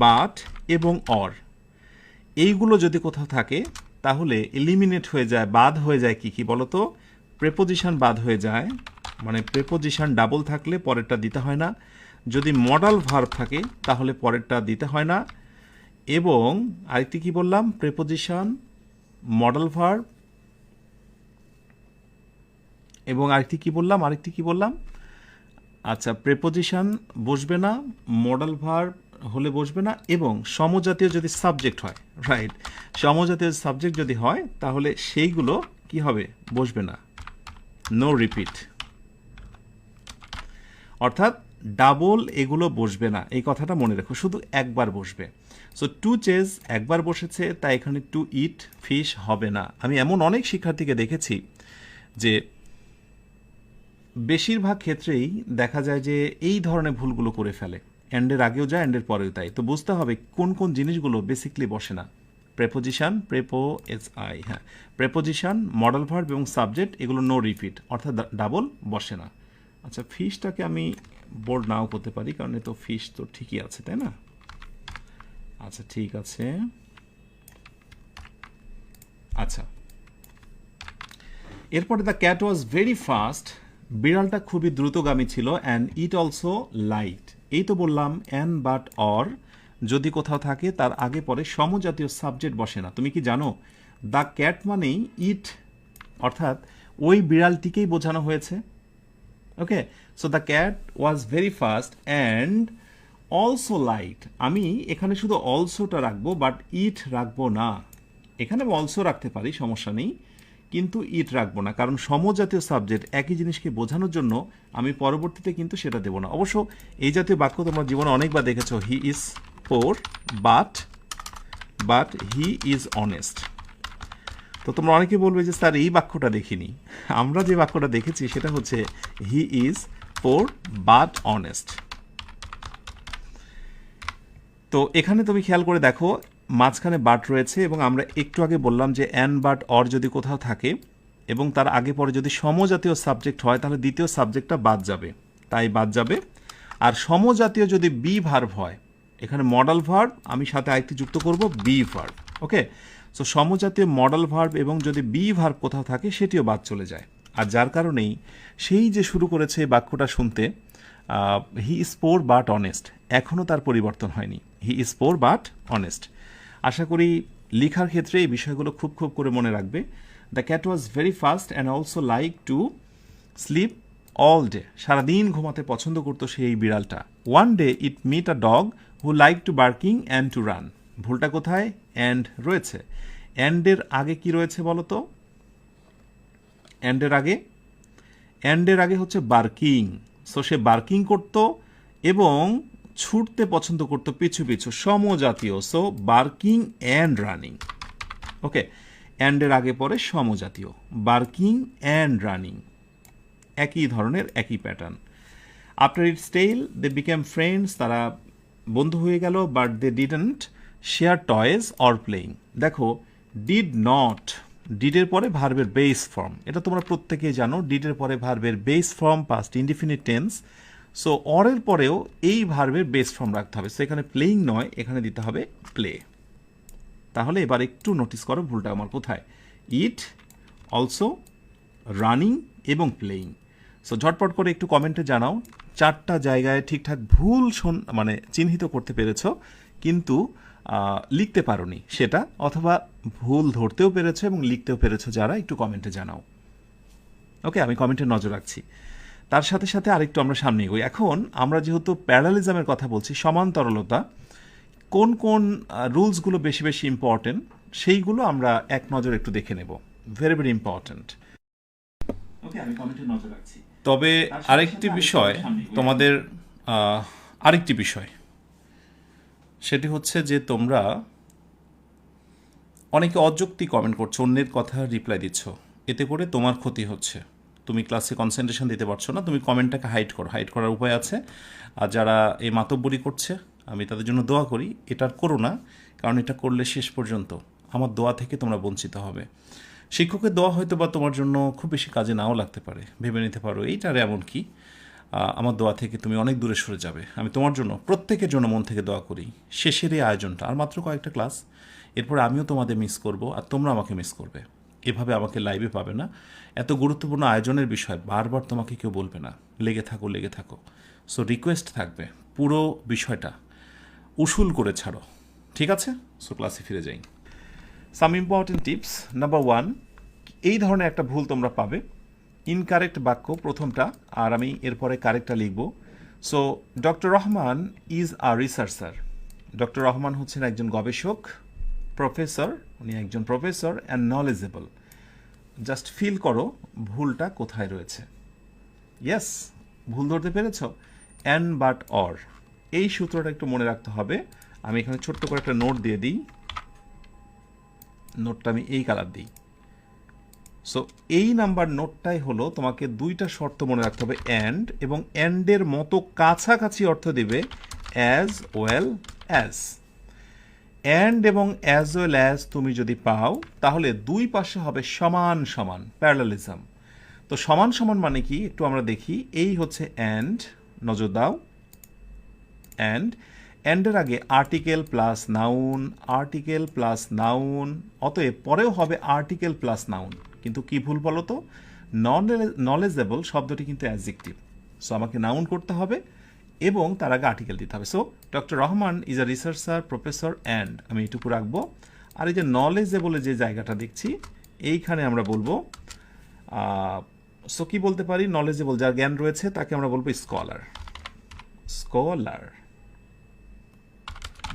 বাট এবং অর এইগুলো যদি কোথাও থাকে তাহলে এলিমিনেট হয়ে যায়, বাদ হয়ে যায় কি কি বলো তো? প্রেপোজিশন বাদ হয়ে যায়, মানে প্রেপোজিশন ডাবল থাকলে পরেরটা দিতে হয় না, যদি মডাল ভার্ব থাকে তাহলে পরেরটা দিতে হয় না, এবং আরেকটি কি বললাম, প্রেপোজিশন, মডাল ভার্ব, এবং আরেকটি কি বললাম, আচ্ছা, প্রেপোজিশন বসবে না, মডাল ভার্ব হলে বসবে না, এবং সমজাতীয় যদি সাবজেক্ট হয়, রাইট, সমজাতীয় সাবজেক্ট যদি হয় তাহলে সেইগুলো কি হবে, বসবে না, নো রিপিট। অর্থাৎ ডাবল এগুলো বসবে না, এই কথাটা মনে রেখো, শুধু একবার বসবে। সো টু চেজ একবার বসেছে, তাই এখানে টু ইট ফিশ হবে না। আমি এমন অনেক শিক্ষার্থীকে দেখেছি যে বেশিরভাগ ক্ষেত্রেই দেখা যায় যে এই ধরনের ভুলগুলো করে ফেলে, অ্যান্ডের আগেও যায় অ্যান্ডের পরেও তাই। তো বুঝতে হবে কোন কোন জিনিসগুলো বেসিকলি বসে না। প্রেপোজিশন, হ্যাঁ, প্রেপোজিশন, মডেল ভার্ব এবং সাবজেক্ট, এগুলো নো রিপিট, অর্থাৎ ডাবল বসে না। আচ্ছা, ফিশটাকে আমি বোল্ড নাও করতে পারি, কারণ এ তো ফিশ তো ঠিকই আছে, তাই না? আচ্ছা, ঠিক আছে। আচ্ছা, এরপরে the cat was very fast, বিড়ালটা খুবই দ্রুতগামী ছিল, অ্যান্ড ইট অলসো লাইট। এই তো বললাম অ্যান্ড, বাট, অর যদি কোথাও থাকে তার আগে পরে সমজাতীয় সাবজেক্ট বসে না। তুমি কি জানো দ্য ক্যাট মানেই ইট, অর্থাৎ ওই বিড়ালটিকেই বোঝানো হয়েছে। Okay, so the cat was very fast and also light. আমি এখানে শুধু অলসোটা রাখবো, বাট ইট রাখবো না। এখানে অলসো রাখতে পারি, সমস্যা নেই, কিন্তু ইট রাখবো না, কারণ সমজাতীয় সাবজেক্ট একই জিনিসকে বোঝানোর জন্য আমি পরবর্তীতে কিন্তু সেটা দেবো না। অবশ্য এই জাতীয় বাক্য তোমরা জীবনে অনেকবার দেখেছো, হি is poor but he is honest. তো তোমরা অনেকে বলবে যে স্যার এই বাক্যটা দেখিনি। আমরা যে বাক্যটা দেখেছি সেটা হচ্ছে হি ইজ পোর বাট অনেস্ট। তো এখানে তুমি খেয়াল করে দেখো মাঝখানে বাট রয়েছে, এবং আমরা একটু আগে বললাম যে অ্যান, বাট, অর যদি কোথাও থাকে এবং তার আগে পরে যদি সমজাতীয় সাবজেক্ট হয় তাহলে দ্বিতীয় সাবজেক্টটা বাদ যাবে, তাই বাদ যাবে। আর সমজাতীয় যদি বি ভার্ব হয়, এখানে মডেল ভার্ব আমি সাথে আরেকটি যুক্ত করব বি ভার্ব। ওকে, সো সমজাতীয় মডেল ভার্ব এবং যদি বি ভার্ব কোথাও থাকে সেটিও বাদ চলে যায়। আর যার কারণেই সেই যে শুরু করেছে এই বাক্যটা শুনতে, he is poor but honest, এখনও তার পরিবর্তন হয়নি, he is poor but honest. আশা করি লেখার ক্ষেত্রে এই বিষয়গুলো খুব খুব করে মনে রাখবে। The cat was very fast and also like to sleep all day, সারাদিন ঘুমাতে পছন্দ করতো সেই বিড়ালটা। One day it meet a dog who like two barking and to run. ভুলটা কোথায়? অ্যান্ড রয়েছে। অ্যান্ডের আগে কি রয়েছে বলো তো? অ্যান্ডের আগে হচ্ছে বার্কিং। সো সে বার্কিং করতো এবং ছুটতে পছন্দ করতো পিছু পিছু, সমজাতীয়। So barking and running. Okay, অ্যান্ডের আগে পরে সমজাতীয়, বার্কিং অ্যান্ড রানিং, একই ধরনের, একই pattern. After its tail they became friends, তারা বন্ধু হয়ে গেল, but they didn't share toys or playing. দেখো, ডিড নট, ডিডের পরে ভার্বের বেস ফর্ম, এটা তোমরা প্রত্যেকেই জানো, ডিডের পরে ভার্বের base form past indefinite tense. So অরের পরেও এই ভার্বের বেস ফর্ম রাখতে হবে। সো এখানে প্লেইং নয়, এখানে দিতে হবে প্লে। তাহলে এবার একটু নোটিস করো ভুলটা আমার কোথায়। ইট, অলসো, রানিং এবং প্লেইং। সো ঝটপট করে একটু কমেন্টে জানাও চারটা জায়গায় ঠিকঠাক ভুল মানে চিহ্নিত করতে পেরেছ, কিন্তু লিখতে পারোনি সেটা, অথবা ভুল ধরতেও পেরেছো এবং লিখতেও পেরেছো, যারা একটু কমেন্টে জানাও। ওকে, আমি কমেন্টে নজর রাখছি। তার সাথে সাথে আরেকটু আমরা সামনে এগোই। এখন আমরা যেহেতু প্যারালিজমের কথা বলছি, সমান্তরলতা, কোন কোন রুলসগুলো বেশি বেশি ইম্পর্টেন্ট সেইগুলো আমরা এক নজর একটু দেখে নেব। Very very important. ওকে, আমি কমেন্টে নজর রাখছি। তবে আরেকটি বিষয় তোমাদের, আরেকটি বিষয় সেটি হচ্ছে যে তোমরা অনেকে অযৌক্তিক কমেন্ট করছো, অন্যের কথা রিপ্লাই দিচ্ছ, এতে করে তোমার ক্ষতি হচ্ছে। তুমি ক্লাসে কনসেন্ট্রেশন দিতে পারছো না, তুমি কমেন্টটাকে হাইড করো। হাইড করার উপায় আছে। আর যারা এই মাতব্বরি করছে আমি তাদের জন্য দোয়া করি, এটা করো না, কারণ এটা করলে শেষ পর্যন্ত আমার দোয়া থেকে তোমরা বঞ্চিত হবে। শিক্ষকের দোয়া হয়তো বা তোমার জন্য খুব বেশি কাজে নাও লাগতে পারে, ভেবে নিতে পারো এইটার এমন কি, আমার দোয়া থেকে তুমি অনেক দূরে সরে যাবে। আমি তোমার জন্য, প্রত্যেকের জন্য মন থেকে দোয়া করি। শেষের এই আয়োজনটা, আর মাত্র কয়েকটা ক্লাস, এরপরে আমিও তোমাদের মিস করব আর তোমরা আমাকে মিস করবে। এভাবে আমাকে লাইভে পাবে না। এত গুরুত্বপূর্ণ আয়োজনের বিষয় বারবার তোমাকে কেউ বলবে না, লেগে থাকো লেগে থাকো। সো রিকোয়েস্ট থাকবে, পুরো বিষয়টা উসুল করে ছাড়ো, ঠিক আছে? সো ক্লাসে ফিরে যাই। Some important tips. নাম্বার 1, এই ধরনের একটা ভুল তোমরা পাবে, ইনকারেক্ট বাক্য প্রথমটা, আর আমি এরপরে কারেক্টটা লিখব। So doctor Rahman is a researcher. Doctor Rahman হচ্ছেন একজন গবেষক, প্রফেসর, উনি একজন professor, and knowledgeable. Just feel করো ভুলটা কোথায় রয়েছে। ইয়েস, ভুল ধরতে পেরেছ? অ্যান্ড বাট অর, এই সূত্রটা একটু মনে রাখতে হবে। আমি এখানে ছোট্ট করে একটা নোট দিয়ে দিই, নোটটা আমি এই কালার দিই। সো এই নাম্বার নোটটাই হলো তোমাকে দুইটা শর্ত মনে রাখতে হবে, অ্যান্ড এবং অ্যান্ডের মতো কাছাকাছি অর্থ দেবে অ্যাজ ওয়েল অ্যাজ। অ্যান্ড এবং অ্যাজ ওয়েল অ্যাজ তুমি যদি পাও তাহলে দুই পাশে হবে সমান সমান, প্যারালালিজম। তো সমান সমান মানে কি একটু আমরা দেখি। এই হচ্ছে অ্যান্ড, নজর দাও, অ্যান্ডের আগে article plus noun, article plus noun, অতএব পরেও হবে আর্টিকেল প্লাস নাউন। কিন্তু কি ভুল বলো তো, নলেজেবল শব্দটি কিন্তু অ্যাডজেক্টিভ। সো আমাকে নাউন করতে হবে এবং তার আগে আর্টিকেল দিতে হবে। So doctor Rahman is a researcher professor and, আমি এটুকু রাখবো। আর এই যে নলেজেবলের যে জায়গাটা দেখছি এইখানে আমরা বলবো, সো কি বলতে পারি, নলেজেবল যার জ্ঞান রয়েছে তাকে আমরা বলবো স্কলার, স্কলার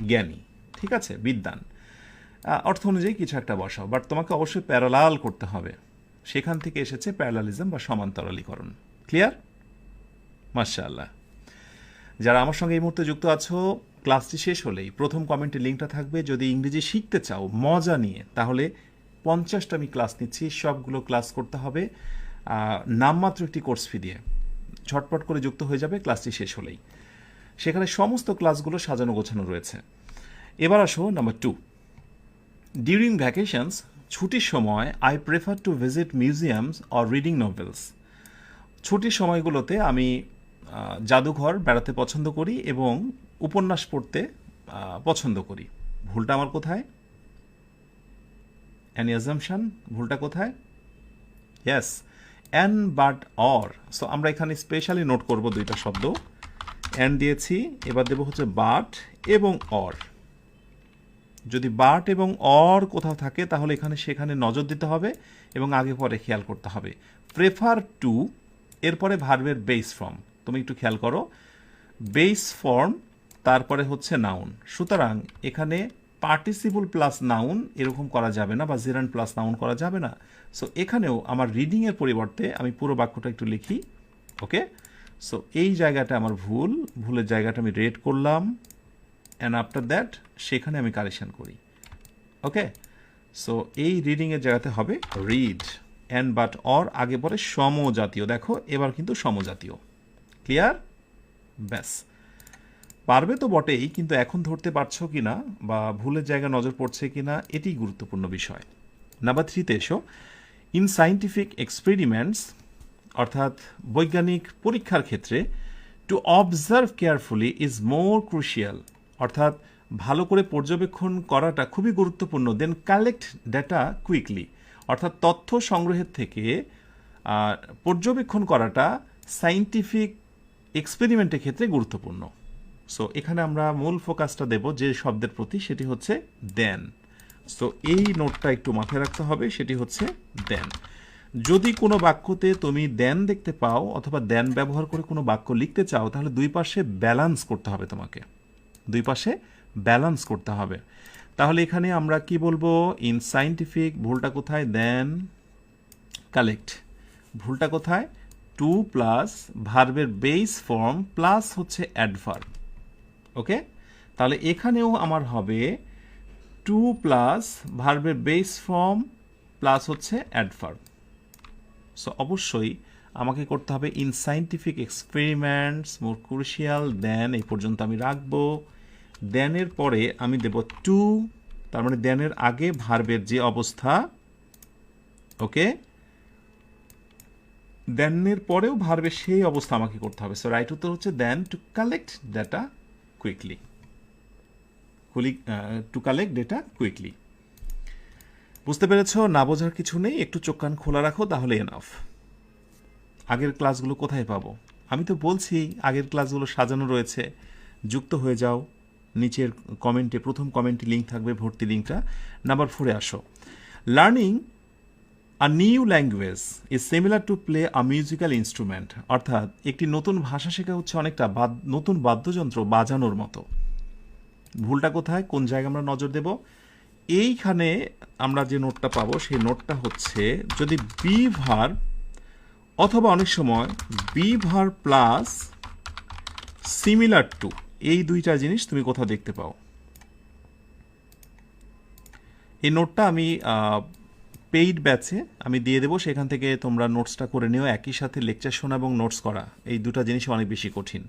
জ্ঞানী, ঠিক আছে, বিদ্বান। অর্থ অনুযায়ী কিছু একটা বসাও, বাট তোমাকে অবশ্যই প্যারালাল করতে হবে। সেখান থেকে এসেছে প্যারালালিজম বা সমান্তরালীকরণ। ক্লিয়ার? মাশাআল্লাহ। যারা আমার সঙ্গে এই মুহূর্তে যুক্ত আছো, ক্লাসটি শেষ হলেই প্রথম কমেন্টে লিঙ্কটা থাকবে। যদি ইংরেজি শিখতে চাও মজা নিয়ে, তাহলে 50টা আমি ক্লাস নিচ্ছি, সবগুলো ক্লাস করতে হবে নামমাত্র একটি কোর্স ফি দিয়ে। ঝটপট করে যুক্ত হয়ে যাবে ক্লাসটি শেষ হলেই। সেখানে সমস্ত ক্লাসগুলো সাজানো গোছানো রয়েছে। এবার আসো নাম্বার 2। ডিউরিং ভ্যাকেশনস, ছুটির সময়, I prefer to visit museums or reading novels. ছুটির সময়গুলোতে আমি জাদুঘর বেড়াতে পছন্দ করি এবং উপন্যাস পড়তে পছন্দ করি। ভুলটা আমার কোথায়? অ্যান অ্যাজাম্পশন, ভুলটা কোথায়? Yes, an but or. So আমরা এখানে স্পেশালি নোট করব দুইটা শব্দ, অ্যান দিয়েছি, এবার দেবো হচ্ছে বাট এবং অর। যদি বাট এবং অর কোথাও থাকে তাহলে এখানে সেখানে নজর দিতে হবে এবং আগে পরে খেয়াল করতে হবে। প্রেফার টু, এরপরে ভার্বের বেস ফর্ম, তুমি একটু খেয়াল করো, বেস ফর্ম তারপরে হচ্ছে নাউন। সুতরাং এখানে পার্টিসিপল প্লাস নাউন এরকম করা যাবে না, বা জেরান্ড প্লাস নাউন করা যাবে না। সো এখানেও আমার রিডিংয়ের পরিবর্তে আমি পুরো বাক্যটা একটু লিখি। ওকে, সো এই জায়গাটা আমার ভুল, ভুলের জায়গাটা আমি রেড করলাম, অ্যান্ড আফটার দ্যাট সেখানে আমি কারেকশন করি। ওকে, সো এই রিডিংয়ের জায়গাতে হবে রিড, অ্যান্ড বাট অর আগে পরে সমজাতীয়। দেখো এবার কিন্তু সমজাতীয়। ক্লিয়ার? ব্যাস, পারবে তো বটেই, কিন্তু এখন ধরতে পারছো কি না বা ভুলের জায়গা নজর পড়ছে কি না এটি গুরুত্বপূর্ণ বিষয়। নাম্বার 3তে এসো। ইন সায়েন্টিফিক এক্সপেরিমেন্টস, অর্থাৎ বৈজ্ঞানিক পরীক্ষার ক্ষেত্রে, to observe carefully is more crucial, অর্থাৎ ভালো করে পর্যবেক্ষণ করাটা খুবই গুরুত্বপূর্ণ দেন কালেক্ট ডেটা কুইকলি, অর্থাৎ তথ্য সংগ্রহের থেকে পর্যবেক্ষণ করাটা সায়েন্টিফিক এক্সপেরিমেন্টের ক্ষেত্রে গুরুত্বপূর্ণ। সো এখানে আমরা মূল ফোকাসটা দেব যে শব্দের প্রতি, সেটি হচ্ছে দেন। সো এই নোটটা একটু মাথায় রাখতে হবে, সেটি হচ্ছে দেন। যদি কোনো বাক্যতে তুমি দেন দেখতে পাও অথবা দেন ব্যবহার করে কোনো বাক্য লিখতে চাও, তাহলে দুই পাশে ব্যালান্স করতে হবে, তোমাকে দুই পাশে ব্যালান্স করতে হবে। তাহলে এখানে আমরা কি বলবো? ইন সায়েন্টিফিক, ভুলটা কোথায়? দেন কালেক্ট, ভুলটা কোথায়? টু প্লাস ভার্বের বেস ফর্ম প্লাস হচ্ছে অ্যাডভার্ব। ওকে, তাহলে এখানেও আমার হবে টু প্লাস ভার্বের বেস ফর্ম প্লাস হচ্ছে অ্যাডভার্ব। সো অবশ্যই আমাকে করতে হবে in scientific experiments more crucial then, এই পর্যন্ত আমি রাখবো। দেনের পরে আমি দেব টু, তার মানে দেনের আগে ভার্বের যে অবস্থা, ওকে, দেনের পরেও ভার্বের সেই অবস্থা আমাকে করতে হবে। সো রাইট উত্তর হচ্ছে then to collect data quickly, to collect data quickly. বুঝতে পেরেছ? না বোঝার কিছু নেই, একটু চোখ কান খোলা রাখো, তাহলে এনাফ। আগের ক্লাসগুলো কোথায় পাবো? আমি তো বলছি আগের ক্লাসগুলো সাজানো রয়েছে, যুক্ত হয়ে যাও। নিচের কমেন্টে, প্রথম কমেন্টে লিঙ্ক থাকবে, ভর্তি লিঙ্কটা। নাম্বার 4-এ আসো। Learning a new language is similar to play a musical instrument, অর্থাৎ একটি নতুন ভাষা শেখা হচ্ছে অনেকটা নতুন বাদ্যযন্ত্র বাজানোর মতো। ভুলটা কোথায়? কোন জায়গায় আমরা নজর দেব? এইখানে আমরা যে নোটটা পাবো সেই নোটটা হচ্ছে, যদি বি ভার্ব অথবা অনেক সময় be verb plus similar to, এই দুইটা জিনিস তুমি কোথাও দেখতে পাও। এই নোটটা আমি পেইড ব্যাচে আমি দিয়ে দেবো, সেখান থেকে তোমরা নোটসটা করে নিও। একই সাথে লেকচার শোনা এবং নোটস করা এই দুটো জিনিস অনেক বেশি কঠিন।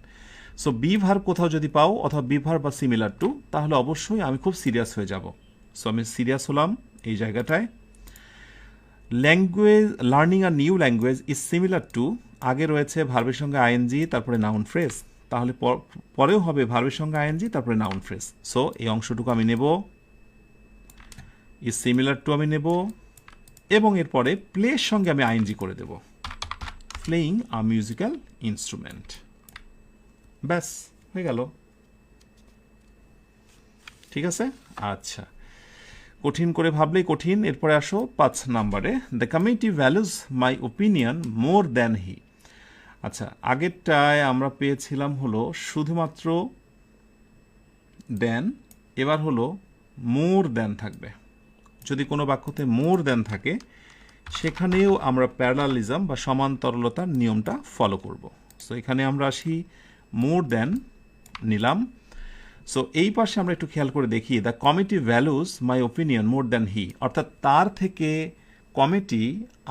সো বি ভার্ব কোথাও যদি পাও অথবা বি ভার্ব বা সিমিলার টু, তাহলে অবশ্যই আমি খুব সিরিয়াস হয়ে যাব। সো আমি সিরিয়াস হলাম এই জায়গাটায়। Language, learning a new language is similar to, আগে রয়েছে ভার্বের সঙ্গে আইএনজি তারপরে নাউন ফ্রেজ, তাহলে পরেও হবে ভার্বের সঙ্গে আইএনজি তারপরে নাউন ফ্রেজ। সো এই অংশটুকু আমি নেব, ইজ সিমিলার টু আমি নেব, এবং এরপরে প্লের সঙ্গে আমি আইএনজি করে দেব, প্লেইং আ মিউজিক্যাল ইনস্ট্রুমেন্ট। ব্যাস হয়ে গেল। ঠিক আছে, আচ্ছা, কঠিন করে ভাবলেই কঠিন। এরপরে আসো 5 নাম্বারে, the committee values my opinion more than he. আচ্ছা, আগেরটায় আমরা পেয়েছিলাম হলো শুধুমাত্র দেন, এবার হলো মোর দ্যান থাকবে। যদি কোনো বাক্যতে মোর দ্যান থাকে সেখানেও আমরা প্যারালালিজম বা সমান্তরালতার নিয়মটা ফলো করব। সো এখানে আমরা আসি, মোর দ্যান নিলাম। সো এই পাশে আমরা একটু খেয়াল করে দেখি, the committee values my opinion more than he, অর্থাৎ তার থেকে কমিটি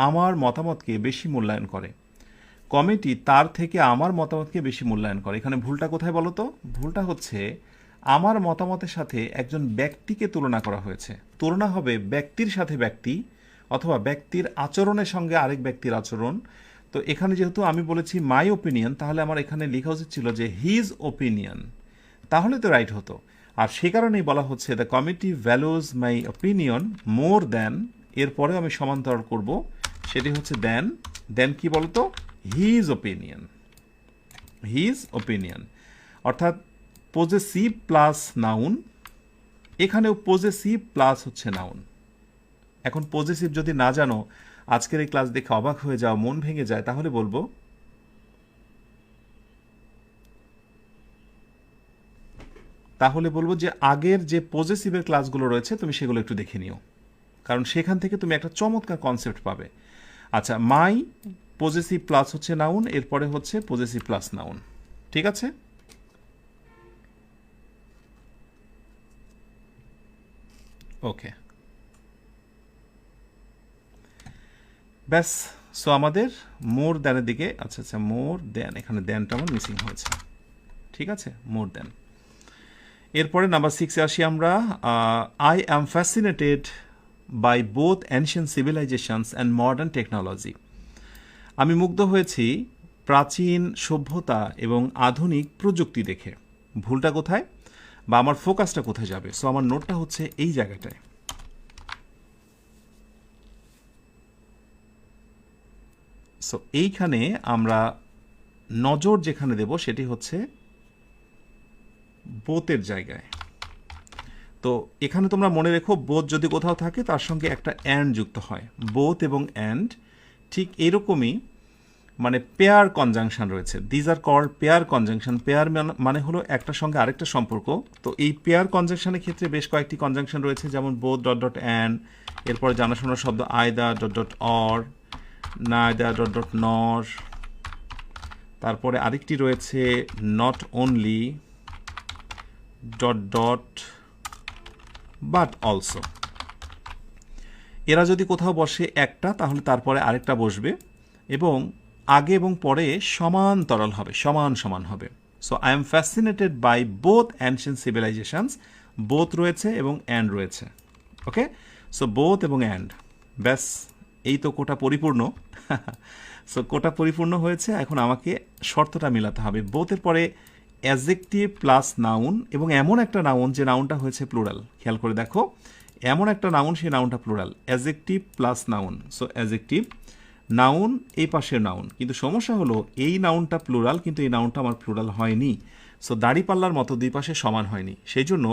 আমার মতামতকে বেশি মূল্যায়ন করে। কমিটি তার থেকে আমার মতামতকে বেশি মূল্যায়ন করে। এখানে ভুলটা কোথায় বলো তো? ভুলটা হচ্ছে আমার মতামতের সাথে একজন ব্যক্তিকে তুলনা করা হয়েছে। তুলনা হবে ব্যক্তির সাথে ব্যক্তি, অথবা ব্যক্তির আচরণের সঙ্গে আরেক ব্যক্তির আচরণ। তো এখানে যেহেতু আমি বলেছি মাই ওপিনিয়ন, তাহলে আমার এখানে লেখা উচিত ছিল যে হিজ ওপিনিয়ন, তাহলে তো রাইট হতো। আর সে কারণেই বলা হচ্ছে the committee values my opinion more than, এরপরে আমি সমান্তরাল করব, সেটি হচ্ছে দেন। দেন কি বলতো? হিজ ওপিনিয়ন, হিজ ওপিনিয়ন, অর্থাৎ পজেসিভ প্লাস নাউন, এখানেও পজেসিভ প্লাস হচ্ছে নাউন। এখন পজেসিভ যদি না জানো, আজকের এই ক্লাস দেখে অবাক হয়ে যাও, মন ভেঙে যায়, তাহলে বলবো যে আগের যে পজেসিভের ক্লাসগুলো রয়েছে তুমি সেগুলো একটু দেখে নিও, কারণ সেখান থেকে তুমি একটা চমৎকার কনসেপ্ট পাবে। আচ্ছা, মাই পজেসিভ প্লাস হচ্ছে নাউন, এরপরে হচ্ছে পজেসিভ প্লাস নাউন। ঠিক আছে, ওকে, ব্যাস। সো আমাদের মোর দ্যানের দিকে, আচ্ছা আচ্ছা, মোর দ্যান, এখানে দ্যানটা আমার মিসিং হয়েছে। ঠিক আছে, মোর দ্যান। এরপরে নাম্বার 6-এ আসি আমরা, I am fascinated by both ancient civilisations and modern technology. আমি মুগ্ধ হয়েছি প্রাচীন সভ্যতা এবং আধুনিক প্রযুক্তি দেখে। ভুলটা কোথায় বা আমার ফোকাসটা কোথায় যাবে? সো আমার নোটটা হচ্ছে এই জায়গাটায়। সো এইখানে আমরা নজর যেখানে দেব সেটি হচ্ছে বোথের জায়গায়। তো এখানে তোমরা মনে রেখো, বোথ যদি কোথাও থাকে তার সঙ্গে একটা অ্যান্ড যুক্ত হয়, বোথ এবং অ্যান্ড। ঠিক এরকমই মানে পেয়ার কনজাংশন রয়েছে, these are called pair conjunction. Pair মানে হলো একটার সঙ্গে আরেকটা সম্পর্ক। তো এই পেয়ার কনজাংশনের ক্ষেত্রে বেশ কয়েকটি কনজাংশন রয়েছে, যেমন বোথ ডট ডট অ্যান্ড, এরপরে জানাশোনা শব্দ either dot dot or, neither dot dot নর, তারপরে আরেকটি রয়েছে not only dot dot but also. এরা যদি কোথাও বসে একটা, তাহলে তারপরে আরেকটা বসবে এবং আগে এবং পরে সমান্তরাল হবে, সমান সমান হবে। So I am fascinated by both ancient civilisations, both রয়েছে এবং অ্যান্ড রয়েছে। ওকে, সো বোথ এবং অ্যান্ড, ব্যাস, এই তো কোটা পরিপূর্ণ। সো কোটা পরিপূর্ণ হয়েছে। এখন আমাকে শর্তটা মিলাতে হবে, বোথের পরে অ্যাডজেক্টিভ প্লাস নাউন, এবং এমন একটা নাউন যে নাউনটা হয়েছে প্লুরাল। খেয়াল করে দেখো, এমন একটা নাউন, সেই নাউনটা plural, adjective plus noun. So adjective, noun এই পাশের নাউন, কিন্তু সমস্যা হলো এই নাউনটা প্লুরাল, কিন্তু এই নাউনটা আমার প্লুরাল হয়নি। সো দাড়িপাল্লার মতো দুই পাশে সমান হয়নি, সেই জন্য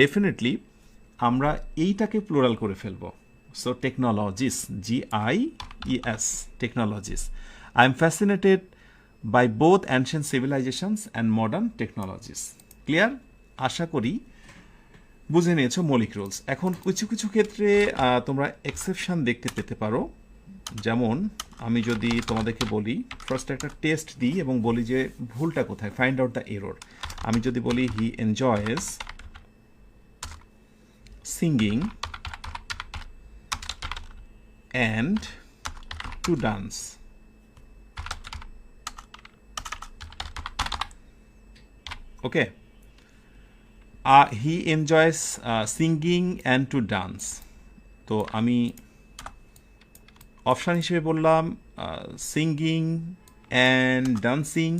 ডেফিনেটলি আমরা এইটাকে প্লুরাল করে ফেলবো। So technologies, GIES, technologies. I am fascinated by both ancient civilisations and modern technologies. Clear? আশা করি বুঝে নিয়েছো মৌলিক রুলস। এখন কিছু কিছু ক্ষেত্রে তোমরা এক্সেপশন দেখতে পেতে পারো, যেমন আমি যদি তোমাদেরকে বলি ফার্স্ট একটা টেস্ট দিই এবং বলি যে ভুলটা কোথায়, ফাইন্ড আউট দ্য এরর। আমি যদি বলি he enjoys singing and to dance, okay, he enjoys singing and to dance. তো আমি অপশান হিসেবে বললাম সিঙ্গিং অ্যান্ড ডান্সিং।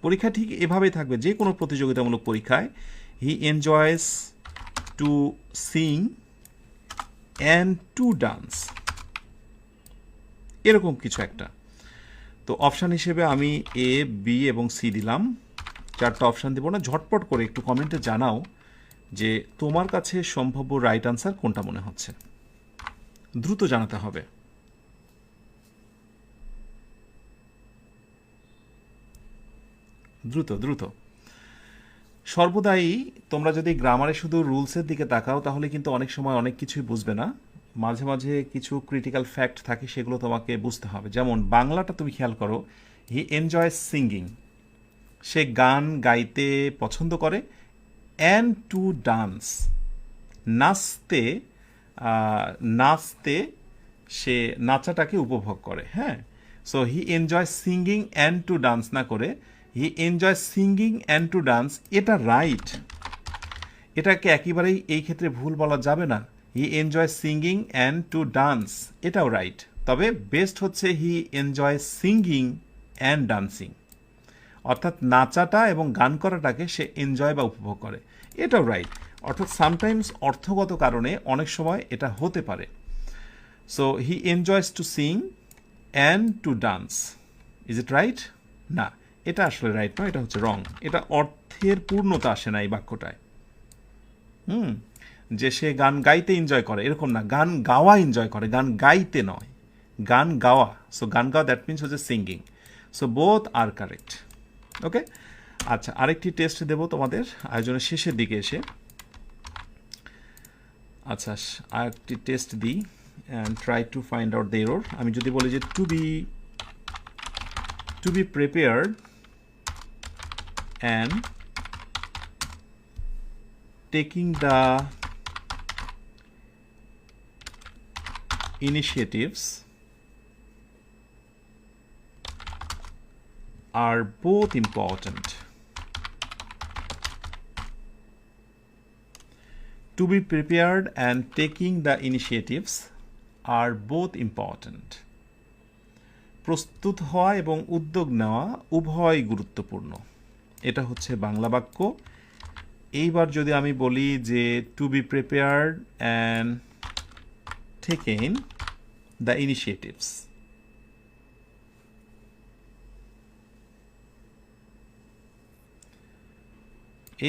পরীক্ষা ঠিক এভাবেই থাকবে, যে কোনো প্রতিযোগিতামূলক পরীক্ষায় he enjoys to sing and to dance, এরকম কিছু একটা। তো অপশান হিসেবে আমি এ, বি এবং সি দিলাম, চারটা অপশান দেবো না। ঝটপট করে একটু কমেন্টে জানাও যে তোমার কাছে সম্ভাব্য রাইট আনসার কোনটা মনে হচ্ছে, দ্রুত জানাতে হবে। দ্রুত দ্রুত। সর্বদাই তোমরা যদি গ্রামারে শুধু রুলসের দিকে তাকাও তাহলে কিন্তু অনেক সময় অনেক কিছুই বুঝবে না। মাঝে মাঝে কিছু ক্রিটিক্যাল ফ্যাক্ট থাকে, সেগুলো তোমাকে বুঝতে হবে। যেমন বাংলাটা তুমি খেয়াল করো, হি এনজয়স সিঙ্গিং, সে গান গাইতে পছন্দ করে, অ্যান্ড টু ডান্স, নাচতে নাচতে সে নাচাটাকে উপভোগ করে। হ্যাঁ, so he enjoy singing and to dance না করে he enjoy singing and to dance, এটা রাইট। এটাকে একেবারেই এই ক্ষেত্রে ভুল বলা যাবে না। He enjoy singing and to dance, এটাও রাইট। তবে বেস্ট হচ্ছে he enjoy singing and dancing, অর্থাৎ নাচাটা এবং গান করাটাকে সে এনজয় বা উপভোগ করে, এটাও রাইট। অর্থাৎ সামটাইমস অর্থগত কারণে অনেক সময় এটা হতে পারে। So he enjoys to sing and to dance, is it right? না, এটা আসলে রাইট নয়, এটা হচ্ছে রং। এটা অর্থের পূর্ণতা আসে না এই বাক্যটায়। যে সে গান গাইতে এনজয় করে এরকম না, গান গাওয়া এনজয় করে, গান গাইতে নয়, গান গাওয়া। সো গান গাওয়া দ্যাট মিনস হচ্ছে সিঙ্গিং। সো বোথ আর কারেক্ট, ওকে। আচ্ছা, আরেকটি টেস্ট দেব তোমাদের আয়োজনের শেষের দিকে এসে। আচ্ছা, আরেকটি টেস্ট দিই and try to find out the error. আমি যদি বলি যে to be prepared and taking the initiatives are both important. To be prepared and taking the initiatives are both important. প্রস্তুত হওয়া এবং উদ্যোগ নেওয়া উভয় গুরুত্বপূর্ণ, এটা হচ্ছে বাংলা বাক্য। এইবার যদি আমি বলি যে to be prepared and taking the initiatives,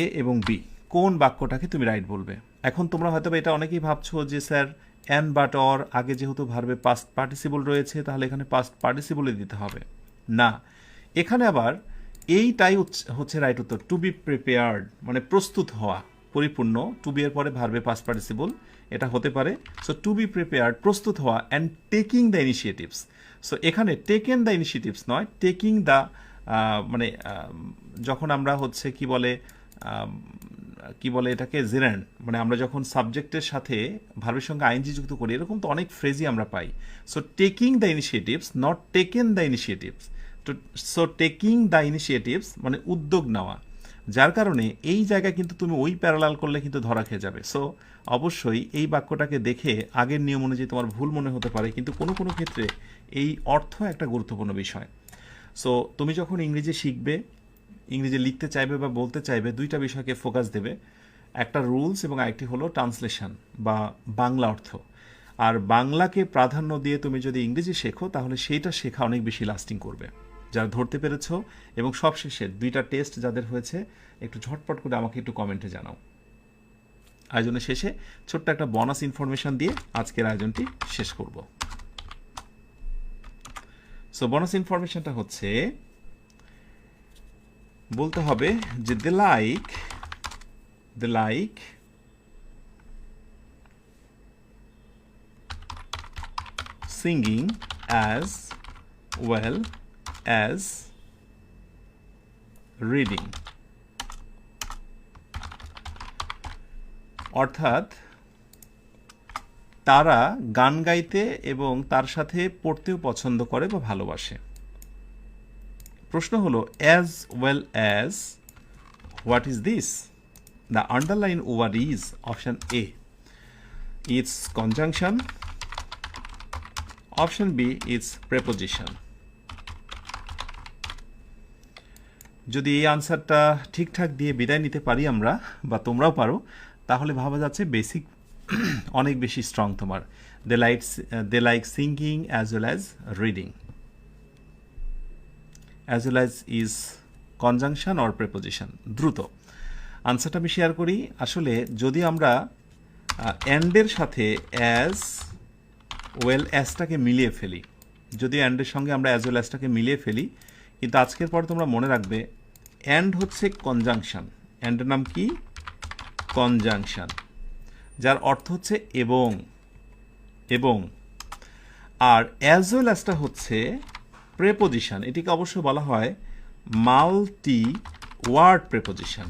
A এবং বি কোন বাক্যটাকে তুমি রাইট বলবে? এখন তোমরা হয়তো এটা অনেকেই ভাবছো যে স্যার অ্যান্ড বাট অর আগে যেহেতু ভার্বে পাস্ট পার্টিসিপল রয়েছে তাহলে এখানে পাস্ট পার্টিসিপলে দিতে হবে। না, এখানে আবার এইটাই হচ্ছে রাইট উত্তর। টু বি প্রিপেয়ার্ড মানে প্রস্তুত হওয়া, পরিপূর্ণ। টু বি এর পরে ভার্বে পাস্ট পার্টিসিপল এটা হতে পারে। সো টু বি প্রিপেয়ার্ড প্রস্তুত হওয়া, and taking the initiatives. So এখানে টেকেন দ্য ইনিশিয়েটিভস নয়, টেকিং দ্য মানে যখন আমরা হচ্ছে কি বলে এটাকে জেরেন্ড, মানে আমরা যখন সাবজেক্টের সাথে ভার্বের সঙ্গে আইএনজি যুক্ত করি, এরকম তো অনেক ফ্রেজই আমরা পাই। So taking the initiatives, not taken the initiatives. So taking the initiatives মানে উদ্যোগ নেওয়া, যার কারণে এই জায়গায় কিন্তু তুমি ওই প্যারালাল করলে কিন্তু ধরা খেয়ে যাবে। সো অবশ্যই এই বাক্যটাকে দেখে আগের নিয়ম অনুযায়ী তোমার ভুল মনে হতে পারে, কিন্তু কোনো কোনো ক্ষেত্রে এই অর্থ একটা গুরুত্বপূর্ণ বিষয়। সো তুমি যখন ইংরেজি শিখবে, ইংরেজি লিখতে চাইবে বা বলতে চাইবে, দুইটা বিষয়কে ফোকাস দেবে, একটা রুলস এবং আরেকটি হলো ট্রান্সলেশন বা বাংলা অর্থ। আর বাংলাকে প্রাধান্য দিয়ে তুমি যদি ইংরেজি শেখো তাহলে সেইটা শেখা অনেক বেশি লাস্টিং করবে। যারা ধরতে পেরেছ এবং সবশেষে দুইটা টেস্ট যাদের হয়েছে একটু ঝটপট করে আমাকে একটু কমেন্টে জানাও। আয়োজনের শেষে ছোট্ট একটা বোনাস ইনফরমেশন দিয়ে আজকের আয়োজনটি শেষ করব। সো বোনাস ইনফরমেশনটা হচ্ছে, বলতে হবে যে they like singing as well as reading. অর্থাৎ তারা গান গাইতে এবং তার সাথে পড়তেও পছন্দ করে বা ভালোবাসে। প্রশ্ন হলো as well as, what is this? The underline word is option A it's conjunction, option B it's preposition. যদি এই আনসারটা ঠিকঠাক দিয়ে বিদায় নিতে পারি আমরা, বা তোমরাও পারো, তাহলে ভাবা যাচ্ছে বেসিক অনেক বেশি স্ট্রং তোমার। They like singing as well as reading. As well as is conjunction or preposition. দ্রুত আনসারটা আমি শেয়ার করি। আসলে যদি আমরা অ্যান্ডের সাথে অ্যাজ ওয়েল অ্যাজটাকে মিলিয়ে ফেলি, যদি অ্যান্ডের সঙ্গে আমরা অ্যাজ ওয়েল অ্যাজটাকে মিলিয়ে ফেলি, কিন্তু আজকের পর তোমরা মনে রাখবে অ্যান্ড হচ্ছে কনজাংশন। অ্যান্ডের নাম কি? কনজাংশন, যার অর্থ হচ্ছে এবং। এবং আর অ্যাজ ওয়েল অ্যাজটা হচ্ছে প্রেপোজিশন। এটিকে অবশ্য বলা হয় মাল্টি ওয়ার্ড প্রেপোজিশন,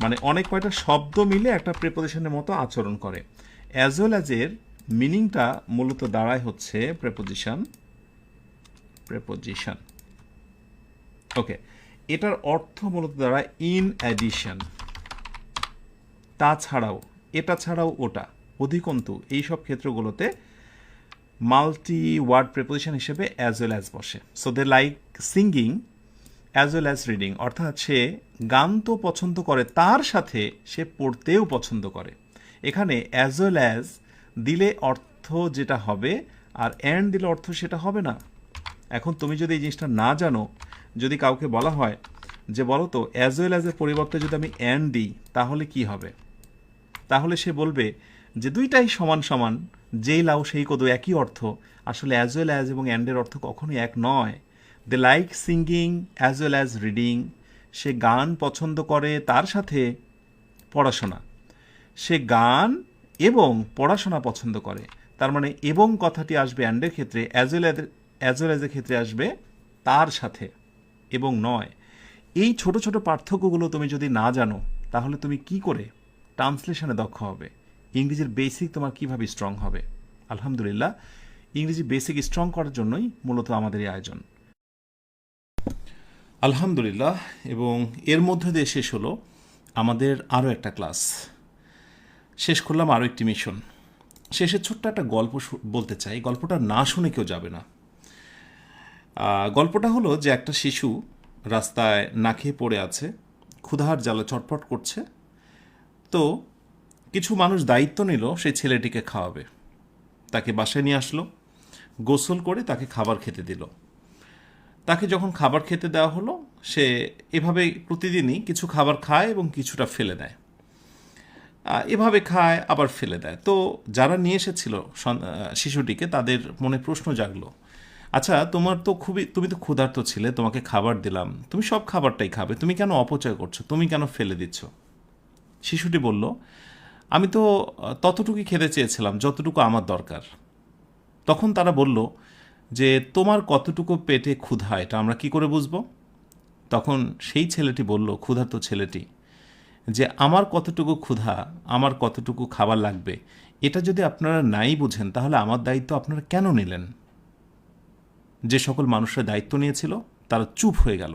মানে অনেক কয়টা শব্দ মিলে একটা প্রেপোজিশনের মতো আচরণ করে। অ্যাজ ওয়েল অ্যাজের মিনিংটা মূলত দাঁড়ায় হচ্ছে প্রেপোজিশন। প্রেপোজিশন, ওকে। এটার অর্থ মূলত দাঁড়ায় ইন অ্যাডিশন, তাছাড়াও, এটা ছাড়াও ওটা, অধিকন্তু, এইসব ক্ষেত্রগুলোতে মাল্টি ওয়ার্ড প্রেপোজিশন হিসেবে অ্যাজ ওয়েল অ্যাজ বসে। So they like singing as well as reading, অর্থাৎ সে গান তো পছন্দ করে, তার সাথে সে পড়তেও পছন্দ করে। এখানে অ্যাজ ওয়েল অ্যাজ দিলে অর্থ যেটা হবে, আর অ্যান্ড দিলে অর্থ সেটা হবে না। এখন তুমি যদি এই জিনিসটা না জানো, যদি কাউকে বলা হয় যে বলো তো অ্যাজ ওয়েল অ্যাজের পরিবর্তে যদি আমি অ্যান্ড দিই তাহলে কি হবে, তাহলে সে বলবে যে দুইটাই সমান সমান, যেই লাউ সেই কদু, একই অর্থ। আসলে অ্যাজ ওয়েল অ্যাজ এবং অ্যান্ডের অর্থ কখনোই এক নয়। They like singing as well as reading, সে গান পছন্দ করে তার সাথে পড়াশোনা। সে গান এবং পড়াশোনা পছন্দ করে, তার মানে এবং কথাটি আসবে অ্যান্ডের ক্ষেত্রে, অ্যাজ ওয়েল অ্যাজের ক্ষেত্রে আসবে তার সাথে, এবং নয়। এই ছোট ছোট পার্থক্যগুলো তুমি যদি না জানো, তাহলে তুমি কি করে ট্রান্সলেশনে দক্ষ হবে? ইংরেজির বেসিক তোমার কিভাবে স্ট্রং হবে? আলহামদুলিল্লাহ, ইংরেজি বেসিক স্ট্রং করার জন্যই মূলত আমাদের এই আয়োজন। আলহামদুলিল্লাহ, এবং এর মধ্যে দিয়ে শেষ হলো আমাদের আরও একটা ক্লাস, শেষ করলাম আরও একটি মিশন। শেষের ছোট্ট একটা গল্প বলতে চাই, গল্পটা না শুনে কেউ যাবে না। গল্পটা হলো যে একটা শিশু রাস্তায় না খেয়ে পড়ে আছে, ক্ষুধার জ্বালা চটপট করছে। তো কিছু মানুষ দায়িত্ব নিল সেই ছেলেটিকে খাওয়াবে। তাকে বাসায় নিয়ে আসলো, গোসল করে তাকে খাবার খেতে দিল। তাকে যখন খাবার খেতে দেওয়া হলো, সে এভাবে প্রতিদিনই কিছু খাবার খায় এবং কিছুটা ফেলে দেয়, এভাবে খায় আবার ফেলে দেয়। তো যারা নিয়ে এসেছিল শিশুটিকে, তাদের মনে প্রশ্ন জাগলো, আচ্ছা তুমি তো ক্ষুধার্ত ছিলে, তোমাকে খাবার দিলাম, তুমি সব খাবারটাই খাবে, তুমি কেন অপচয় করছো, তুমি কেন ফেলে দিচ্ছ? শিশুটি বলল, আমি তো ততটুকুই খেতে চেয়েছিলাম যতটুকু আমার দরকার। তখন তারা বলল যে তোমার কতটুকু পেটে ক্ষুধা এটা আমরা কি করে বুঝবো? তখন সেই ছেলেটি বলল, ক্ষুধার্ত ছেলেটি, যে আমার কতটুকু ক্ষুধা, আমার কতটুকু খাবার লাগবে, এটা যদি আপনারা নাই বুঝেন, তাহলে আমার দায়িত্ব আপনারা কেন নিলেন? যে সকল মানুষরা দায়িত্ব নিয়েছিল তারা চুপ হয়ে গেল।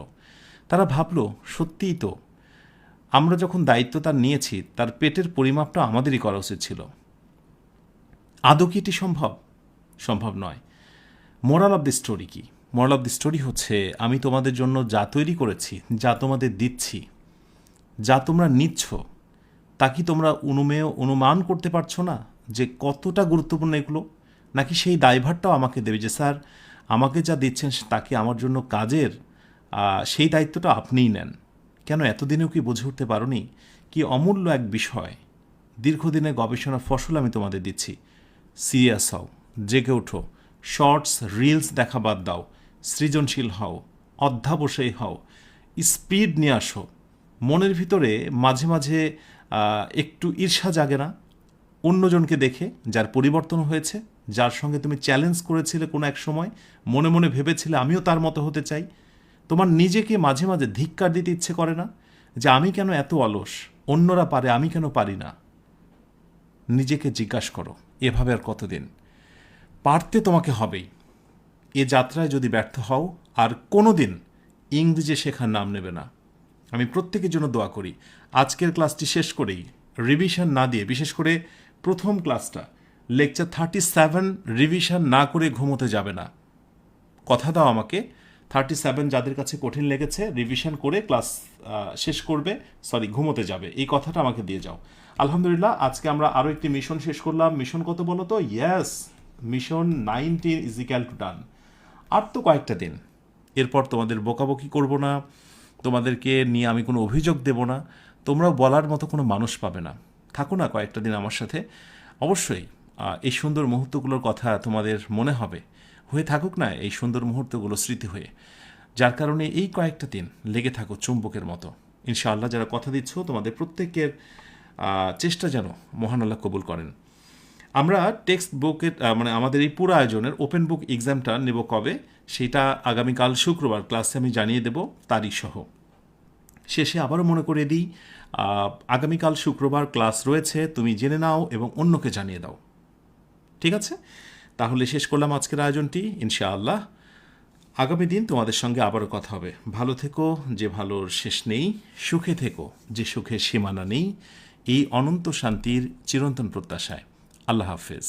তারা ভাবলো, সত্যিই তো, আমরা যখন দায়িত্ব তার নিয়েছি, তার পেটের পরিমাপটা আমাদেরই করা উচিত ছিল। আদৌ কি এটি সম্ভব? সম্ভব নয়। মোরাল অফ দি স্টোরি কি? মোরাল অফ দি স্টোরি হচ্ছে, আমি তোমাদের জন্য যা তৈরি করেছি, যা তোমাদের দিচ্ছি, যা তোমরা নিচ্ছ, তা কি তোমরা অনুমান করতে পারছো না যে কতটা গুরুত্বপূর্ণ এগুলো? নাকি সেই দায়ভারটাও আমাকে দেবে যে স্যার আমাকে যা দিচ্ছেন তাকে আমার জন্য কাজের, সেই দায়িত্বটা আপনিই নেন? কেন এতদিনেও কি বুঝে উঠতে পারোনি কি অমূল্য এক বিষয়, দীর্ঘদিনের গবেষণার ফসল আমি তোমাদের দিচ্ছি। সিরিয়াস হও, জেগে ওঠো, শর্টস রিলস দেখা বাদ দাও, সৃজনশীল হও, অধ্যাবসায়ী হও, স্পিড নিয়ে আসো। মনের ভিতরে মাঝে মাঝে একটু ঈর্ষা জাগে না অন্যজনকে দেখে যার পরিবর্তন হয়েছে? যার সঙ্গে তুমি চ্যালেঞ্জ করেছিলে কোনো এক সময়, মনে মনে ভেবেছিলে আমিও তার মতো হতে চাই। তোমার নিজেকে মাঝে মাঝে ধিক্কার দিতে ইচ্ছে করে না, যে আমি কেন এত অলস, অন্যরা পারে আমি কেন পারি না? নিজেকে জিজ্ঞাসা করো, এভাবে আর কতদিন? পারতে তোমাকে হবেই। এ যাত্রায় যদি ব্যর্থ হও, আর কোনো দিন ইংরেজি শেখার নাম নেবে না। আমি প্রত্যেকের জন্য দোয়া করি আজকের ক্লাসটি শেষ করেই রিভিশন না দিয়ে, বিশেষ করে প্রথম ক্লাসটা লেকচার 37 রিভিশন না করে ঘুমোতে যাবে না। কথা দাও আমাকে, 37 যাদের কাছে কঠিন লেগেছে রিভিশন করে ক্লাস শেষ করবে, ঘুমোতে যাবে, এই কথাটা আমাকে দিয়ে যাও। আলহামদুলিল্লাহ, আজকে আমরা আরও একটি মিশন শেষ করলাম। মিশন কত বলো তো? Yes, mission 19 is equal to done. আর তো কয়েকটা দিন, এরপর তোমাদের বকাবকি করব না, তোমাদেরকে নিয়ে আমি কোনো অভিযোগ দেব না, তোমরাও বলার মতো কোনো মানুষ পাবে না। থাকো না কয়েকটা দিন আমার সাথে, অবশ্যই এই সুন্দর মুহূর্তগুলোর কথা তোমাদের মনে হবে, হয়ে থাকুক না এই সুন্দর মুহূর্তগুলো স্মৃতি হয়ে, যার কারণে এই কয়েকটা দিন লেগে থাকো চুম্বকের মতো। ইনশাআল্লাহ যারা কথা দিচ্ছ, তোমাদের প্রত্যেকের চেষ্টা যেন মহান আল্লাহ কবুল করেন। আমরা টেক্সট বুকের আমাদের এই পুরো আয়োজনের ওপেন বুক এক্সামটা নেব কবে, সেটা আগামীকাল শুক্রবার ক্লাসে আমি জানিয়ে দেব, তারিখ সহ। শেষে আবারও মনে করে দিই, আগামীকাল শুক্রবার ক্লাস রয়েছে, তুমি জেনে নাও এবং অন্যকে জানিয়ে দাও। ঠিক আছে, তাহলে শেষ করলাম আজকের আয়োজনটি। ইনশাআল্লাহ আগামী দিন তোমাদের সঙ্গে আবারও কথা হবে। ভালো থেকো, যে ভালোর শেষ নেই, সুখে থেকো, যে সুখের সীমানা নেই, এই অনন্ত শান্তির চিরন্তন প্রত্যাশায়। আল্লাহ হাফেজ।